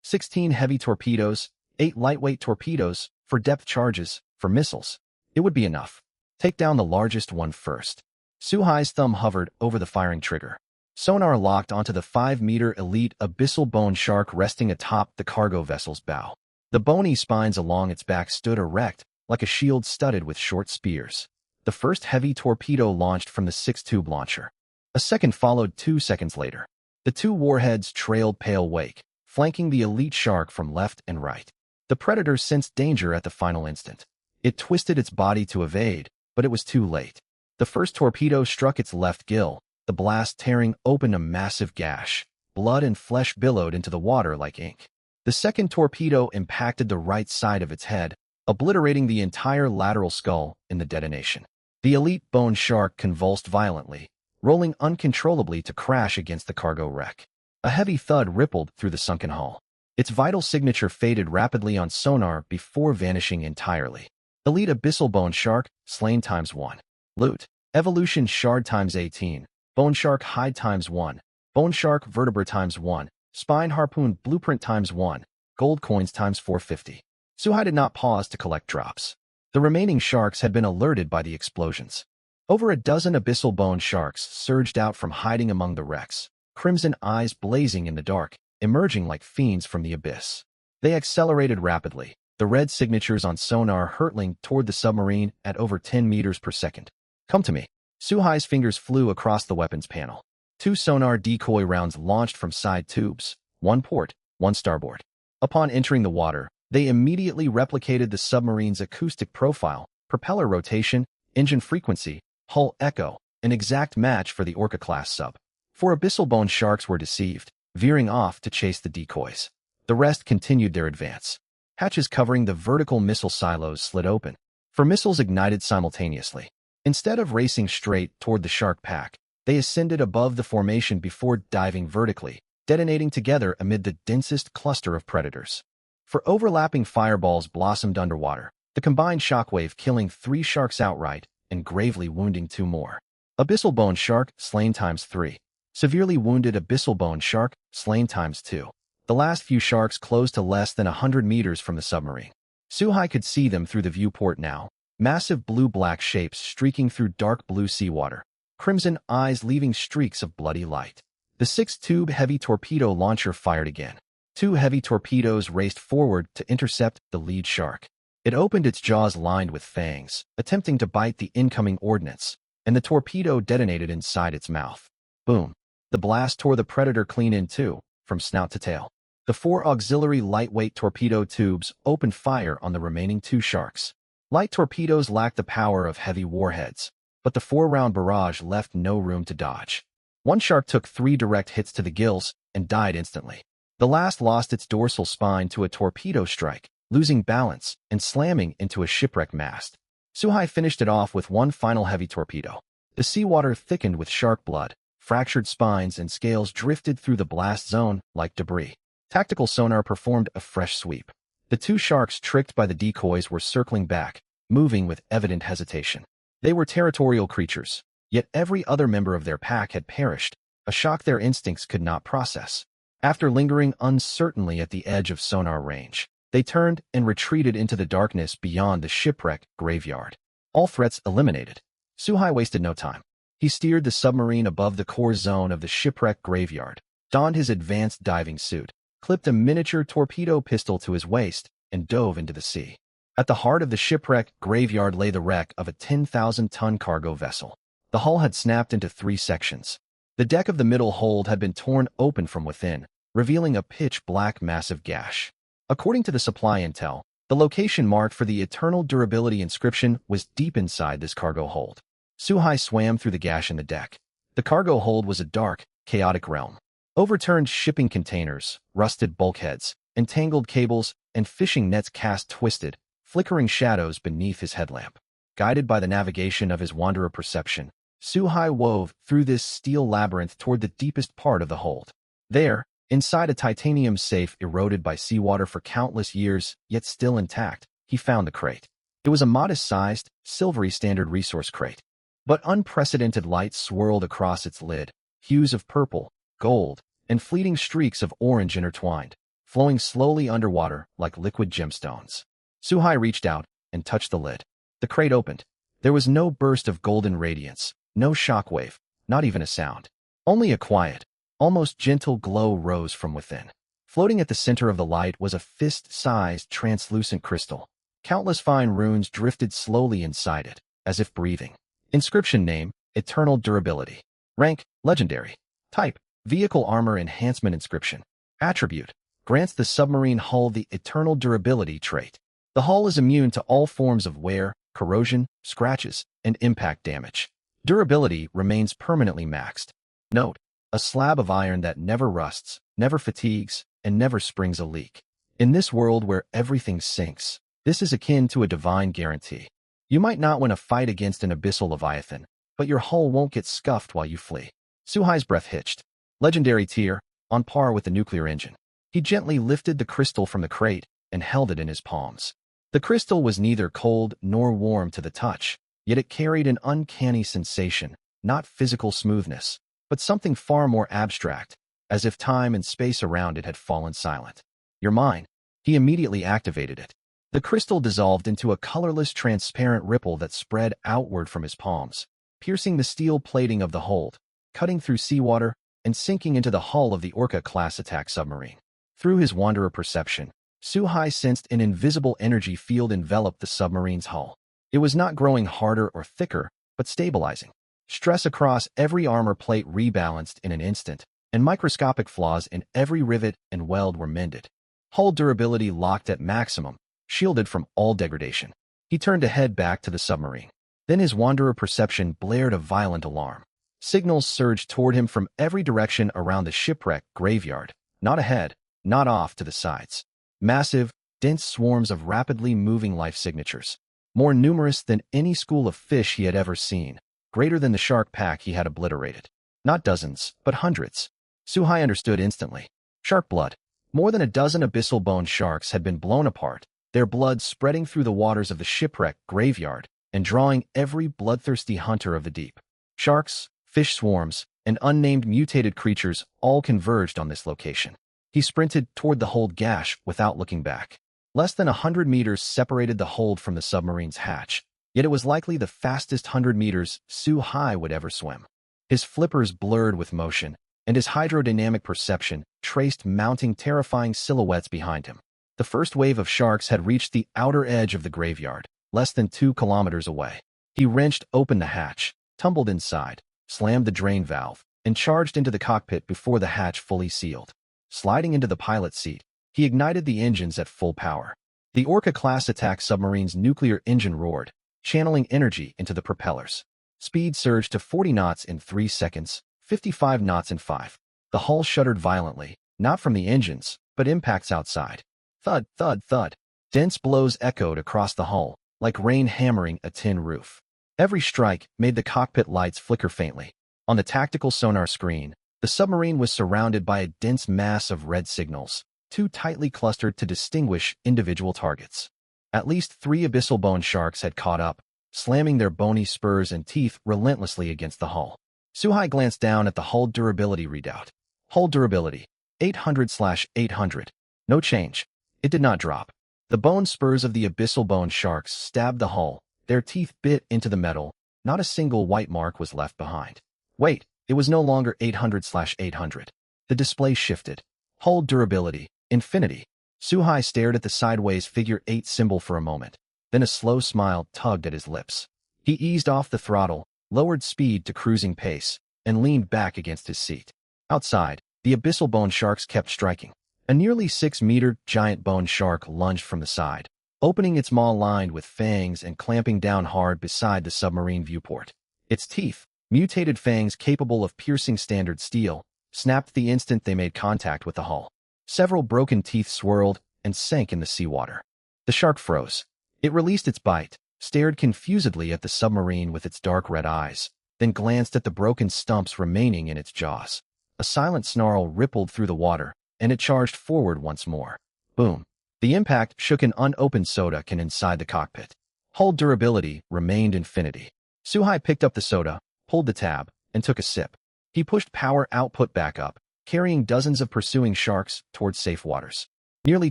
S1: 16 heavy torpedoes, 8 lightweight torpedoes, for depth charges, for missiles. It would be enough. Take down the largest one first. Suhai's thumb hovered over the firing trigger. Sonar locked onto the 5-meter elite abyssal bone shark resting atop the cargo vessel's bow. The bony spines along its back stood erect, like a shield studded with short spears. The first heavy torpedo launched from the 6-tube launcher. A second followed 2 seconds later. The 2 warheads trailed pale wake, flanking the elite shark from left and right. The predator sensed danger at the final instant. It twisted its body to evade, but it was too late. The first torpedo struck its left gill, the blast tearing open a massive gash. Blood and flesh billowed into the water like ink. The second torpedo impacted the right side of its head, obliterating the entire lateral skull in the detonation. The elite bone shark convulsed violently, rolling uncontrollably to crash against the cargo wreck. A heavy thud rippled through the sunken hull. Its vital signature faded rapidly on sonar before vanishing entirely. Elite abyssal bone shark, slain ×1. Loot. Evolution shard ×18. Bone shark hide ×1. Bone shark vertebra ×1. Spine harpoon blueprint ×1. Gold coins ×450. Suhai did not pause to collect drops. The remaining sharks had been alerted by the explosions. Over a dozen abyssal bone sharks surged out from hiding among the wrecks, crimson eyes blazing in the dark, emerging like fiends from the abyss. They accelerated rapidly, the red signatures on sonar hurtling toward the submarine at over 10 meters per second. Come to me. Suhai's fingers flew across the weapons panel. 2 sonar decoy rounds launched from side tubes, 1 port, 1 starboard. Upon entering the water, they immediately replicated the submarine's acoustic profile, propeller rotation, engine frequency, hull echo, an exact match for the Orca-class sub. 4 abyssal bone sharks were deceived, veering off to chase the decoys. The rest continued their advance. Hatches covering the vertical missile silos slid open, for missiles ignited simultaneously. Instead of racing straight toward the shark pack, they ascended above the formation before diving vertically, detonating together amid the densest cluster of predators. For overlapping fireballs blossomed underwater, the combined shockwave killing 3 sharks outright and gravely wounding 2 more. Abyssal bone shark, slain ×3. Severely wounded abyssal bone shark, slain ×2. The last few sharks closed to less than 100 meters from the submarine. Suhai could see them through the viewport now, massive blue-black shapes streaking through dark blue seawater, crimson eyes leaving streaks of bloody light. The 6-tube heavy torpedo launcher fired again. 2 heavy torpedoes raced forward to intercept the lead shark. It opened its jaws lined with fangs, attempting to bite the incoming ordnance, and the torpedo detonated inside its mouth. Boom. The blast tore the predator clean in two, from snout to tail. The 4 auxiliary lightweight torpedo tubes opened fire on the remaining 2 sharks. Light torpedoes lacked the power of heavy warheads, but the 4-round barrage left no room to dodge. One shark took 3 direct hits to the gills and died instantly. The last lost its dorsal spine to a torpedo strike, losing balance and slamming into a shipwreck mast. Suhai finished it off with 1 final heavy torpedo. The seawater thickened with shark blood, fractured spines and scales drifted through the blast zone like debris. Tactical sonar performed a fresh sweep. The 2 sharks tricked by the decoys were circling back, moving with evident hesitation. They were territorial creatures, yet every other member of their pack had perished, a shock their instincts could not process. After lingering uncertainly at the edge of sonar range, they turned and retreated into the darkness beyond the shipwreck graveyard. All threats eliminated, Suhai wasted no time. He steered the submarine above the core zone of the shipwreck graveyard, donned his advanced diving suit, clipped a miniature torpedo pistol to his waist, and dove into the sea. At the heart of the shipwreck graveyard lay the wreck of a 10,000-ton cargo vessel. The hull had snapped into 3 sections. The deck of the middle hold had been torn open from within, revealing a pitch-black massive gash. According to the supply intel, the location marked for the eternal durability inscription was deep inside this cargo hold. Suhai swam through the gash in the deck. The cargo hold was a dark, chaotic realm. Overturned shipping containers, rusted bulkheads, entangled cables, and fishing nets cast twisted, flickering shadows beneath his headlamp. Guided by the navigation of his wanderer perception, Suhai wove through this steel labyrinth toward the deepest part of the hold. There, inside a titanium safe eroded by seawater for countless years, yet still intact, he found the crate. It was a modest-sized, silvery standard resource crate. But unprecedented light swirled across its lid, hues of purple, gold, and fleeting streaks of orange intertwined, flowing slowly underwater like liquid gemstones. Suhai reached out and touched the lid. The crate opened. There was no burst of golden radiance, no shockwave, not even a sound. Only a quiet, almost gentle glow rose from within. Floating at the center of the light was a fist-sized translucent crystal. Countless fine runes drifted slowly inside it, as if breathing. Inscription name, Eternal Durability. Rank, Legendary. Type, Vehicle Armor Enhancement Inscription. Attribute, grants the submarine hull the Eternal Durability trait. The hull is immune to all forms of wear, corrosion, scratches, and impact damage. Durability remains permanently maxed. Note, a slab of iron that never rusts, never fatigues, and never springs a leak. In this world where everything sinks, this is akin to a divine guarantee. You might not win a fight against an abyssal leviathan, but your hull won't get scuffed while you flee. Suhai's breath hitched. Legendary tier, on par with the nuclear engine. He gently lifted the crystal from the crate and held it in his palms. The crystal was neither cold nor warm to the touch, yet it carried an uncanny sensation, not physical smoothness, but something far more abstract, as if time and space around it had fallen silent. You're mine. He immediately activated it. The crystal dissolved into a colorless, transparent ripple that spread outward from his palms, piercing the steel plating of the hold, cutting through seawater, and sinking into the hull of the Orca-class attack submarine. Through his wanderer perception, Suhai sensed an invisible energy field envelop the submarine's hull. It was not growing harder or thicker, but stabilizing. Stress across every armor plate rebalanced in an instant, and microscopic flaws in every rivet and weld were mended. Hull durability locked at maximum, shielded from all degradation. He turned to head back to the submarine. Then his wanderer perception blared a violent alarm. Signals surged toward him from every direction around the shipwreck graveyard, not ahead, not off to the sides. Massive, dense swarms of rapidly moving life signatures, more numerous than any school of fish he had ever seen, greater than the shark pack he had obliterated. Not dozens, but hundreds. Suhai understood instantly. Shark blood. More than a dozen abyssal bone sharks had been blown apart, their blood spreading through the waters of the shipwreck graveyard and drawing every bloodthirsty hunter of the deep. Sharks, fish swarms, and unnamed mutated creatures all converged on this location. He sprinted toward the hold gash without looking back. Less than 100 meters separated the hold from the submarine's hatch, yet it was likely the fastest 100 meters Suhai would ever swim. His flippers blurred with motion, and his hydrodynamic perception traced mounting terrifying silhouettes behind him. The first wave of sharks had reached the outer edge of the graveyard, less than 2 kilometers away. He wrenched open the hatch, tumbled inside, slammed the drain valve, and charged into the cockpit before the hatch fully sealed. Sliding into the pilot's seat, he ignited the engines at full power. The Orca-class attack submarine's nuclear engine roared, channeling energy into the propellers. Speed surged to 40 knots in 3 seconds, 55 knots in 5. The hull shuddered violently, not from the engines, but impacts outside. Thud, thud, thud. Dense blows echoed across the hull, like rain hammering a tin roof. Every strike made the cockpit lights flicker faintly. On the tactical sonar screen, the submarine was surrounded by a dense mass of red signals, too tightly clustered to distinguish individual targets. At least 3 abyssal bone sharks had caught up, slamming their bony spurs and teeth relentlessly against the hull. Suhai glanced down at the hull durability readout. Hull durability, 800/800. No change. It did not drop. The bone spurs of the abyssal bone sharks stabbed the hull. Their teeth bit into the metal. Not a single white mark was left behind. Wait, it was no longer 800/800. The display shifted. Hull durability, infinity. Suhai stared at the sideways figure 8 symbol for a moment. Then a slow smile tugged at his lips. He eased off the throttle, lowered speed to cruising pace, and leaned back against his seat. Outside, the abyssal bone sharks kept striking. A nearly 6-meter giant bone shark lunged from the side, opening its maw lined with fangs and clamping down hard beside the submarine viewport. Its teeth, mutated fangs capable of piercing standard steel, snapped the instant they made contact with the hull. Several broken teeth swirled and sank in the seawater. The shark froze. It released its bite, stared confusedly at the submarine with its dark red eyes, then glanced at the broken stumps remaining in its jaws. A silent snarl rippled through the water, and it charged forward once more. Boom. The impact shook an unopened soda can inside the cockpit. Hull durability remained infinity. Suhai picked up the soda, pulled the tab, and took a sip. He pushed power output back up, carrying dozens of pursuing sharks towards safe waters. Nearly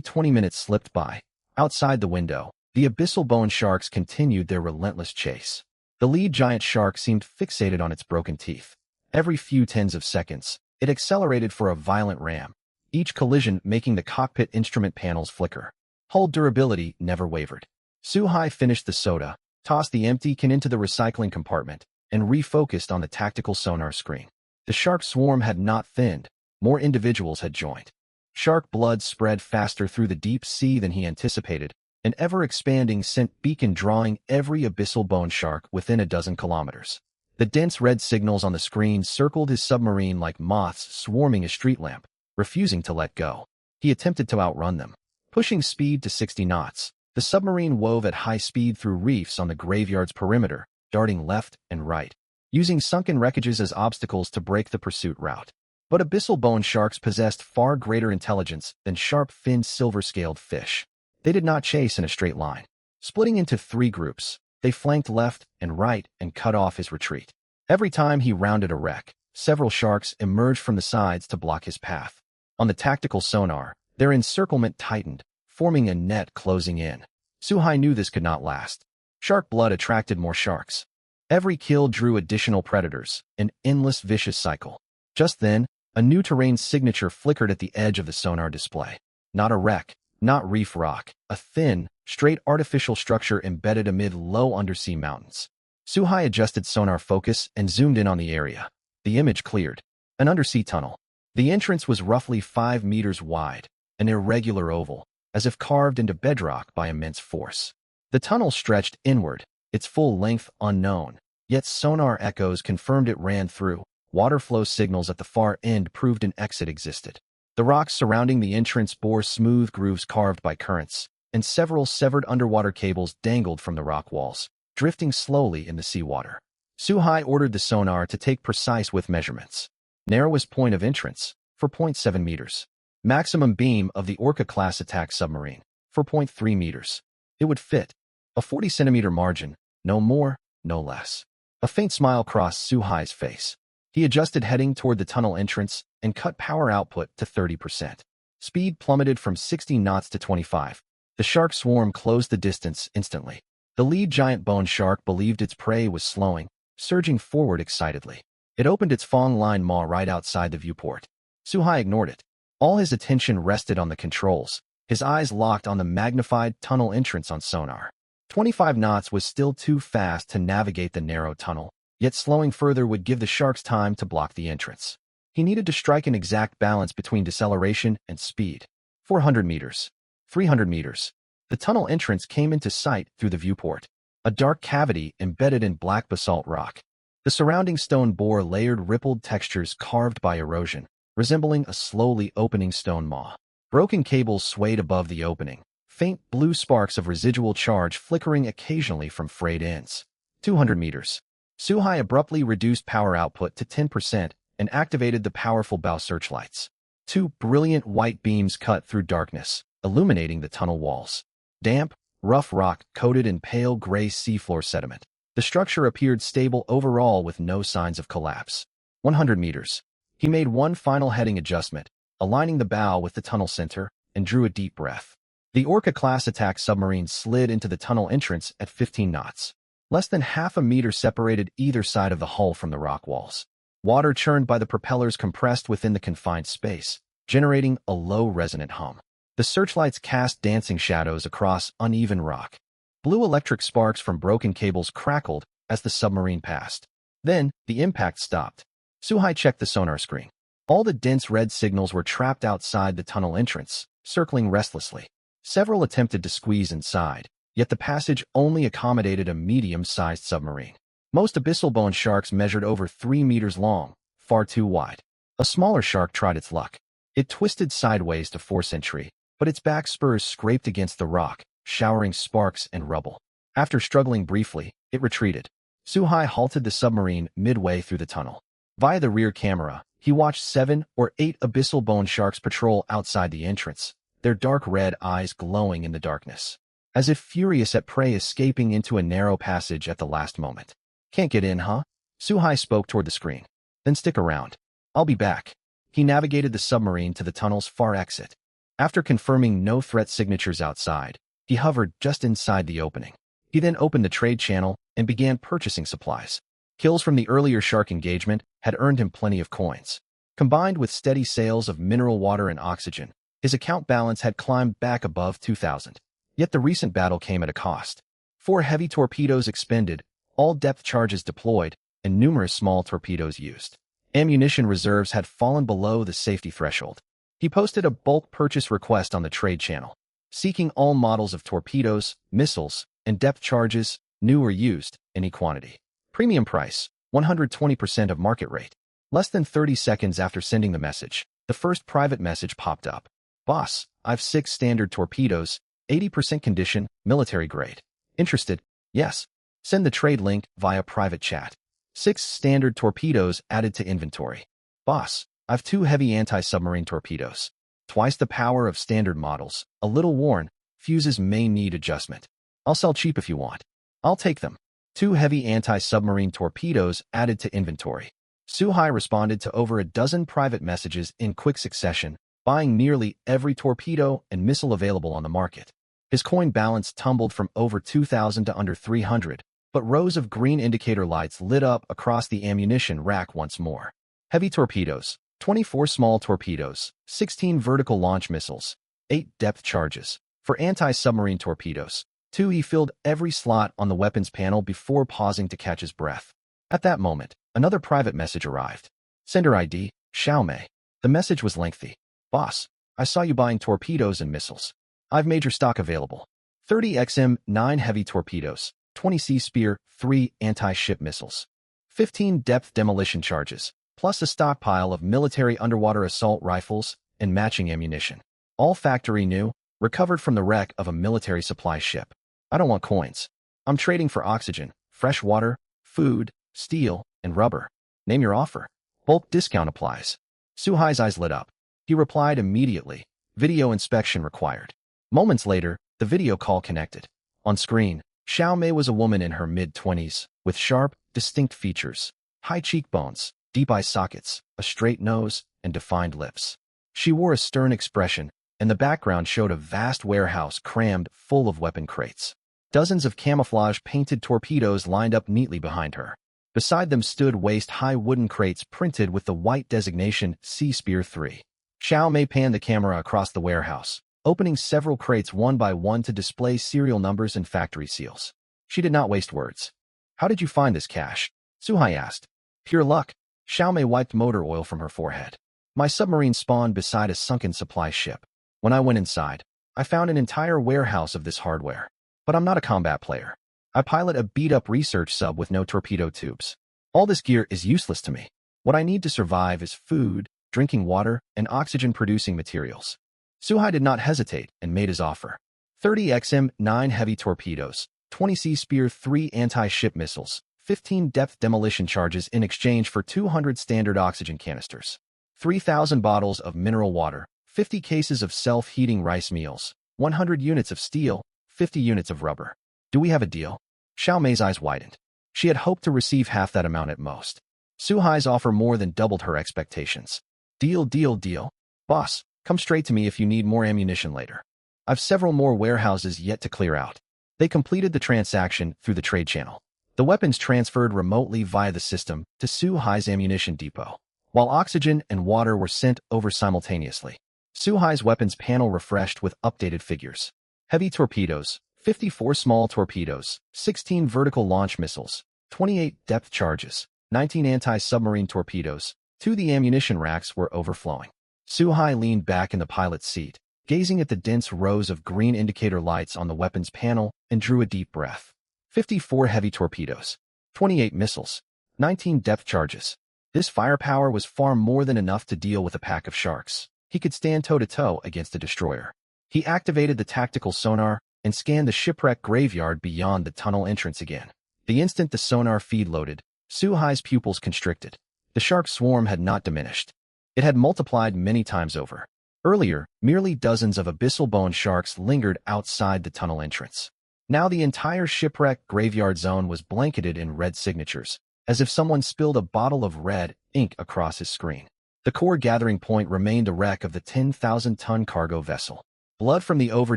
S1: 20 minutes slipped by. Outside the window, the abyssal bone sharks continued their relentless chase. The lead giant shark seemed fixated on its broken teeth. Every few tens of seconds, it accelerated for a violent ram, each collision making the cockpit instrument panels flicker. Hull durability never wavered. Suhai finished the soda, tossed the empty can into the recycling compartment, and refocused on the tactical sonar screen. The shark swarm had not thinned. More individuals had joined. Shark blood spread faster through the deep sea than he anticipated, an ever-expanding scent beacon drawing every abyssal bone shark within a dozen kilometers. The dense red signals on the screen circled his submarine like moths swarming a street lamp, refusing to let go. He attempted to outrun them. Pushing speed to 60 knots, the submarine wove at high speed through reefs on the graveyard's perimeter, darting left and right, using sunken wreckages as obstacles to break the pursuit route. But abyssal bone sharks possessed far greater intelligence than sharp-finned silver-scaled fish. They did not chase in a straight line. Splitting into 3 groups, they flanked left and right and cut off his retreat. Every time he rounded a wreck, several sharks emerged from the sides to block his path. On the tactical sonar, their encirclement tightened, forming a net closing in. Suhai knew this could not last. Shark blood attracted more sharks. Every kill drew additional predators, an endless vicious cycle. Just then, a new terrain signature flickered at the edge of the sonar display. Not a wreck, not reef rock, a thin, straight artificial structure embedded amid low undersea mountains. Suhai adjusted sonar focus and zoomed in on the area. The image cleared. An undersea tunnel. The entrance was roughly 5 meters wide, an irregular oval, as if carved into bedrock by immense force. The tunnel stretched inward, its full length unknown, yet sonar echoes confirmed it ran through. Water flow signals at the far end proved an exit existed. The rocks surrounding the entrance bore smooth grooves carved by currents, and several severed underwater cables dangled from the rock walls, drifting slowly in the seawater. Suhai ordered the sonar to take precise width measurements. Narrowest point of entrance, 4.7 meters. Maximum beam of the Orca-class attack submarine, 4.3 meters. It would fit. A 40-centimeter margin, no more, no less. A faint smile crossed Suhai's face. He adjusted heading toward the tunnel entrance and cut power output to 30%. Speed plummeted from 60 knots to 25. The shark swarm closed the distance instantly. The lead giant bone shark believed its prey was slowing, surging forward excitedly. It opened its fang-lined maw right outside the viewport. Suhai ignored it. All his attention rested on the controls, his eyes locked on the magnified tunnel entrance on sonar. 25 knots was still too fast to navigate the narrow tunnel, yet slowing further would give the sharks time to block the entrance. He needed to strike an exact balance between deceleration and speed. 400 meters. 300 meters. The tunnel entrance came into sight through the viewport, a dark cavity embedded in black basalt rock. The surrounding stone bore layered rippled textures carved by erosion, resembling a slowly opening stone maw. Broken cables swayed above the opening, faint blue sparks of residual charge flickering occasionally from frayed ends. 200 meters. Suhai abruptly reduced power output to 10% and activated the powerful bow searchlights. 2 brilliant white beams cut through darkness, illuminating the tunnel walls. Damp, rough rock coated in pale gray seafloor sediment. The structure appeared stable overall with no signs of collapse. 100 meters. He made one final heading adjustment, aligning the bow with the tunnel center, and drew a deep breath. The Orca-class attack submarine slid into the tunnel entrance at 15 knots. Less than half a meter separated either side of the hull from the rock walls. Water churned by the propellers compressed within the confined space, generating a low resonant hum. The searchlights cast dancing shadows across uneven rock. Blue electric sparks from broken cables crackled as the submarine passed. Then, the impact stopped. Suhai checked the sonar screen. All the dense red signals were trapped outside the tunnel entrance, circling restlessly. Several attempted to squeeze inside, yet the passage only accommodated a medium-sized submarine. Most abyssal bone sharks measured over 3 meters long, far too wide. A smaller shark tried its luck. It twisted sideways to force entry, but its back spurs scraped against the rock, showering sparks and rubble. After struggling briefly, it retreated. Suhai halted the submarine midway through the tunnel. Via the rear camera, he watched 7 or 8 abyssal bone sharks patrol outside the entrance, their dark red eyes glowing in the darkness, as if furious at prey escaping into a narrow passage at the last moment. "Can't get in, huh?" Suhai spoke toward the screen. "Then stick around. I'll be back." He navigated the submarine to the tunnel's far exit. After confirming no threat signatures outside, he hovered just inside the opening. He then opened the trade channel and began purchasing supplies. Kills from the earlier shark engagement had earned him plenty of coins. Combined with steady sales of mineral water and oxygen, his account balance had climbed back above 2,000. Yet the recent battle came at a cost. 4 heavy torpedoes expended, all depth charges deployed, and numerous small torpedoes used. Ammunition reserves had fallen below the safety threshold. He posted a bulk purchase request on the trade channel, seeking all models of torpedoes, missiles, and depth charges, new or used, any quantity. Premium price, 120% of market rate. Less than 30 seconds after sending the message, the first private message popped up. "Boss, I've 6 standard torpedoes, 80% condition, military grade. Interested? Yes. Send the trade link via private chat." 6 standard torpedoes added to inventory. "Boss, I've 2 heavy anti-submarine torpedoes. Twice the power of standard models, a little worn, fuses may need adjustment. I'll sell cheap if you want." "I'll take them." 2 heavy anti-submarine torpedoes added to inventory. Suhai responded to over a dozen private messages in quick succession, buying nearly every torpedo and missile available on the market. His coin balance tumbled from over 2,000 to under 300, but rows of green indicator lights lit up across the ammunition rack once more. Heavy torpedoes, 24 small torpedoes, 16 vertical launch missiles, 8 depth charges. For anti-submarine torpedoes, 2. He filled every slot on the weapons panel before pausing to catch his breath. At that moment, another private message arrived. Sender ID, Xiaomei. The message was lengthy. "Boss, I saw you buying torpedoes and missiles. I've made your stock available. 30 XM-9 heavy torpedoes, 20 Sea Spear 3 anti-ship missiles, 15 depth demolition charges, plus a stockpile of military underwater assault rifles and matching ammunition. All factory new, recovered from the wreck of a military supply ship. I don't want coins. I'm trading for oxygen, fresh water, food, steel, and rubber. Name your offer. Bulk discount applies." Suhai's eyes lit up. He replied immediately. "Video inspection required." Moments later, the video call connected. On screen, Xiaomei was a woman in her mid-20s, with sharp, distinct features, high cheekbones, deep eye sockets, a straight nose, and defined lips. She wore a stern expression, and the background showed a vast warehouse crammed full of weapon crates. Dozens of camouflage-painted torpedoes lined up neatly behind her. Beside them stood waist-high wooden crates printed with the white designation Sea Spear 3. Xiaomei panned the camera across the warehouse, opening several crates one by one to display serial numbers and factory seals. She did not waste words. "How did you find this cache?" Suhai asked. "Pure luck." Xiaomei wiped motor oil from her forehead. "My submarine spawned beside a sunken supply ship. When I went inside, I found an entire warehouse of this hardware. But I'm not a combat player. I pilot a beat-up research sub with no torpedo tubes. All this gear is useless to me. What I need to survive is food, drinking water, and oxygen-producing materials." Suhai did not hesitate and made his offer. 30 XM-9 heavy torpedoes, 20 Sea Spear 3 anti-ship missiles, 15 depth demolition charges in exchange for 200 standard oxygen canisters, 3,000 bottles of mineral water, 50 cases of self-heating rice meals, 100 units of steel, 50 units of rubber. Do we have a deal? Xiao Mei's eyes widened. She had hoped to receive half that amount at most. Suhai's offer more than doubled her expectations. Deal, deal, deal. Boss, come straight to me if you need more ammunition later. I've several more warehouses yet to clear out. They completed the transaction through the trade channel. The weapons transferred remotely via the system to Suhai's ammunition depot, while oxygen and water were sent over simultaneously. Suhai's weapons panel refreshed with updated figures. Heavy torpedoes, 54 small torpedoes, 16 vertical launch missiles, 28 depth charges, 19 anti-submarine torpedoes. The ammunition racks were overflowing. Suhai leaned back in the pilot's seat, gazing at the dense rows of green indicator lights on the weapons panel, and drew a deep breath. 54 heavy torpedoes, 28 missiles, 19 depth charges. This firepower was far more than enough to deal with a pack of sharks. He could stand toe-to-toe against a destroyer. He activated the tactical sonar and scanned the shipwreck graveyard beyond the tunnel entrance again. The instant the sonar feed loaded, Suhai's pupils constricted. The shark swarm had not diminished. It had multiplied many times over. Earlier, merely dozens of abyssal bone sharks lingered outside the tunnel entrance. Now the entire shipwreck graveyard zone was blanketed in red signatures, as if someone spilled a bottle of red ink across his screen. The core gathering point remained a wreck of the 10,000-ton cargo vessel. Blood from the over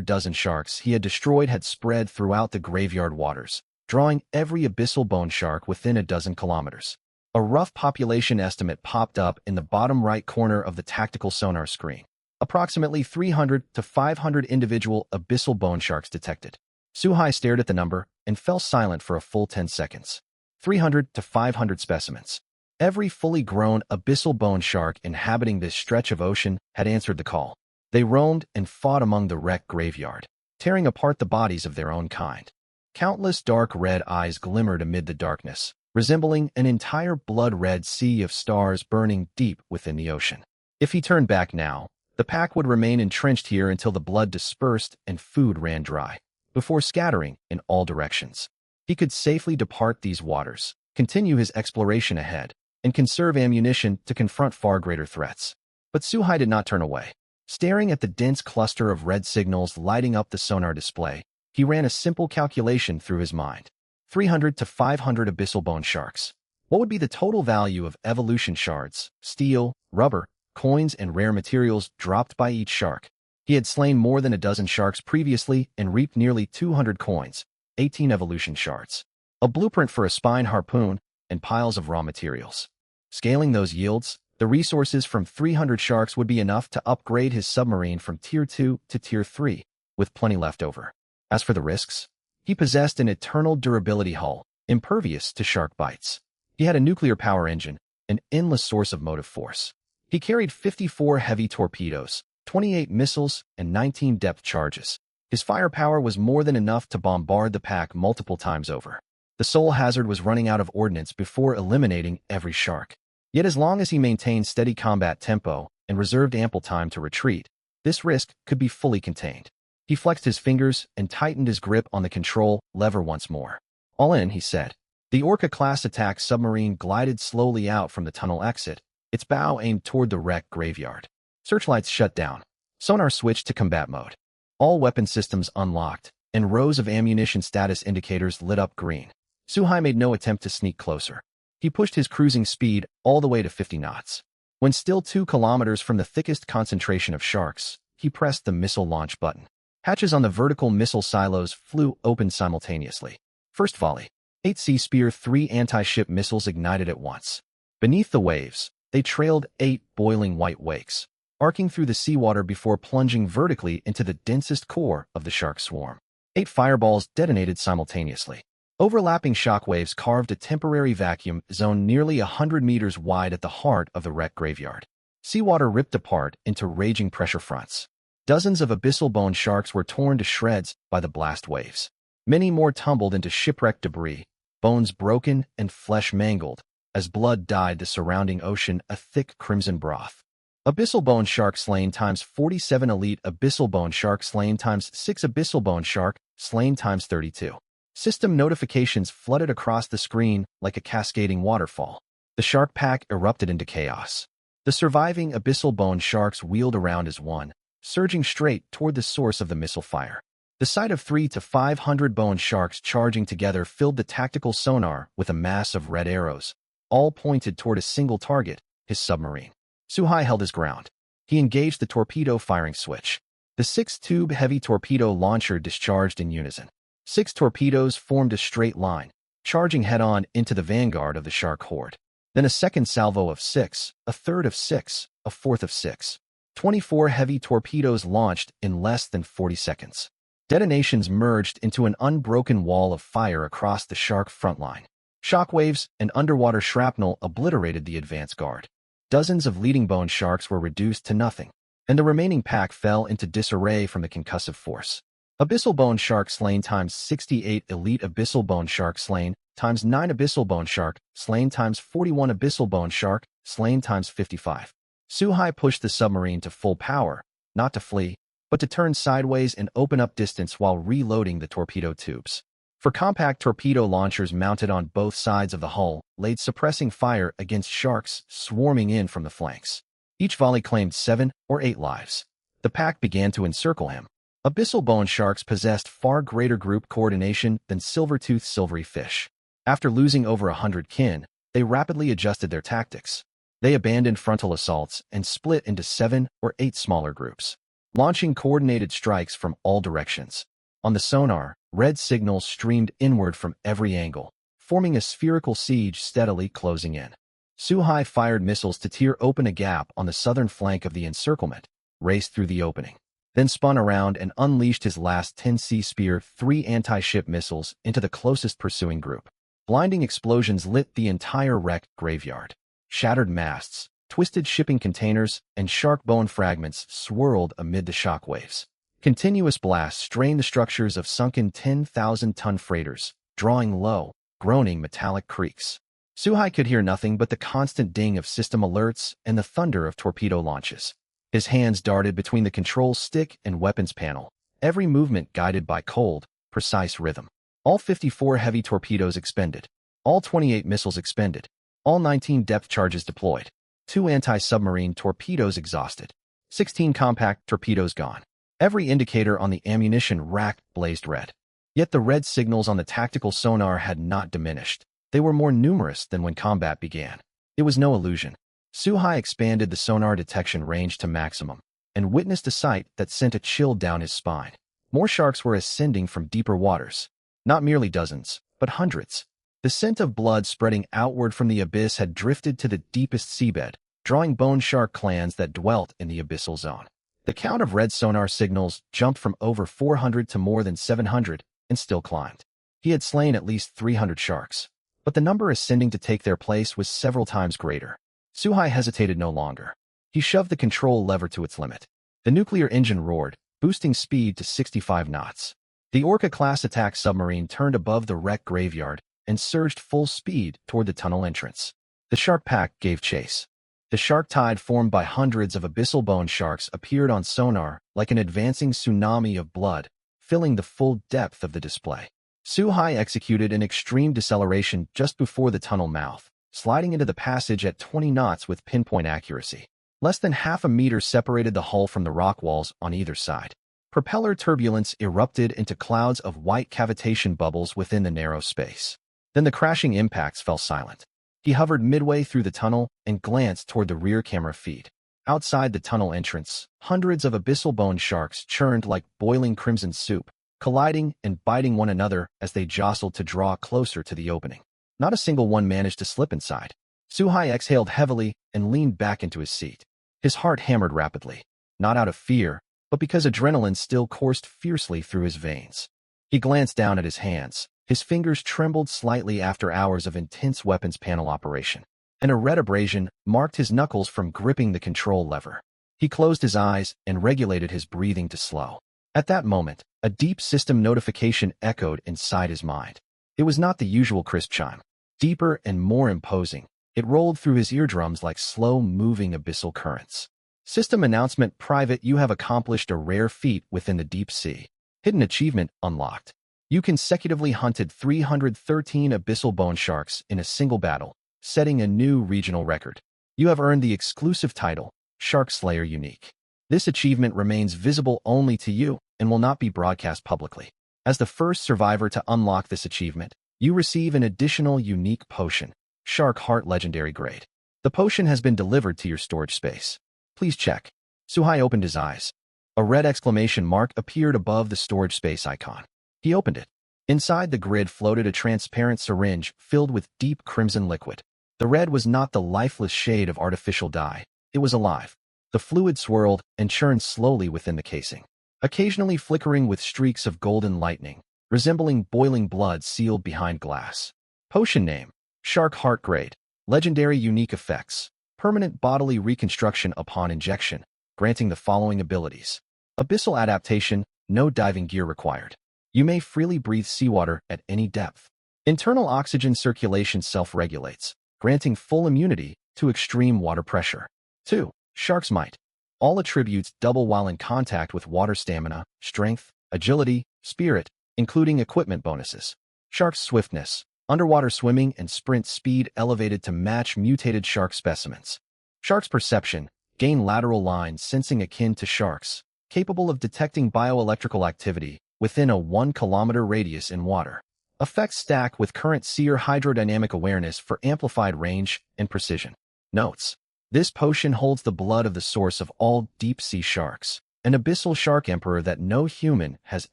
S1: dozen sharks he had destroyed had spread throughout the graveyard waters, drawing every abyssal bone shark within a dozen kilometers. A rough population estimate popped up in the bottom right corner of the tactical sonar screen. Approximately 300 to 500 individual abyssal bone sharks detected. Suhai stared at the number and fell silent for a full 10 seconds. 300 to 500 specimens. Every fully grown abyssal bone shark inhabiting this stretch of ocean had answered the call. They roamed and fought among the wreck graveyard, tearing apart the bodies of their own kind. Countless dark red eyes glimmered amid the darkness, resembling an entire blood-red sea of stars burning deep within the ocean. If he turned back now, the pack would remain entrenched here until the blood dispersed and food ran dry, before scattering in all directions. He could safely depart these waters, continue his exploration ahead, and conserve ammunition to confront far greater threats. But Suhai did not turn away. Staring at the dense cluster of red signals lighting up the sonar display, he ran a simple calculation through his mind. 300 to 500 abyssal bone sharks. What would be the total value of evolution shards, steel, rubber, coins, and rare materials dropped by each shark? He had slain more than a dozen sharks previously and reaped nearly 200 coins, 18 evolution shards, a blueprint for a spine harpoon, and piles of raw materials. Scaling those yields, the resources from 300 sharks would be enough to upgrade his submarine from Tier 2 to Tier 3, with plenty left over. As for the risks, he possessed an eternal durability hull, impervious to shark bites. He had a nuclear power engine, an endless source of motive force. He carried 54 heavy torpedoes, 28 missiles, and 19 depth charges. His firepower was more than enough to bombard the pack multiple times over. The sole hazard was running out of ordnance before eliminating every shark. Yet as long as he maintained steady combat tempo and reserved ample time to retreat, this risk could be fully contained. He flexed his fingers and tightened his grip on the control lever once more. All in, he said. The Orca-class attack submarine glided slowly out from the tunnel exit, its bow aimed toward the wreck graveyard. Searchlights shut down. Sonar switched to combat mode. All weapon systems unlocked, and rows of ammunition status indicators lit up green. Suhai made no attempt to sneak closer. He pushed his cruising speed all the way to 50 knots. When still 2 kilometers from the thickest concentration of sharks, he pressed the missile launch button. Hatches on the vertical missile silos flew open simultaneously. First volley. 8 Sea Spear 3 anti-ship missiles ignited at once. Beneath the waves, they trailed 8 boiling white wakes, arcing through the seawater before plunging vertically into the densest core of the shark swarm. 8 fireballs detonated simultaneously. Overlapping shockwaves carved a temporary vacuum zone nearly 100 meters wide at the heart of the wreck graveyard. Seawater ripped apart into raging pressure fronts. Dozens of abyssal bone sharks were torn to shreds by the blast waves. Many more tumbled into shipwreck debris, bones broken and flesh mangled, as blood dyed the surrounding ocean a thick crimson broth. Abyssal bone shark slain times 47 elite abyssal bone shark slain times 6 abyssal bone shark slain times 32. System notifications flooded across the screen like a cascading waterfall. The shark pack erupted into chaos. The surviving abyssal bone sharks wheeled around as one, surging straight toward the source of the missile fire. The sight of 300 to 500 bone sharks charging together filled the tactical sonar with a mass of red arrows, all pointed toward a single target, his submarine. Suhai held his ground. He engaged the torpedo firing switch. The 6-tube heavy torpedo launcher discharged in unison. 6 torpedoes formed a straight line, charging head-on into the vanguard of the shark horde. Then a second salvo of 6, a third of 6, a fourth of 6. 24 heavy torpedoes launched in less than 40 seconds. Detonations merged into an unbroken wall of fire across the shark front line. Shockwaves and underwater shrapnel obliterated the advance guard. Dozens of leading bone sharks were reduced to nothing, and the remaining pack fell into disarray from the concussive force. Abyssal bone shark slain times 68 elite abyssal bone shark slain times 9 abyssal bone shark slain times 41 abyssal bone shark slain times 55. Suhai pushed the submarine to full power, not to flee, but to turn sideways and open up distance while reloading the torpedo tubes. For compact torpedo launchers mounted on both sides of the hull, laid suppressing fire against sharks swarming in from the flanks. Each volley claimed 7 or 8 lives. The pack began to encircle him. Abyssal bone sharks possessed far greater group coordination than silver-toothed silvery fish. After losing over 100 kin, they rapidly adjusted their tactics. They abandoned frontal assaults and split into 7 or 8 smaller groups, launching coordinated strikes from all directions. On the sonar, red signals streamed inward from every angle, forming a spherical siege steadily closing in. Suhai fired missiles to tear open a gap on the southern flank of the encirclement, raced through the opening, then spun around and unleashed his last 10C Spear 3 anti-ship missiles into the closest pursuing group. Blinding explosions lit the entire wrecked graveyard. Shattered masts, twisted shipping containers, and shark bone fragments swirled amid the shockwaves. Continuous blasts strained the structures of sunken 10,000-ton freighters, drawing low, groaning metallic creaks. Suhai could hear nothing but the constant ding of system alerts and the thunder of torpedo launches. His hands darted between the control stick and weapons panel, every movement guided by cold, precise rhythm. All 54 heavy torpedoes expended. All 28 missiles expended. All 19 depth charges deployed. 2 anti-submarine torpedoes exhausted. 16 compact torpedoes gone. Every indicator on the ammunition rack blazed red. Yet the red signals on the tactical sonar had not diminished. They were more numerous than when combat began. It was no illusion. Suhai expanded the sonar detection range to maximum and witnessed a sight that sent a chill down his spine. More sharks were ascending from deeper waters. Not merely dozens, but hundreds. The scent of blood spreading outward from the abyss had drifted to the deepest seabed, drawing bone shark clans that dwelt in the abyssal zone. The count of red sonar signals jumped from over 400 to more than 700 and still climbed. He had slain at least 300 sharks, but the number ascending to take their place was several times greater. Suhai hesitated no longer. He shoved the control lever to its limit. The nuclear engine roared, boosting speed to 65 knots. The Orca-class attack submarine turned above the wreck graveyard and surged full speed toward the tunnel entrance. The shark pack gave chase. The shark tide formed by hundreds of abyssal bone sharks appeared on sonar like an advancing tsunami of blood, filling the full depth of the display. Suhai executed an extreme deceleration just before the tunnel mouth, sliding into the passage at 20 knots with pinpoint accuracy. Less than half a meter separated the hull from the rock walls on either side. Propeller turbulence erupted into clouds of white cavitation bubbles within the narrow space. Then the crashing impacts fell silent. He hovered midway through the tunnel and glanced toward the rear camera feed. Outside the tunnel entrance, hundreds of abyssal bone sharks churned like boiling crimson soup, colliding and biting one another as they jostled to draw closer to the opening. Not a single one managed to slip inside. Suhai exhaled heavily and leaned back into his seat. His heart hammered rapidly, not out of fear, but because adrenaline still coursed fiercely through his veins. He glanced down at his hands. His fingers trembled slightly after hours of intense weapons panel operation, and a red abrasion marked his knuckles from gripping the control lever. He closed his eyes and regulated his breathing to slow. At that moment, a deep system notification echoed inside his mind. It was not the usual crisp chime. Deeper and more imposing, it rolled through his eardrums like slow-moving abyssal currents. System announcement: Private, you have accomplished a rare feat within the deep sea. Hidden achievement unlocked. You consecutively hunted 313 abyssal bone sharks in a single battle, setting a new regional record. You have earned the exclusive title, Shark Slayer Unique. This achievement remains visible only to you and will not be broadcast publicly. As the first survivor to unlock this achievement, you receive an additional unique potion, Shark Heart Legendary Grade. The potion has been delivered to your storage space. Please check. Suhai opened his eyes. A red exclamation mark appeared above the storage space icon. He opened it. Inside the grid floated a transparent syringe filled with deep crimson liquid. The red was not the lifeless shade of artificial dye. It was alive. The fluid swirled and churned slowly within the casing, occasionally flickering with streaks of golden lightning, resembling boiling blood sealed behind glass. Potion name: Shark Heart Grade. Legendary unique effects: permanent bodily reconstruction upon injection, granting the following abilities. Abyssal adaptation, no diving gear required. You may freely breathe seawater at any depth. Internal oxygen circulation self-regulates, granting full immunity to extreme water pressure. 2. Shark's Might. All attributes double while in contact with water: stamina, strength, agility, spirit, including equipment bonuses. Shark's Swiftness. Underwater swimming and sprint speed elevated to match mutated shark specimens. Shark's Perception. Gain lateral line sensing akin to sharks, capable of detecting bioelectrical activity within a 1-kilometer radius in water. Effects stack with current seer hydrodynamic awareness for amplified range and precision. Notes: this potion holds the blood of the source of all deep-sea sharks, an abyssal shark emperor that no human has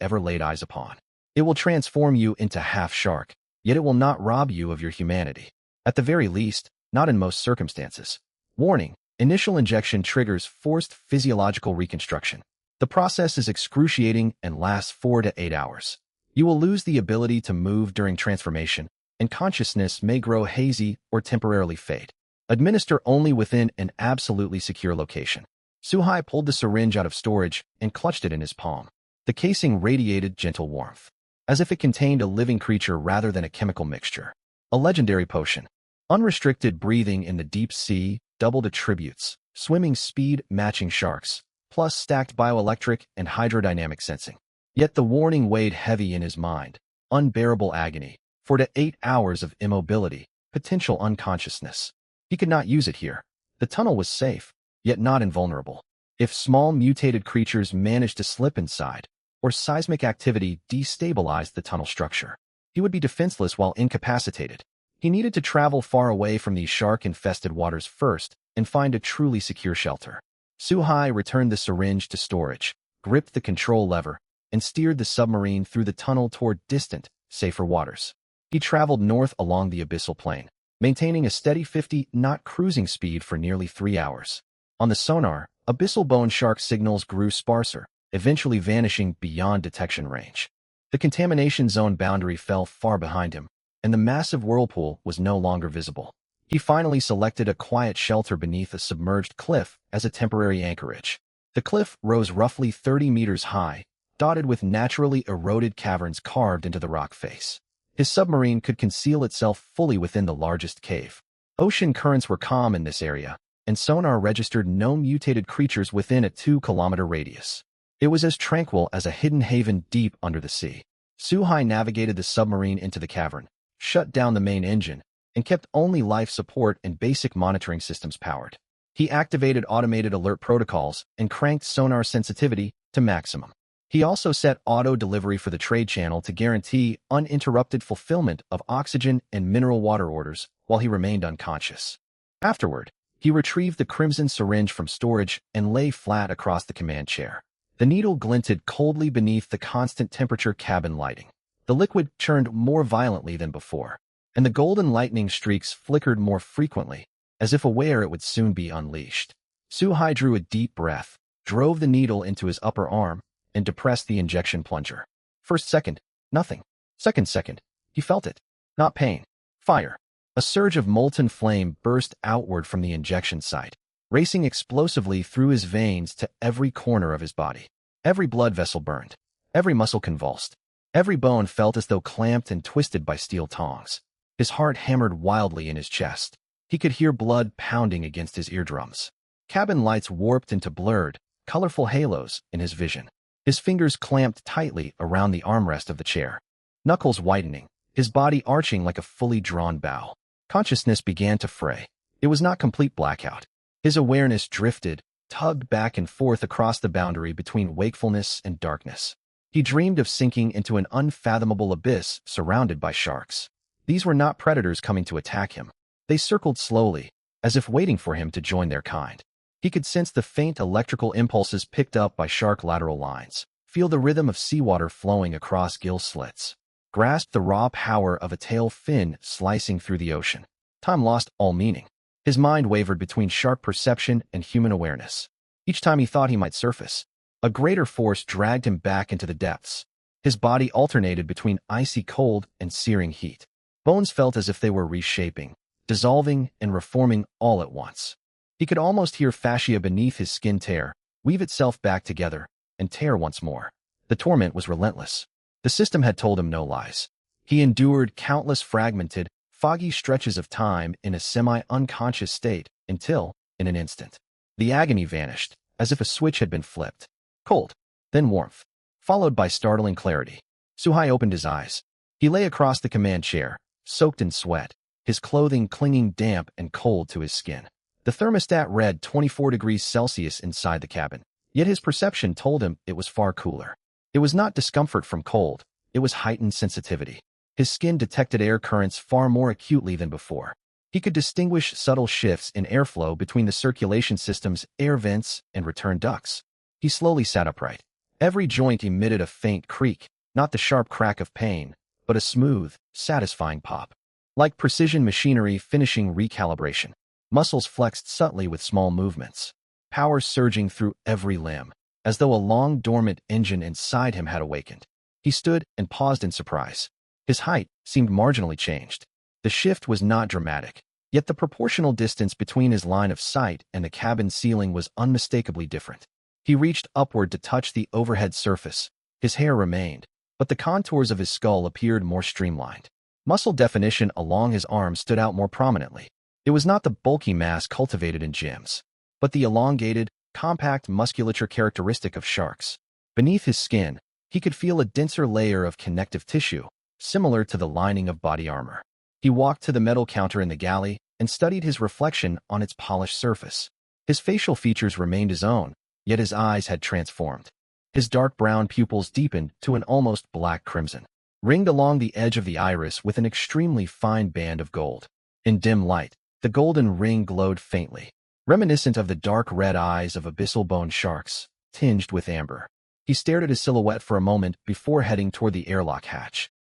S1: ever laid eyes upon. It will transform you into half-shark, yet it will not rob you of your humanity. At the very least, not in most circumstances. Warning: initial injection triggers forced physiological reconstruction. The process is excruciating and lasts 4 to 8 hours. You will lose the ability to move during transformation, and consciousness may grow hazy or temporarily fade. Administer only within an absolutely secure location. Suhai pulled the syringe out of storage and clutched it in his palm. The casing radiated gentle warmth, as if it contained a living creature rather than a chemical mixture. A legendary potion. Unrestricted breathing in the deep sea, doubled attributes, swimming speed matching sharks, plus stacked bioelectric and hydrodynamic sensing. Yet the warning weighed heavy in his mind. Unbearable agony, 4 to 8 hours of immobility, potential unconsciousness. He could not use it here. The tunnel was safe, yet not invulnerable. If small mutated creatures managed to slip inside, or seismic activity destabilized the tunnel structure, he would be defenseless while incapacitated. He needed to travel far away from these shark-infested waters first and find a truly secure shelter. Suhai returned the syringe to storage, gripped the control lever, and steered the submarine through the tunnel toward distant, safer waters. He traveled north along the abyssal plain, maintaining a steady 50-knot cruising speed for nearly 3 hours. On the sonar, abyssal bone shark signals grew sparser, eventually vanishing beyond detection range. The contamination zone boundary fell far behind him, and the massive whirlpool was no longer visible. He finally selected a quiet shelter beneath a submerged cliff as a temporary anchorage. The cliff rose roughly 30 meters high, dotted with naturally eroded caverns carved into the rock face. His submarine could conceal itself fully within the largest cave. Ocean currents were calm in this area, and sonar registered no mutated creatures within a 2-kilometer radius. It was as tranquil as a hidden haven deep under the sea. Suhai navigated the submarine into the cavern, shut down the main engine, and kept only life support and basic monitoring systems powered. He activated automated alert protocols and cranked sonar sensitivity to maximum. He also set auto delivery for the trade channel to guarantee uninterrupted fulfillment of oxygen and mineral water orders while he remained unconscious. Afterward, he retrieved the crimson syringe from storage and lay flat across the command chair. The needle glinted coldly beneath the constant temperature cabin lighting. The liquid churned more violently than before, and the golden lightning streaks flickered more frequently, as if aware it would soon be unleashed. Suhai drew a deep breath, drove the needle into his upper arm, and depressed the injection plunger. First second, nothing. Second, he felt it. Not pain. Fire. A surge of molten flame burst outward from the injection site, racing explosively through his veins to every corner of his body. Every blood vessel burned. Every muscle convulsed. Every bone felt as though clamped and twisted by steel tongs. His heart hammered wildly in his chest. He could hear blood pounding against his eardrums. Cabin lights warped into blurred, colorful halos in his vision. His fingers clamped tightly around the armrest of the chair, knuckles whitening, his body arching like a fully drawn bow. Consciousness began to fray. It was not complete blackout. His awareness drifted, tugged back and forth across the boundary between wakefulness and darkness. He dreamed of sinking into an unfathomable abyss surrounded by sharks. These were not predators coming to attack him. They circled slowly, as if waiting for him to join their kind. He could sense the faint electrical impulses picked up by shark lateral lines, feel the rhythm of seawater flowing across gill slits, grasp the raw power of a tail fin slicing through the ocean. Time lost all meaning. His mind wavered between shark perception and human awareness. Each time he thought he might surface, a greater force dragged him back into the depths. His body alternated between icy cold and searing heat. Bones felt as if they were reshaping, dissolving and reforming all at once. He could almost hear fascia beneath his skin tear, weave itself back together, and tear once more. The torment was relentless. The system had told him no lies. He endured countless fragmented, foggy stretches of time in a semi-unconscious state until, in an instant, the agony vanished, as if a switch had been flipped. Cold, then warmth, followed by startling clarity. Suhai opened his eyes. He lay across the command chair, soaked in sweat, his clothing clinging damp and cold to his skin. The thermostat read 24 degrees Celsius inside the cabin, yet his perception told him it was far cooler. It was not discomfort from cold, it was heightened sensitivity. His skin detected air currents far more acutely than before. He could distinguish subtle shifts in airflow between the circulation system's air vents and return ducts. He slowly sat upright. Every joint emitted a faint creak, not the sharp crack of pain, but a smooth, satisfying pop. Like precision machinery finishing recalibration. Muscles flexed subtly with small movements. Power surging through every limb, as though a long-dormant engine inside him had awakened. He stood and paused in surprise. His height seemed marginally changed. The shift was not dramatic, yet the proportional distance between his line of sight and the cabin ceiling was unmistakably different. He reached upward to touch the overhead surface. His hair remained, but the contours of his skull appeared more streamlined. Muscle definition along his arms stood out more prominently. It was not the bulky mass cultivated in gyms, but the elongated, compact musculature characteristic of sharks. Beneath his skin, he could feel a denser layer of connective tissue, similar to the lining of body armor. He walked to the metal counter in the galley and studied his reflection on its polished surface. His facial features remained his own, yet his eyes had transformed. His dark brown pupils deepened to an almost black crimson, ringed along the edge of the iris with an extremely fine band of gold. In dim light, the golden ring glowed faintly, reminiscent of the dark red eyes of abyssal bone sharks, tinged with amber. He stared at his silhouette for a moment before heading toward the airlock hatch.